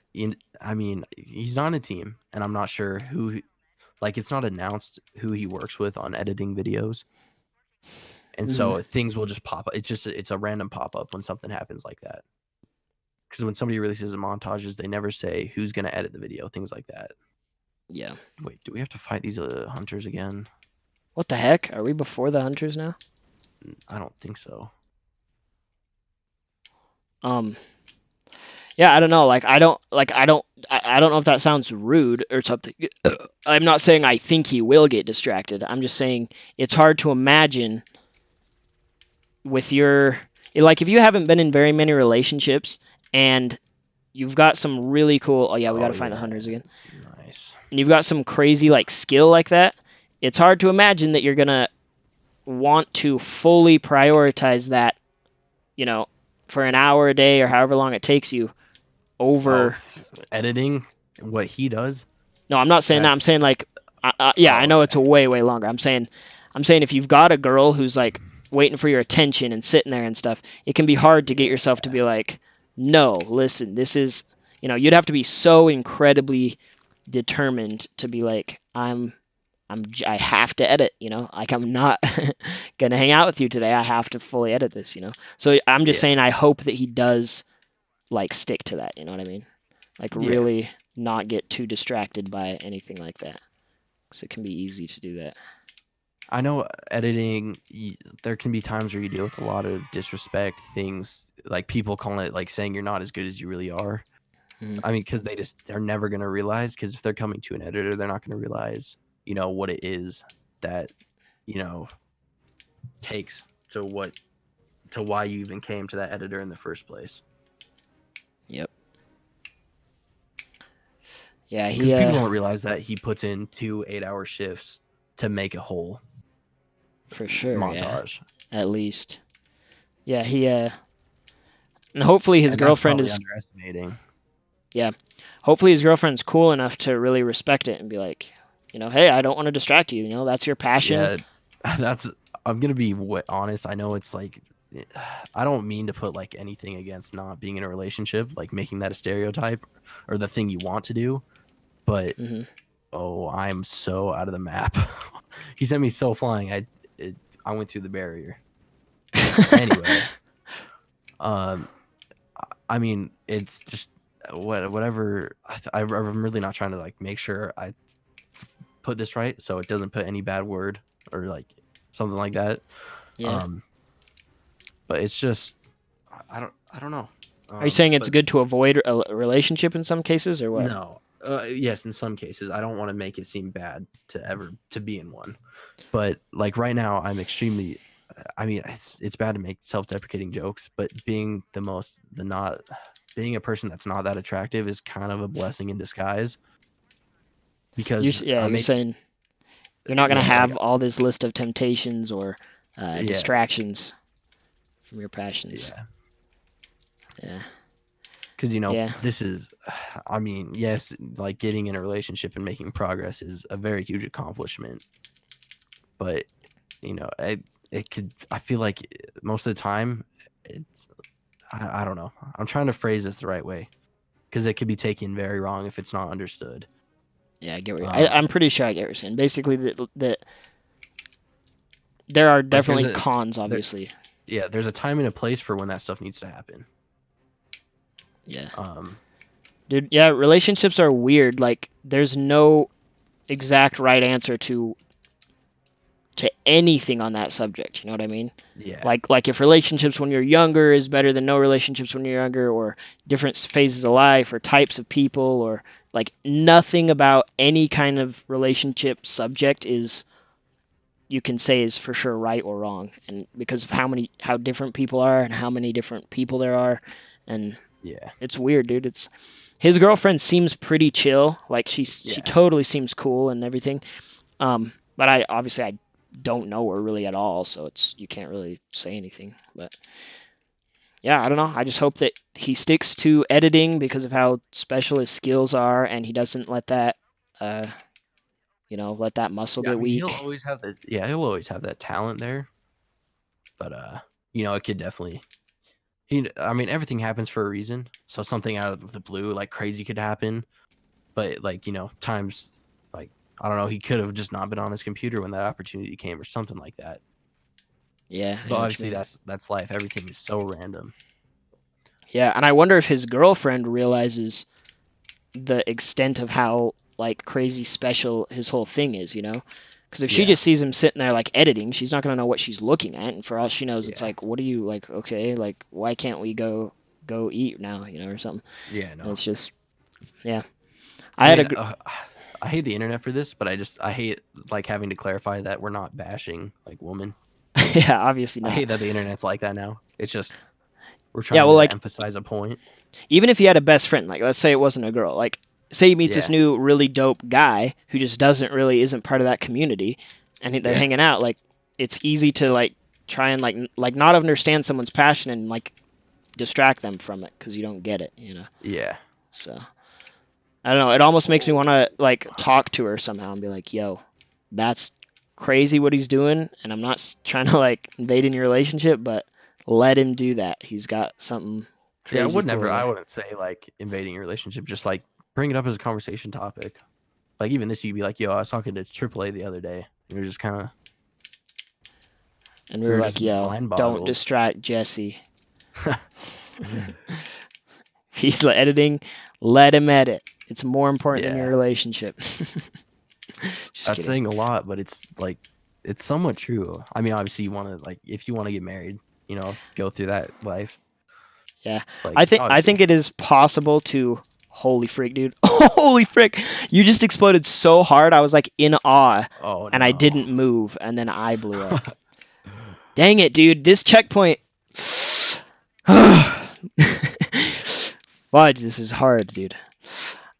mean he's not on a team and I'm not sure who, like it's not announced who he works with on editing videos, and so things will just pop up. It's a random pop up when something happens like that, because when somebody releases montages they never say who's going to edit the video, things like that. Yeah. Wait, do we have to fight these hunters again? What the heck? Are we before the hunters now? I don't think so. Yeah, I don't know. Like I don't know if that sounds rude or something. I'm not saying I think he will get distracted. I'm just saying it's hard to imagine with your, like, if you haven't been in very many relationships and you've got some really cool, we got to find the hunters again. Nice. And you've got some crazy like skill like that, it's hard to imagine that you're going to want to fully prioritize that, for an hour a day or however long it takes you over editing what he does. No, I'm not saying that. I'm saying like, I know it's a way longer. I'm saying if you've got a girl who's like waiting for your attention and sitting there and stuff, it can be hard to get yourself to be like, no, listen, this is, you'd have to be so incredibly determined to be like, I have to edit, like I'm not gonna hang out with you today. I have to fully edit this, So I'm just saying I hope that he does like stick to that. You know what I mean? Like really not get too distracted by anything like that, because it can be easy to do that. I know editing, there can be times where you deal with a lot of disrespect, things like people calling it like saying you're not as good as you really are. I mean, because they're never going to realize, because if they're coming to an editor, they're not going to realize, what it is that, takes to why you even came to that editor in the first place. Yep. Yeah, because people don't realize that he puts in 2 8-hour shifts to make a whole for sure montage. Yeah, at least. Yeah, he and hopefully his girlfriend is underestimating. Yeah, hopefully his girlfriend's cool enough to really respect it and be like, hey, I don't want to distract you. That's your passion. Yeah, I'm gonna be honest. I know it's like, I don't mean to put like anything against not being in a relationship, like making that a stereotype or the thing you want to do. but Mhm. oh, I'm so out of the map. He sent me so flying. I went through the barrier. Anyway, um, I mean, it's just whatever. I'm really not trying to like make sure I put this right, so it doesn't put any bad word or like something like that. Yeah. But it's just I don't know. Are you saying it's But good to avoid a relationship in some cases, or what? no, yes, in some cases, I don't want to make it seem bad to be in one. But like right now, I'm extremely. I mean, it's bad to make self-deprecating jokes, but being being a person that's not that attractive is kind of a blessing in disguise. Because You're saying you're not gonna yeah, like have all this list of temptations or yeah, distractions from your passions. yeah. Yeah. Because Yeah. this is, I mean, yes, like getting in a relationship and making progress is a very huge accomplishment. But I feel like most of the time, it's, I don't know. I'm trying to phrase this the right way because it could be taken very wrong if it's not understood. Yeah, I get what Um, I'm pretty sure I get what you're saying. Basically, that there are like there's definitely cons, there, obviously. yeah, there's a time and a place for when that stuff needs to happen. Yeah. Um, Dude, yeah, relationships are weird. Like, there's no exact right answer to anything on that subject. You know what I mean? yeah, Like if relationships when you're younger is better than no relationships when you're younger, or different phases of life, or types of people, or like nothing about any kind of relationship subject is you can say is for sure right or wrong, and because of how different people are and how many different people there are, and yeah, it's weird, dude. It's his girlfriend seems pretty chill, like she yeah. totally seems cool and everything. But I don't know her really at all, so it's you can't really say anything. But yeah, I don't know. I just hope that he sticks to editing because of how special his skills are, and he doesn't let that, uh, let that muscle Yeah, I get mean, weak. he'll always have that talent there. But it could definitely I mean, everything happens for a reason. So something out of the blue, like crazy could happen. But like, times like I don't know, he could have just not been on his computer when that opportunity came or something like that. Yeah, I But know what you obviously mean. that's life. Everything is so random. Yeah, and I wonder if his girlfriend realizes the extent of how like crazy special his whole thing is, Because if she Yeah. just sees him sitting there like editing, she's not gonna know what she's looking at, and for all she knows, it's Yeah. like, what are you like? Okay, like why can't we go eat now, or something? Yeah, And no. it's just, yeah. I I had a mean, I hate the internet for this, but I hate like having to clarify that we're not bashing like women. yeah, obviously I not. hate that the internet's like that now. It's just we're Yeah, trying well, to like emphasize a point. even if you had a best friend, like let's say it wasn't a girl, like say he meets this Yeah. new really dope guy who just isn't part of that community, and they're Yeah. hanging out, like it's easy to like try and like not understand someone's passion and like distract them from it because you don't get it. Yeah. So I don't know. It almost makes me want to Oh. like talk to her somehow and be like, "Yo, that's crazy what he's doing," and I'm not trying to like invade in your relationship, but let him do that. He's got something Yeah, crazy cool I there. wouldn't say like invading your relationship, just like bring it up as a conversation topic. Like even this, you'd be like, "Yo, I was talking to AAA the other day. And we were just kind of, And we we were were like, just "Yo, mind don't boggled." distract Jesse. If he's editing, let him edit. It's more important than your Yeah, relationship." Just that's kidding. saying a lot, but it's like it's somewhat true. I mean, obviously, you want to like if you want to get married, go through that life. Yeah, It's like I think obviously, it is possible to. Holy frick, dude! Holy frick! You just exploded so hard. I was like in awe, oh and I no. didn't move, and then I blew up. Dang it, dude! This checkpoint. Fudge, this is hard, dude.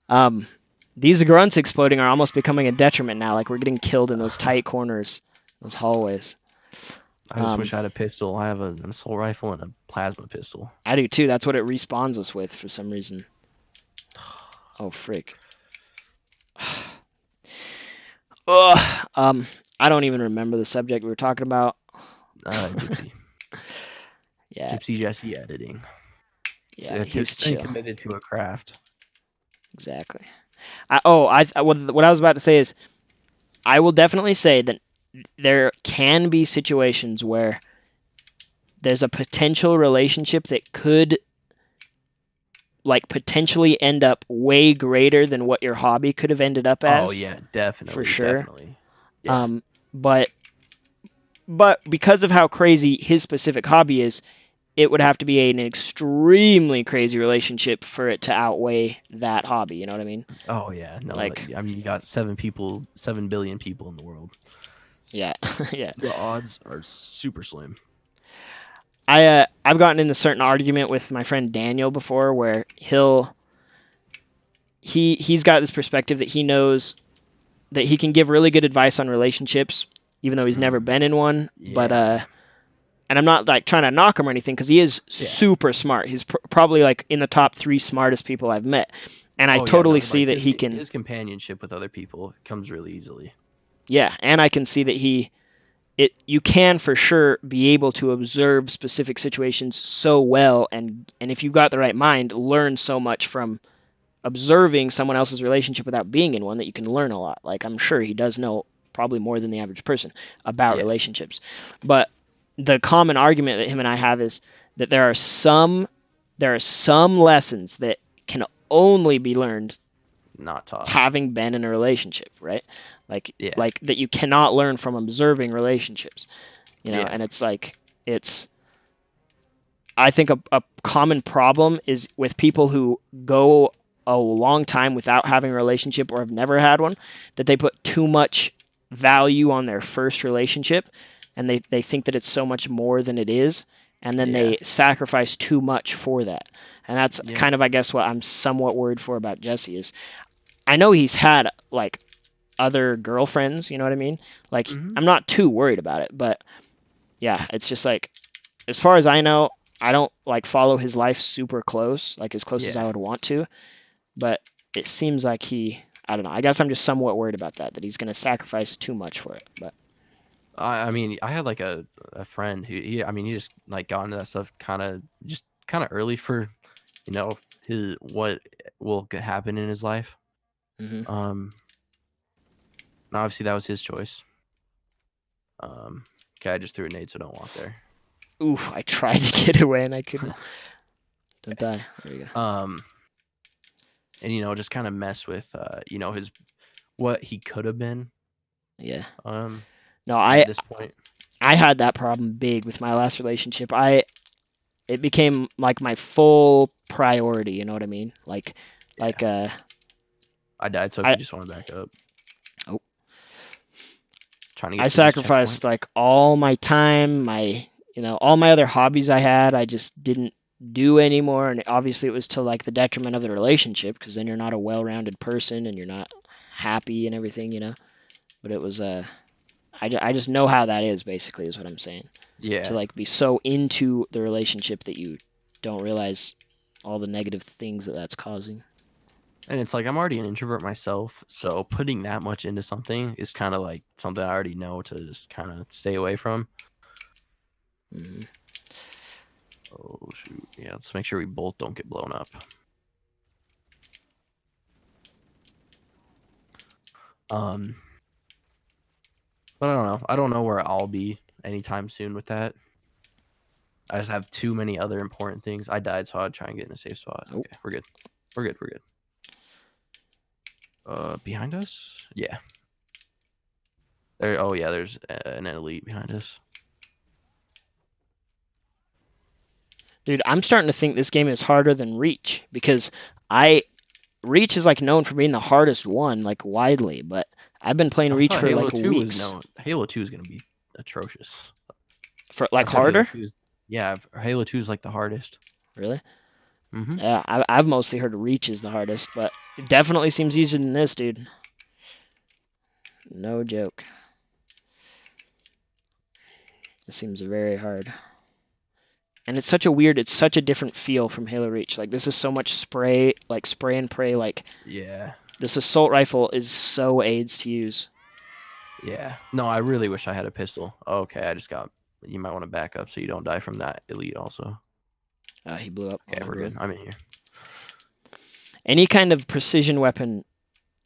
Um, these grunts exploding are almost becoming a detriment now. Like we're getting killed in those tight corners, those hallways. I just Um, wish I had a pistol. I have an assault rifle and a plasma pistol. I do too. That's what it respawns us with for some reason. Oh frick. Ugh. I don't even remember the subject we were talking about. Gypsy, Yeah, Gypsy Jesse editing. yeah, he's Staying chill. committed to a craft. Exactly. What I was about to say is I will definitely say that there can be situations where there's a potential relationship that could like potentially end up way greater than what your hobby could have ended up Oh as, yeah, for definitely, sure. definitely. Yeah. But because of how crazy his specific hobby is, it would have to be an extremely crazy relationship for it to outweigh that hobby. You know what I mean? Oh yeah. No, Like, I mean you got 7 billion people in the world. yeah, yeah. The odds are super slim. I've gotten in a certain argument with my friend Daniel before, where he's got this perspective that he knows that he can give really good advice on relationships, even though he's never been in one. But Yeah. and I'm not like trying to knock him or anything, because he is Yeah. super smart. He's probably like in the top 3 smartest people I've met, and I Oh yeah, no, totally see like that he can. his companionship with other people comes really easily. Yeah, and I can see that you can for sure be able to observe specific situations so well, and if you've got the right mind, learn so much from observing someone else's relationship without being in one, that you can learn a lot. Like, I'm sure he does know probably more than the average person about Yeah. relationships. But the common argument that him and I have is that there are some lessons that can only be learned Not taught. having been in a relationship, right? Yeah. Like that you cannot learn from observing relationships, Yeah. and it's like it's I think a common problem is with people who go a long time without having a relationship or have never had one, that they put too much value on their first relationship, and they think that it's so much more than it is, and then Yeah. they sacrifice too much for that. And that's Yeah. kind of, I guess, what I'm somewhat worried for about Jesse is I know he's had like other girlfriends, you know what I mean? Like, Mhm. I'm not too worried about it, but yeah, it's just like, as far as I know, I don't like follow his life super close, like as close as I Yeah. would want to, but it seems like I don't know. I guess I'm just somewhat worried about that he's going to sacrifice too much for it. But I mean, I had like a friend who I mean, he just like got into that stuff kind of early for, his what will happen in his life. hmm Um, and obviously that was his choice. Okay, I just threw a nade, so don't walk there. oof, I tried to get away and I couldn't. Don't die. There you go. And just kind of mess with his what he could have been. Yeah. Um, No, at this point. I had that problem big with my last relationship. It became like my full priority. You know what I mean? Like, Yeah. like I died, so if I you just want to back up. oh, Trying to I get to this sacrificed checkpoint. like all my time, all my other hobbies I had, I just didn't do anymore. And obviously, it was to like the detriment of the relationship, because then you're not a well-rounded person and you're not happy and everything. But it was I just know how that is, basically, is what I'm saying. To Yeah. like be so into the relationship that you don't realize all the negative things that that's causing. And it's like I'm already an introvert myself, so putting that much into something is kind of like something I already know to just kind of stay away from. hmm Oh shoot. Yeah, let's make sure we both don't get blown up. Um, but I don't know. I don't know where I'll be anytime soon with that. I just have too many other important things. I died, so I'd try and get in a safe spot. Oh. Okay, we're good. We're good. We're good. Behind us? Yeah. There. Oh yeah, there's an elite behind us. Dude, I'm starting to think this game is harder than Reach, because I Reach is like known for being the hardest one, like widely, but I've been playing I Reach thought for Halo like 2 was weeks. known. Halo 2 is gonna be atrocious. For I like said Halo harder? 2 is. Yeah, Halo 2 is like the hardest. Really? Mm-hmm. Yeah, I've mostly heard Reach is the hardest, but it definitely seems easier than this, dude. No joke. It seems very hard. And it's such a different feel from Halo Reach. Like, this is so much spray and pray. Like, Yeah. this assault rifle is so AIDS to use. Yeah. No, I really wish I had a pistol. Okay, I just got. You might want to back up so you don't die from that elite also. He blew up. Okay, Oh, we're good. good. I'm in here. Any kind of precision weapon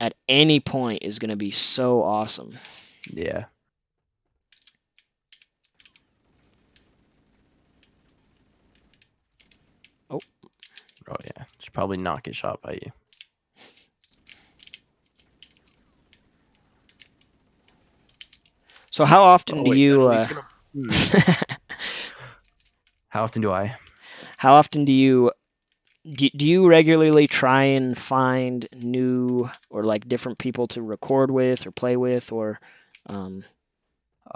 at any point is going to be so awesome. Yeah. Oh. Oh yeah. Should probably not get shot by you. So how often Oh do wait, that you elite's gonna. How often do I? how often do you regularly try and find new or like different people to record with or play with or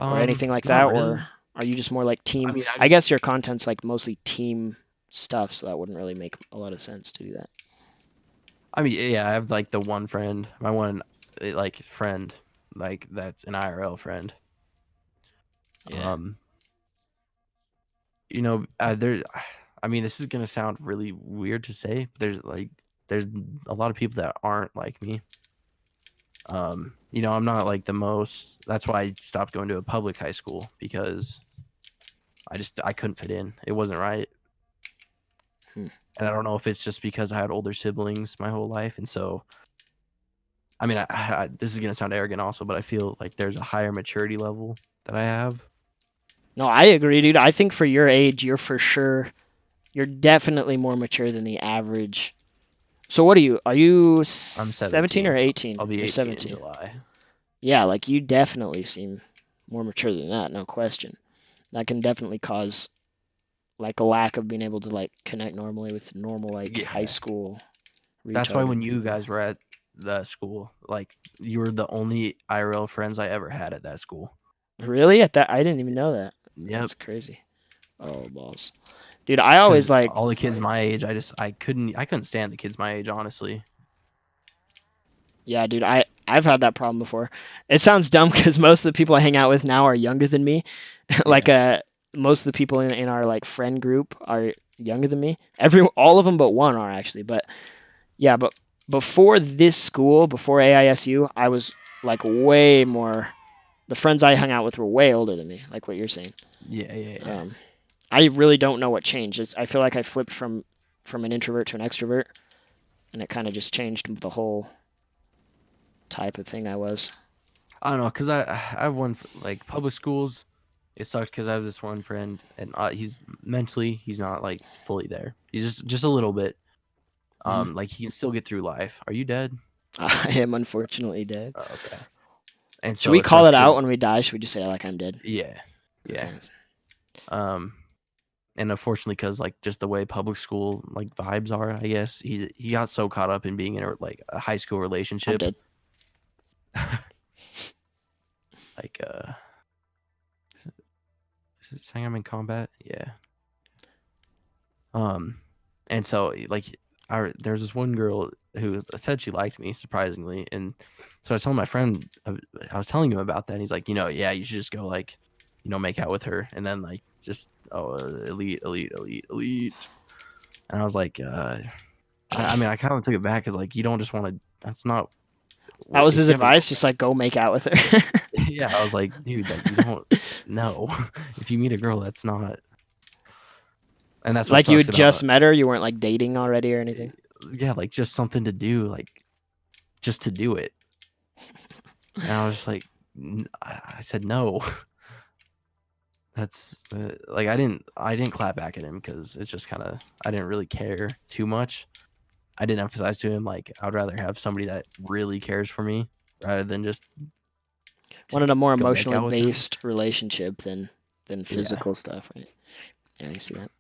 anything like Not that, really. or are you just more like I team? mean, I guess your content's like mostly team stuff, so that wouldn't really make a lot of sense to do that. I mean, yeah, I have like the one friend, my one like friend, like that's an IRL friend. Yeah. You know, there. I mean, this is gonna sound really weird to say, but there's a lot of people that aren't like me. You know, I'm not like the most. That's why I stopped going to a public high school because I couldn't fit in. It wasn't right. Hmm. And I don't know if it's just because I had older siblings my whole life, and so I mean, this is gonna sound arrogant also, but I feel like there's a higher maturity level that I have. No, I agree, dude. I think for your age, you're definitely more mature than the average. So what are you? Are you I'm 17 or 17. 18? I'll be You're 18 in 17. July. Yeah, like you definitely seem more mature than that, no question. That can definitely cause like a lack of being able to like connect normally with normal like high Yeah. school That's why retarded when you people. guys were at the school, like you were the only IRL friends I ever had at that school. Really? At that, I didn't even know that. Yep. That's crazy. Oh, balls. Dude, I Because always like, all the kids my age, I couldn't stand the kids my age, honestly. yeah, dude, I've had that problem before. It sounds dumb because most of the people I hang out with now are younger than me. Like Yeah. most of the people in our like friend group are younger than me. All of them but one are actually. But yeah, but before this school, before AISU, I was like way more. The friends I hung out with were way older than me, like what you're saying. Yeah. I really don't know what changed. I feel like I flipped from an introvert to an extrovert, and it kind of just changed the whole type of thing I was. I don't know, cause I have one like public schools. It sucks because I have this one friend, and he's not like fully there. He's just a little bit. Mhm. Like he can still get through life. Are you dead? I am unfortunately dead. Oh, okay. And Should so we it call sucks it out because when we die? Should we just say like I'm dead? yeah, Okay. Um, and unfortunately, because like just the way public school like vibes are, I guess he got so caught up in being in a high school I'm relationship, dead. like is it saying I'm in combat? Yeah. Um, and so like there's this one girl who said she liked me surprisingly, and so I was telling my friend, I was telling him about that, and he's like, yeah, you should just go like, make out with her, and then like just elite, and I was like, I mean, I kind of took it back because like you don't just want to. That's not That was if his you have a advice, just like go make out with her. yeah. I was like, dude, like you don't know if you meet a girl, that's not. And that's what Like you sucks had about just met her, you weren't like dating already or anything. yeah, like just something to do, like just to do it. And I was just like, I said no. That's like I didn't clap back at him because it's just kind of I didn't really care too much. I didn't emphasize to him like I would rather have somebody that really cares for me rather than just Wanted a more go make emotionally out with them. based relationship than Yeah, physical stuff, right? Yeah, I see that.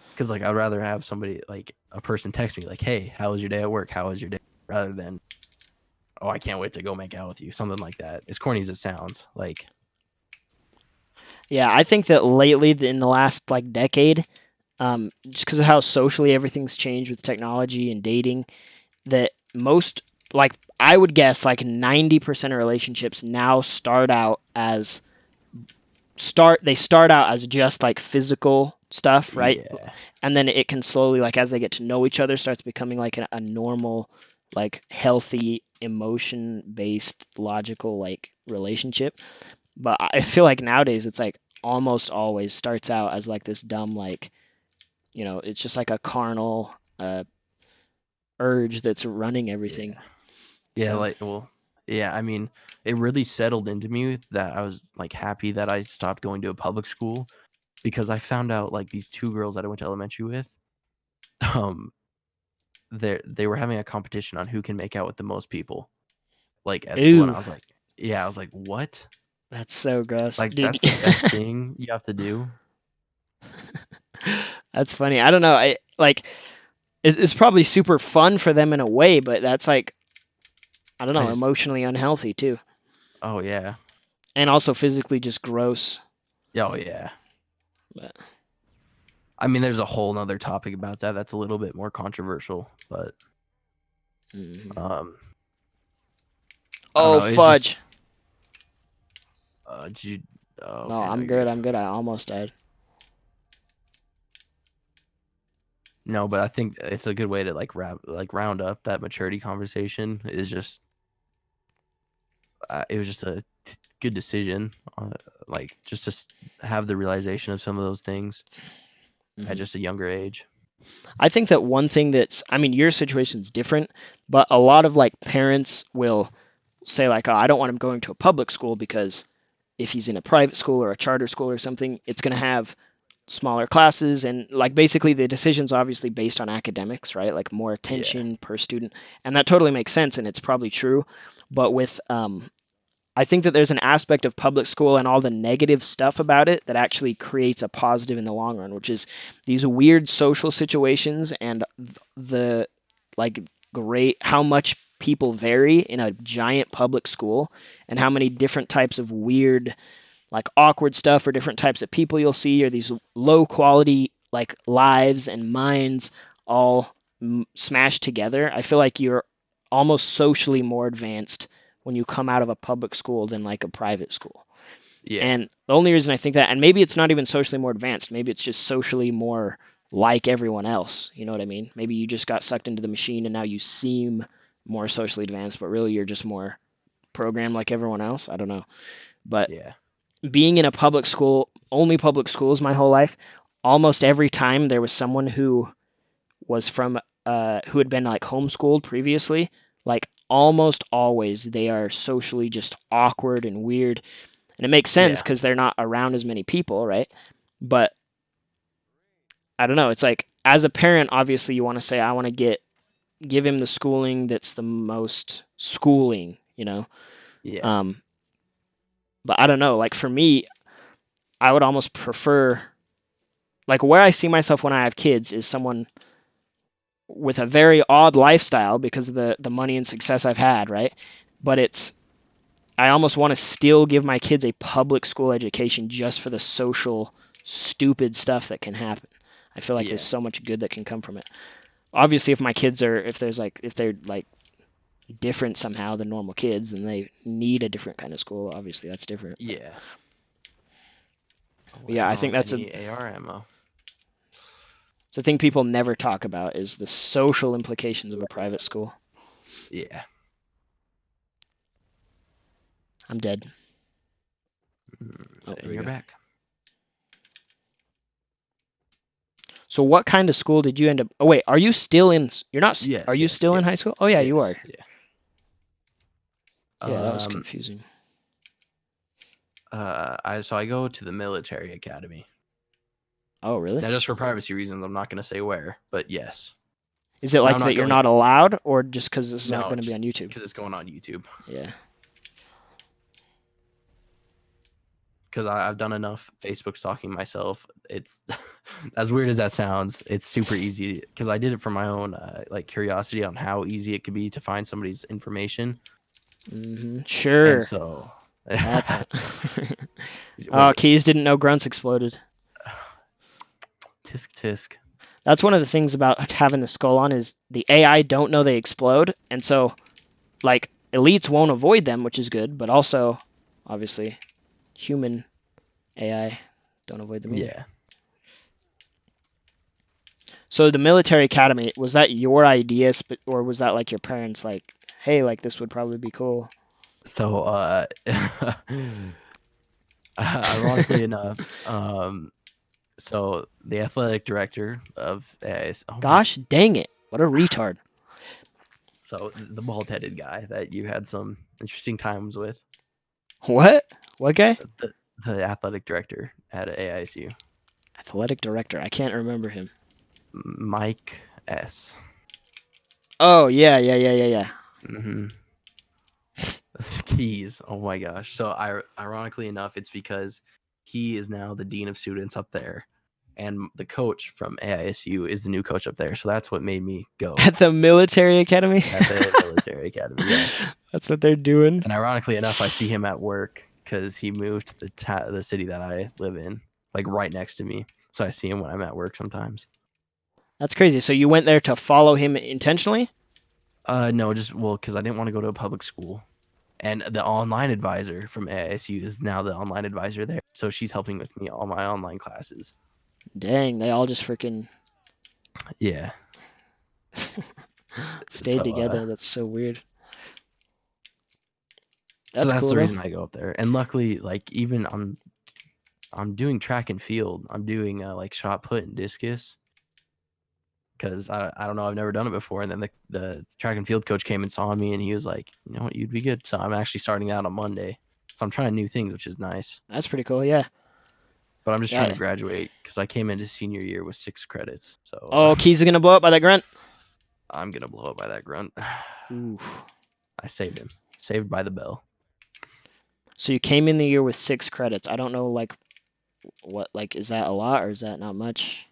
because like I'd rather have somebody like a person text me like, "Hey, how was your day at work? How was your day?" Rather than, "Oh, I can't wait to go make out with you." Something like that. As corny as it sounds, like Yeah, I think that lately, in the last like decade, just because of how socially everything's changed with technology and dating, that most like I would guess like 90% of relationships now start out as just like physical stuff, right? yeah, And then it can slowly, like as they get to know each other, starts becoming like a normal, like healthy emotion based logical like relationship. But I feel like nowadays it's like almost always starts out as like this dumb like, it's just like a carnal urge that's running yeah. everything. Yeah, So like, well, yeah, I mean, it really settled into me that I was like happy that I stopped going to a public school because I found out like these two girls that I went to elementary with, um, they were having a competition on who can make out with the most people like at school, and ew, I was like, yeah, I was like, what? that's so gross, Like dude. that's the best thing you have to do. That's funny. I don't know. I like it's probably super fun for them in a way, but that's like I don't I know, just, emotionally unhealthy too, oh yeah, and also physically just gross. yeah, oh yeah. But I mean, there's a whole nother topic about that that's a little bit more controversial, but mhm. um, I don't Oh know. It's just fudge! did you? Oh, No, okay, no, I'm you're good. good. I'm good. I almost died. No, but I think it's a good way to round up that maturity conversation. Is just it was just a good decision, like just to have the realization of some of those things at Mhm. just a younger age. I think that one thing that's, I mean, your situation's different, but a lot of like parents will say like, oh, I don't want him going to a public school because if he's in a private school or a charter school or something, it's going to have smaller classes and like basically the decision's obviously based on academics, right? Like more Yeah, attention per student, and that totally makes sense and it's probably true. But with I think that there's an aspect of public school and all the negative stuff about it that actually creates a positive in the long run, which is these weird social situations and the like great how much people vary in a giant public school and how many different types of weird like awkward stuff or different types of people you'll see or these low quality like lives and minds all smashed together. I feel like you're almost socially more advanced when you come out of a public school than like a private school. yeah, And the only reason I think that, and maybe it's not even socially more advanced, maybe it's just socially more like everyone else. You know what I mean? Maybe you just got sucked into the machine and now you seem more socially advanced, but really you're just more programmed like everyone else. I don't know. But yeah, being in a public school, only public schools my whole life, almost every time there was someone who was from who had been like homeschooled previously, like almost always they are socially just awkward and weird. And it makes sense yeah, because they're not around as many people, right? But I don't know. It's like as a parent, obviously you want to say, I want to give him the schooling that's the most schooling, you know. yeah, Um, but I don't know. Like for me, I would almost prefer like where I see myself when I have kids is someone with a very odd lifestyle because of the money and success I've had, right? But it's I almost want to still give my kids a public school education just for the social stupid stuff that can happen. I feel like there's yeah, so much good that can come from it. Obviously, if my kids are if they're like different somehow than normal kids, then they need a different kind of school. Obviously, that's different. yeah. Oh, But I yeah, I don't think have that's any AR ammo. it's a thing people never talk about is the social implications of a private school. Yeah. I'm dead. Oh, there And we you're go. back. So what kind of school did you end up? Oh wait, are you still in? You're not. Are Yes, you yes, still in high yes, school? Oh yeah, you yes, are. yeah. Yeah, that was Um, confusing. I go to the military academy. Oh really? Now, just for privacy reasons, I'm not going to say where, but yes. Is it Now, like I'm that not you're going. not allowed, or just because this is No, going to be just on YouTube? because it's going on YouTube. Yeah. Because I've done enough Facebook stalking myself. It's as weird as that sounds. It's super easy because I did it for my own like curiosity on how easy it could be to find somebody's information, and Sure. so That's. was Oh, Keys didn't know grunts exploded. tisk tisk. That's one of the things about having the skull on is the AI don't know they explode, and so like elites won't avoid them, which is good, but also obviously human AI don't avoid them either. Yeah. So the military academy, was that your idea, or was that like your parents like, hey, like this would probably be cool? So ironically enough, so the athletic director of oh my Gosh dang it. What a retard. So the bald-headed guy that you had some interesting times with, What? What guy? the athletic director at AISU, Athletic director. I can't remember him. Mike S. Oh yeah, yeah, yeah, yeah, yeah. Mm-hmm. Keys. Oh my gosh. So ironically enough, it's because he is now the dean of students up there, and the coach from AISU is the new coach up there. So that's what made me go At the military academy. at the military academy. Yes. That's what they're doing. And ironically enough, I see him at work because he moved to the city that I live in, like right next to me. So I see him when I'm at work sometimes. That's crazy. So you went there to follow him intentionally? No, just because I didn't want to go to a public school. And the online advisor from AISU is now the online advisor there. So she's helping with me all my online classes. Dang, they all just freaking Yeah. stayed So, together. That's so weird. so That's that's cool the though. reason I go up there. And luckily, like even I'm doing track and field. I'm doing like shot put and discus. Because I don't know, I've never done it before. And then the track and field coach came and saw me and he was like, you know what, you'd be good. So I'm actually starting out on Monday. So I'm trying new things, which is nice. That's pretty cool. Yeah. But I'm just Yeah. trying to graduate because I came into senior year with 6 credits. So Oh, Keys are gonna blow up by that grunt. I'm going to blow up by that grunt. Ooh. I saved him. Saved by the bell. So you came in the year with 6 credits. I don't know, like, what, like, is that a lot or is that not much?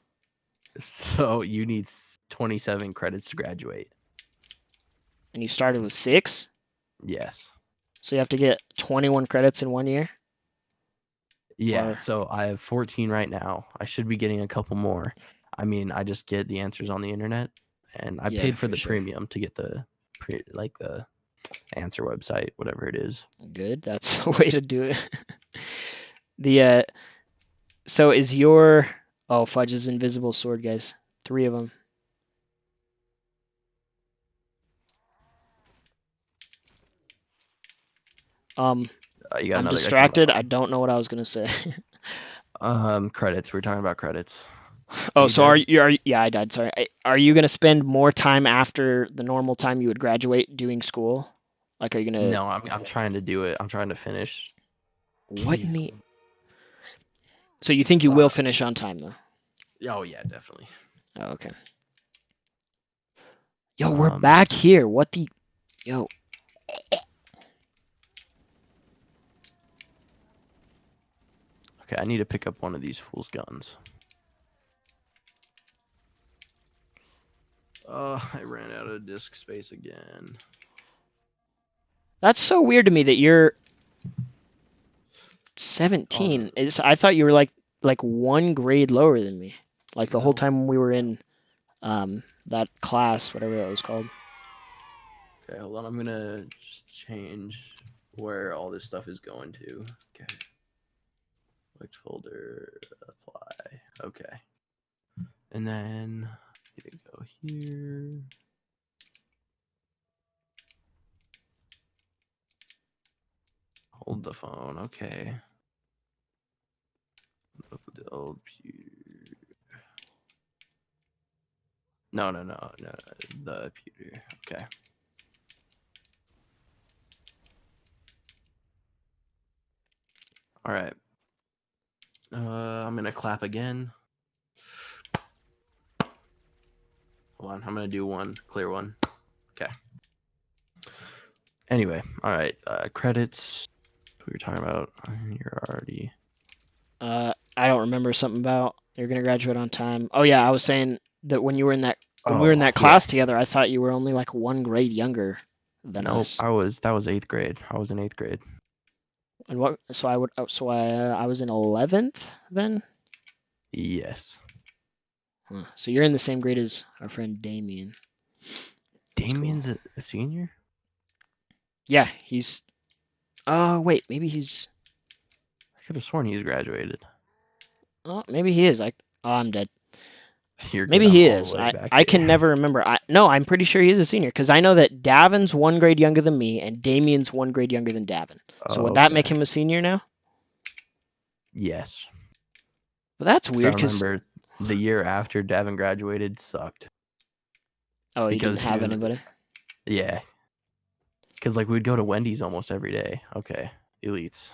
So you need 27 credits to graduate. And you started with 6? Yes. So you have to get 21 credits in 1 year? Yeah. Or- So I have 14 right now. I should be getting a couple more. I mean, I just get the answers on the internet, and I Yeah, paid for for the sure. premium to get the the answer website, whatever it is. Good. That's the way to do it. The so is your Fudge's invisible sword, guys. 3 of them. You got I'm another guy coming distracted. up. I don't know what I was gonna say. Credits. We're talking about credits. Oh, You so dead? yeah, I died. Sorry. Are you gonna spend more time after the normal time you would graduate doing school? Like, are you gonna? No, I'm trying to do it. I'm trying to finish. What in Jeez. the? So you think you So will finish on time though? Oh yeah, definitely. Oh, okay. Yo, we're back here. What the? Yo. Okay, I need to pick up one of these fool's guns. I ran out of disk space again. That's so weird to me that you're 17. I thought you were like 1 grade lower than me. Like the whole No. time we were in that class, whatever that was called. Okay, hold on. I'm gonna just change where all this stuff is going to. Okay. Select folder, apply. Okay. And then need to go here. Hold the phone. Okay. Look at the old No. The pewter. Okay. All right. I'm gonna clap again. Hold on. I'm gonna do one clear one. Okay. Anyway, all right. Credits. We were talking about. You're already. I don't remember something about you're gonna graduate on time. Oh yeah, I was saying that when we were in that class together, I thought you were only like 1 grade younger than Nope. us. That was 8th grade. I was in 8th grade. And what? So I was in 11th then. Yes. Huh. So you're in the same grade as our friend Damien. That's cool. Damien's a senior? Yeah, he's. Oh wait, maybe he's. I could have sworn he's graduated. Oh, maybe he is. I'm dead. You're good. Maybe I'm he all the is. way back I here. can never remember. No, I'm pretty sure he is a senior because I know that Davin's 1 grade younger than me and Damien's 1 grade younger than Davin. So would that make Okay. him a senior now? Yes. Well, that's 'Cause weird I because remember the year after Davin graduated sucked. he didn't because he have was- anybody. Yeah. Because like we'd go to Wendy's almost every day. Okay, elites.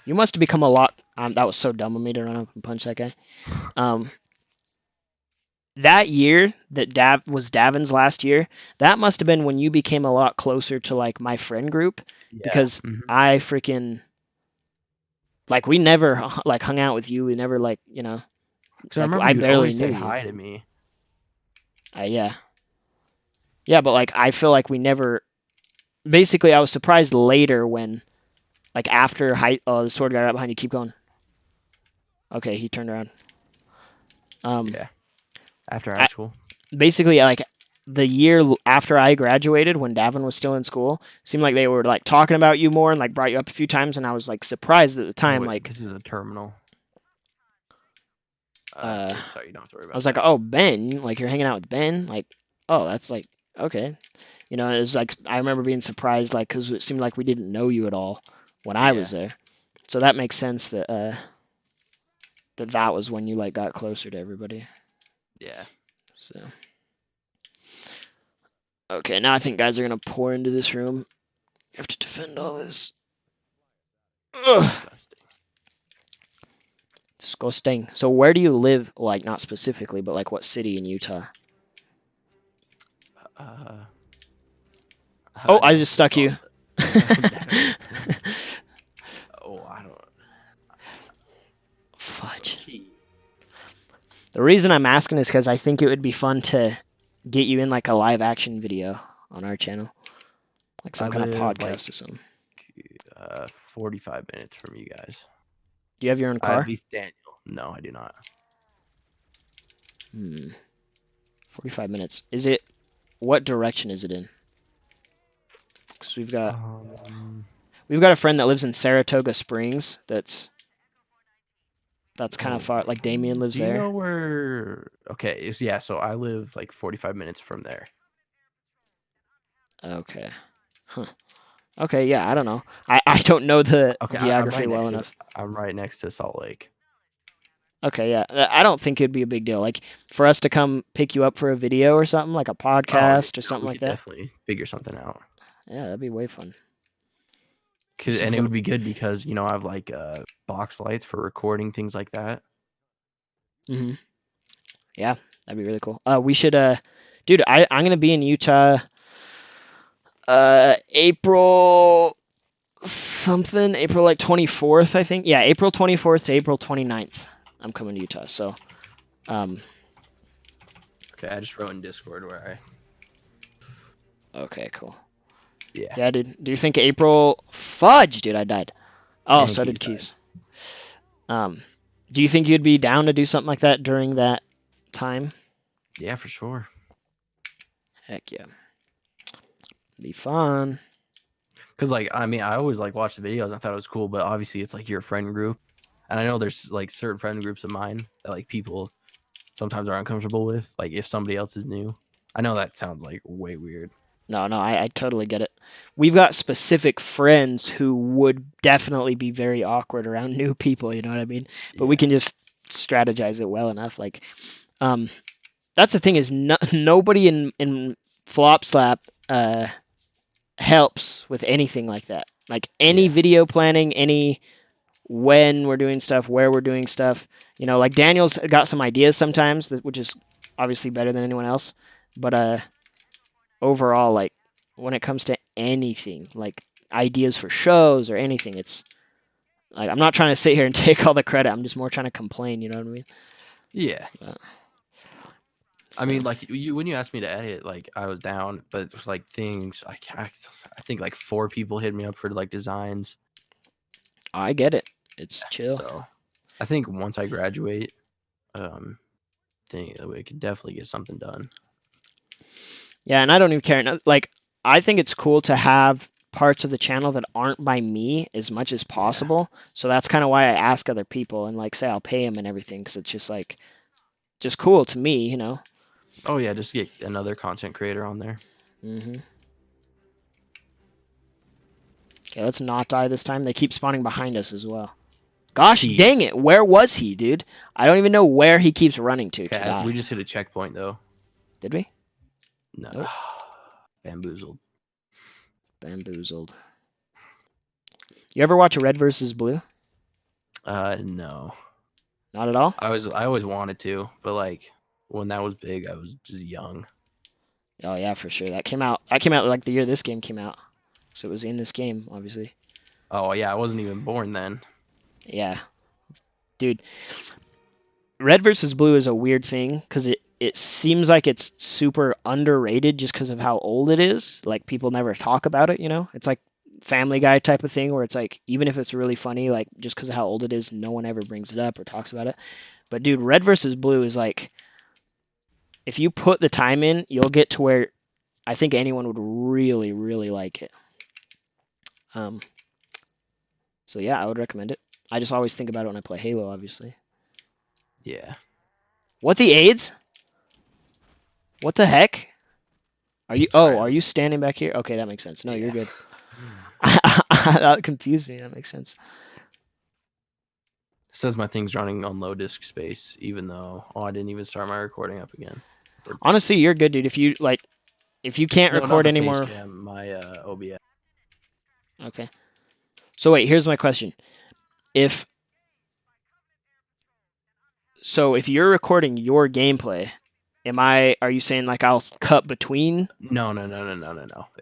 You must have become a lot. That was so dumb of me to run up and punch that guy. Um, that year that was Davin's last year, that must have been when you became a lot closer to like my friend group, Yeah. because Mhm. I freaking like we never like hung out with you. We never like Because I like remember I you'd barely always knew say you. hi to me. Yeah, yeah, but like I feel like we never. Basically, I was surprised later when like after the sword guy right behind you. Keep going. Okay, he turned around. Yeah. After high I, school. basically like the year after I graduated, when Davin was still in school, seemed like they were like talking about you more and like brought you up a few times, and I was like surprised at the Oh, time. wait, Like, this is a terminal. uh, Okay, sorry, you don't have to worry I about was like, that. oh Ben, like you're hanging out with Ben, like, oh that's like okay, it was like I remember being surprised, like because it seemed like we didn't know you at all when I was Yeah. there, so that makes sense that that was when you like got closer to everybody. Yeah. So okay, now I think guys are gonna pour into this room. You have to defend all this. Ugh. Disgusting. Disgusting. So where do you live? Like not specifically, but like what city in Utah? Uh, Oh, I just next to stuck Salt. you. Oh, I don't. Fudge. Key. The reason I'm asking is because I think it would be fun to get you in like a live action video on our channel, like some I kind of live like podcast or something. 45 minutes from you guys. Do you have your own At car? least Daniel. No, I do not. 45 minutes. Is it? What direction is it in? Because we've got a friend that lives in Saratoga Springs. That's kind of far. Like Damien lives Do you there. know where? Okay, yeah. So I live like 45 minutes from there. Okay. Huh. Okay, yeah, I don't know. I don't know the Okay, I'm geography right well next to. enough. I'm right next to Salt Lake. Okay, yeah. I don't think it'd be a big deal. Like for us to come pick you up for a video or something, like a Oh, podcast or no, something we like could that. definitely figure something out. Yeah, that'd be way fun. Be some And it fun. would be good because I have like box lights for recording things like that. Yeah, that'd be really cool. We should dude, I'm gonna be in Utah April something, April like 24th, I think. Yeah, April 24th to April 29th. I'm coming to Utah. So Okay, I just wrote in Discord where okay, cool. Yeah. Yeah, dude. Do you think April? Fudge, dude, I died. Oh, And so did Keys Keys. Do you think you'd be down to do something like that during that time? Yeah, for sure. Heck yeah. Be fun. Cause I always like watch the videos. I thought it was cool, but obviously it's like your friend group, and I know there's like certain friend groups of mine that like people sometimes are uncomfortable with. Like if somebody else is new, I know that sounds like way weird. No, I totally get it. We've got specific friends who would definitely be very awkward around new people, you know what I mean? But we Yeah. can just strategize it well enough. Like, that's the thing is nobody in Flopslap helps with anything like that. Like any Yeah. video planning, any when we're doing stuff, where we're doing stuff. Like Daniel's got some ideas sometimes, which is obviously better than anyone else. But overall, like when it comes to anything, like ideas for shows or anything, it's like I'm not trying to sit here and take all the credit. I'm just more trying to complain. You know what I mean? Yeah. So, I mean, like when you asked me to edit, like I was down, but it was, like things I think like 4 people hit me up for like designs. I get it. It's chill. So I think once I graduate, think we could definitely get something done. Yeah, and I don't even care. Like, I think it's cool to have parts of the channel that aren't by me as much as possible. Yeah. So that's kind of why I ask other people and like say I'll pay them and everything because it's just like just cool to me, Oh yeah, just get another content creator on there. Okay, let's not die this time. They keep spawning behind us as well. Gosh Keys. Dang it! Where was he, dude? I don't even know where he keeps running to die. We just hit a checkpoint though. Did we? No. Nope. Bamboozled. Bamboozled. You ever watch Red versus Blue? No. Not at all? I always wanted to, but like when that was big, I was just young. Oh yeah, for sure. That came out like the year this game came out. So it was in this game, obviously. Oh yeah, I wasn't even born then. Yeah. Dude, Red versus Blue is a weird thing because it seems like it's super underrated just because of how old it is. Like people never talk about it, you know? It's like Family Guy type of thing where it's like even if it's really funny, like just because of how old it is, no one ever brings it up or talks about it. But dude, Red versus Blue is like if you put the time in, you'll get to where I think anyone would really, really like it. Um, so yeah, I would recommend it. I just always think about it when I play Halo, obviously. Yeah. What the AIDS? What the heck? Are you? Sorry. Oh, are you standing back here? Okay, that makes sense. No, you're Yeah. good. That confused me. That makes sense. Says my thing's running on low disk space, even though I didn't even start my recording up again. Honestly, you're good, dude. If you can't No, not record the face anymore, cam, my OBS. okay. So wait, here's my question. If if you're recording your gameplay, are you saying like I'll cut between? No.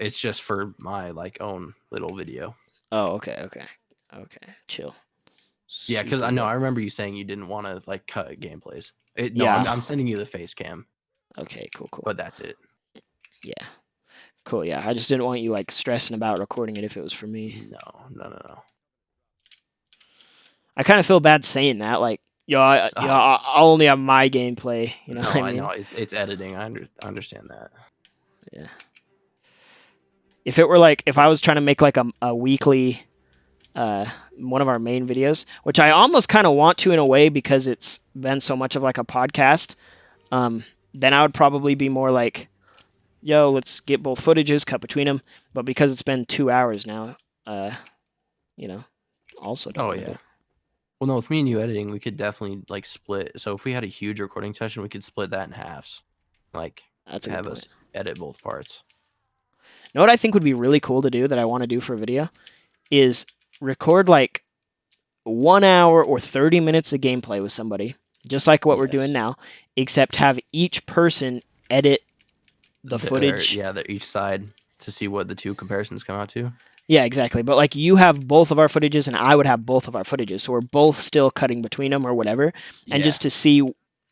It's just for my like own little video. Oh, okay. Chill. Yeah, because I Super know good. I remember you saying you didn't want to like cut gameplays. No, Yeah. I'm sending you the face cam, Okay, cool. but that's it. Yeah. Cool, yeah. I just didn't want you like stressing about recording it if it was for me. No. I kind of feel bad saying that, like, I'll only have my gameplay. You know No, what I I mean? know it's editing. I understand that. Yeah. If it were like, if I was trying to make like a weekly, one of our main videos, which I almost kind of want to in a way because it's been so much of like a podcast, then I would probably be more like, yo, let's get both footages, cut between them. But because it's been 2 hours now, you know, also don't Oh want to do yeah. it. Well, no, with me and you editing, we could definitely like split. So if we had a huge recording session, we could split that in halves. Like That's a good have point. us edit both parts. You know what I think would be really cool to do that I want to do for a video is record like 1 hour or 30 minutes of gameplay with somebody, just like what we're doing Yes. now, except have each person edit the footage. They're each side to see what the two comparisons come out to. Yeah, exactly. But like you have both of our footages and I would have both of our footages. So we're both still cutting between them or whatever. And Yeah. just to see,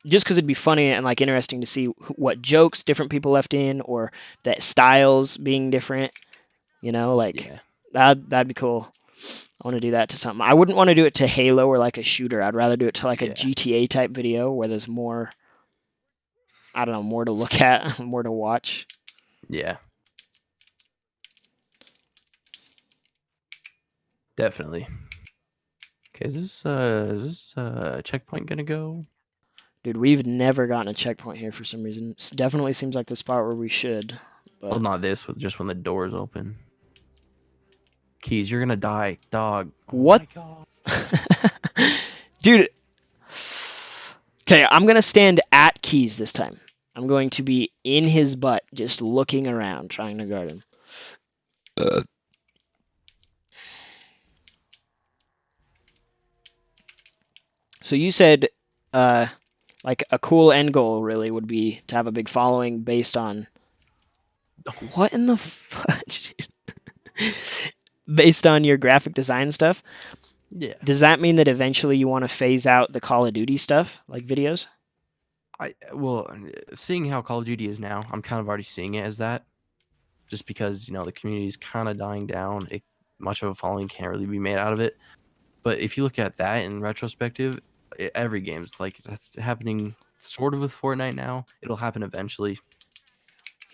just because it'd be funny and like interesting to see what jokes different people left in or that styles being different, you know, like Yeah. that'd be cool. I want to do that to something. I wouldn't want to do it to Halo or like a shooter. I'd rather do it to like a Yeah. GTA type video where there's more, I don't know, more to look at, more to watch. Yeah. Definitely. Okay, is this checkpoint gonna go? Dude, we've never gotten a checkpoint here for some reason. It definitely seems like the spot where we should. Well, But not this, just when the doors open. Keys, you're gonna die, dog. Oh what? my god. Dude. Okay, I'm going to stand at Keys this time. I'm going to be in his butt, just looking around, trying to guard him. So you said, like a cool end goal really would be to have a big following based on what in the fudge? Based on your graphic design stuff. Yeah. Does that mean that eventually you want to phase out the Call of Duty stuff, like videos? Well, seeing how Call of Duty is now, I'm kind of already seeing it as that. Just because, the community is kind of dying down. Much of a following can't really be made out of it. But if you look at that in retrospective, every game's like that's happening sort of with Fortnite now. It'll happen eventually.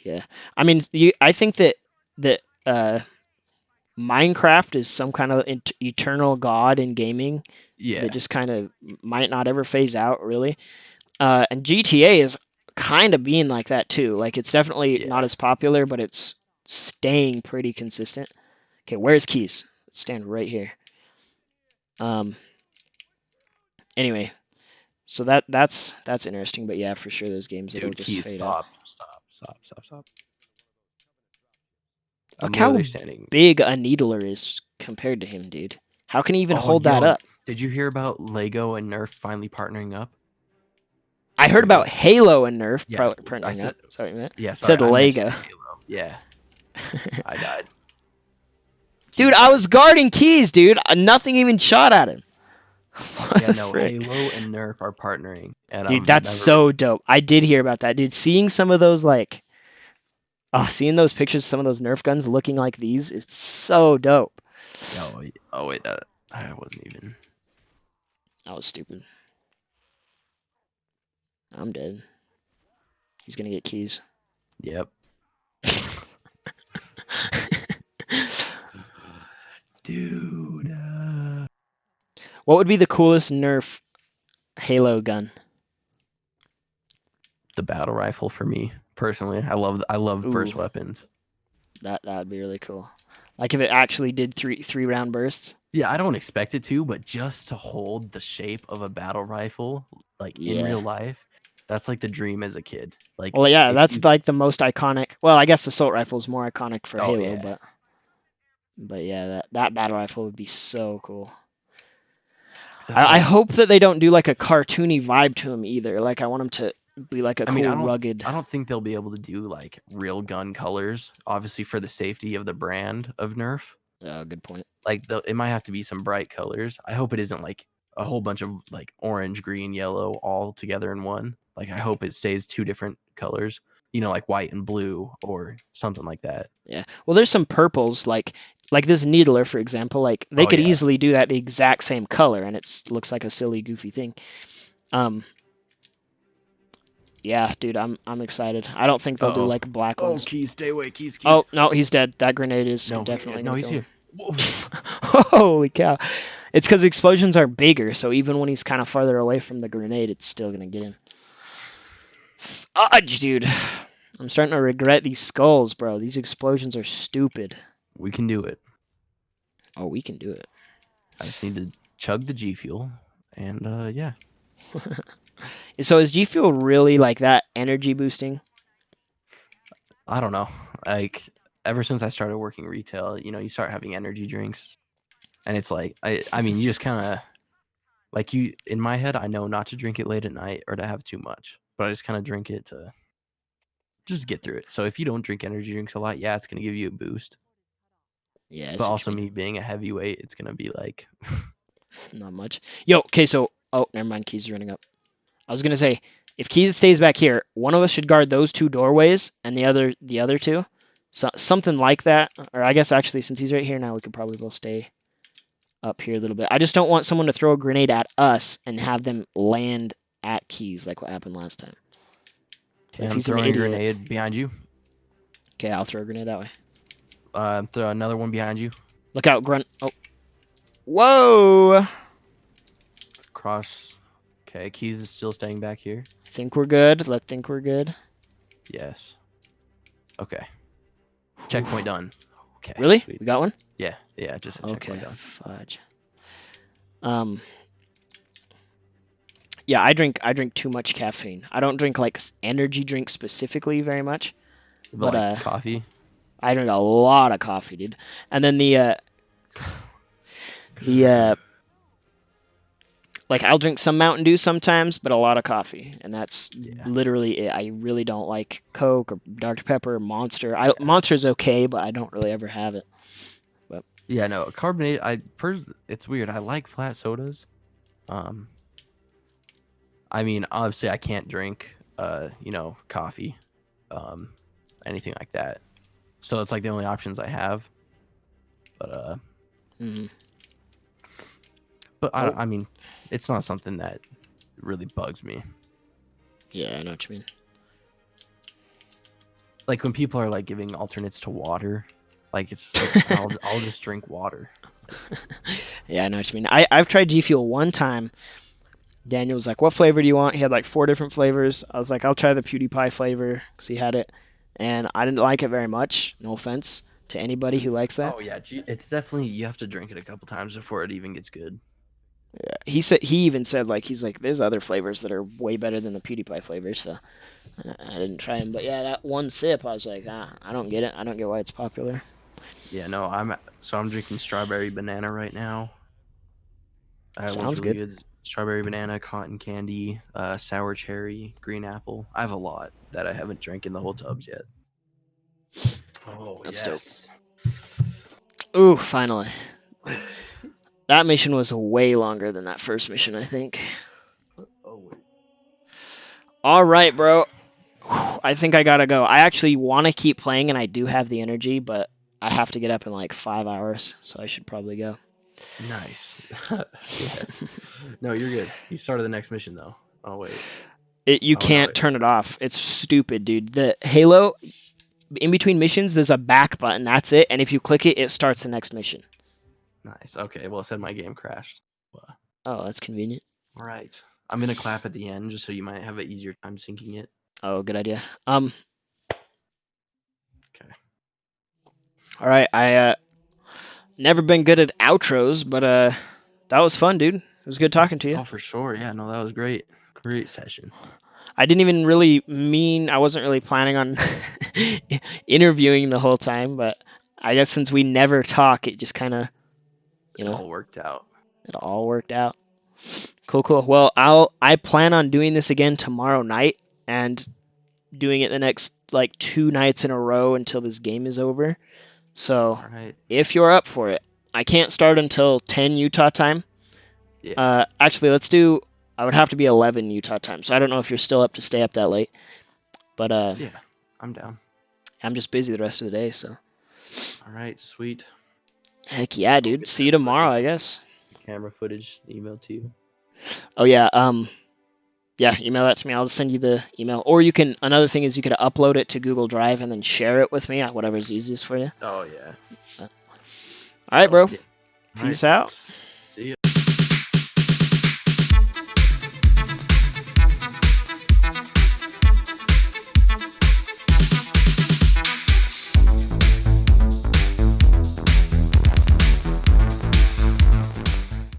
Yeah. I mean, I think that Minecraft is some kind of eternal god in gaming Yeah. that just kind of might not ever phase out, really. And GTA is kind of being like that too. Like it's definitely Yeah. not as popular, but it's staying pretty consistent. Okay, where's Keys? Let's stand right here. Anyway, so that's interesting, but yeah, for sure, those games that'll Dude, just Keys, fade out. stop. I'm Look how literally standing. big a Needler is compared to him, dude. How can he even hold that yo, up? Did you hear about Lego and Nerf finally partnering up? I heard Wait, about what? Halo and Nerf Yeah, I partnering said. up. Sorry, man. Yeah, You sorry, said I meant to Lego. say Halo. Yeah, I died. Dude, Keys I died. was guarding Keys, dude. Nothing even shot at him. What Yeah, the no, frick? Halo and Nerf are partnering, and Dude, I'm that's never. so dope. I did hear about that, dude. Seeing some of those seeing those pictures, some of those Nerf guns looking like these is so dope. Oh wait, I wasn't even. That was stupid. I'm dead. He's gonna get Keys. Yep. Dude. What would be the coolest Nerf Halo gun? The battle rifle for me personally. I love burst Ooh, weapons. that would be really cool. Like if it actually did three round bursts. Yeah, I don't expect it to, but just to hold the shape of a battle rifle like in Yeah. real life, that's like the dream as a kid. Like Well, yeah, if that's you like the most iconic. Well, I guess assault rifle is more iconic for Oh Halo, yeah. but yeah, that battle rifle would be so cool. 'Cause that's I like hope that they don't do like a cartoony vibe to him either. Like I want him to be like a I mean, cool rugged. I don't think they'll be able to do like real gun colors, obviously for the safety of the brand of Nerf. Good point. Like it might have to be some bright colors. I hope it isn't like a whole bunch of like orange, green, yellow all together in one. Like I hope it stays two different colors, like white and blue or something like that. Yeah. Well, there's some purples like this Needler, for example. Like they Oh could yeah. easily do that the exact same color, and it looks like a silly, goofy thing. Yeah, dude, I'm excited. I don't think they'll do Uh-oh. like black Oh, ones. Keys, stay away, Keys. Oh no, he's dead. That grenade is No, definitely no, gonna he's kill him. here. Whoa. Holy cow! It's because explosions are bigger, so even when he's kind of farther away from the grenade, it's still gonna get him. Fudge, dude. I'm starting to regret these skulls, bro. These explosions are stupid. We can do it. Oh, we can do it. I just need to chug the G Fuel, and yeah. So is G Fuel really like that energy boosting? I don't know. Like ever since I started working retail, you start having energy drinks, and it's like I mean, you just kind of like in my head, I know not to drink it late at night or to have too much, but I just kind of drink it to just get through it. So if you don't drink energy drinks a lot, yeah, it's gonna give you a boost. Yeah, I But see what also you mean. me being a heavyweight, it's gonna be like Not much. Yo, okay, so never mind. Keys is running up. I was gonna say if Keys stays back here, one of us should guard those two doorways, and the other two, so something like that. Or I guess actually, since he's right here now, we could probably both stay up here a little bit. I just don't want someone to throw a grenade at us and have them land at Keys like what happened last time. okay, If I'm he's an throwing a idiot, grenade behind you. okay, I'll throw a grenade that way. Throw another one behind you. Look out, grunt. Oh, whoa! Cross. Okay, Keys is still staying back here. Think we're good. Let's think we're good. Yes. Okay. Checkpoint done. Okay. Really? Sweet. We got one? Yeah. Just a checkpoint Okay. done. Fudge. Yeah, I drink too much caffeine. I don't drink like energy drinks specifically very much, But but like coffee. I drink a lot of coffee, dude. And then the like I'll drink some Mountain Dew sometimes, but a lot of coffee, and that's Yeah. literally it. I really don't like Coke or Dr Pepper or Monster. Yeah. Monster's okay, but I don't really ever have it. Yeah, no, carbonated. It's weird. I like flat sodas. I mean, obviously, I can't drink, coffee, anything like that. So it's like the only options I have. But Mhm. I mean, it's not something that really bugs me. Yeah, I know what you mean. Like when people are like giving alternates to water, like it's just like I'll just drink water. Yeah, I know what you mean. I've tried G Fuel one time. Daniel was like, "What flavor do you want?" He had like 4 different flavors. I was like, "I'll try the PewDiePie flavor," because he had it, and I didn't like it very much. No offense to anybody who likes that. Oh yeah, it's definitely you have to drink it a couple times before it even gets good. Yeah. He even said like he's like, "There's other flavors that are way better than the PewDiePie flavor," so I didn't try them. But yeah, that one sip, I was like, I don't get it. I don't get why it's popular. Yeah, no, I'm drinking strawberry banana right now. That Sounds one's really good. good. Strawberry banana, cotton candy, sour cherry, green apple. I have a lot that I haven't drank in the whole tubs yet. Oh That's dope. yes. Ooh, finally. That mission was way longer than that first mission, I think. Oh wait. All right, bro. I think I gotta go. I actually want to keep playing, and I do have the energy, but I have to get up in like 5 hours, so I should probably go. Nice. Yeah. No, you're good. You started the next mission though. Oh wait. You Oh no. can't turn it off. It's stupid, dude. The Halo, in between missions, there's a back button. That's it. And if you click it, it starts the next mission. Nice. Okay. Well, it said my game crashed. Oh, that's convenient. All right. I'm gonna clap at the end just so you might have an easier time syncing it. Oh, good idea. Okay. All right. I never been good at outros, but that was fun, dude. It was good talking to you. Oh, for sure. Yeah. No, that was great. Great session. I didn't even really mean, I wasn't really planning on interviewing the whole time, but I guess since we never talk, it just kind of, It all worked out. it all worked out. Cool. Well, I plan on doing this again tomorrow night and doing it the next like 2 nights in a row until this game is over. So All right. if you're up for it, I can't start until 10 Utah time. Yeah. Actually, I would have to be 11 Utah time. So I don't know if you're still up to stay up that late. But Yeah. I'm down. I'm just busy the rest of the day, so. All right. Sweet. Heck yeah, dude. get See you that tomorrow, I footage. guess. Camera footage emailed to you. Oh yeah, yeah, email that to me. I'll send you the email. Or you can, another thing is you could upload it to Google Drive and then share it with me, whatever's easiest for you. Oh yeah. All right, bro. Yeah. All Peace right. out.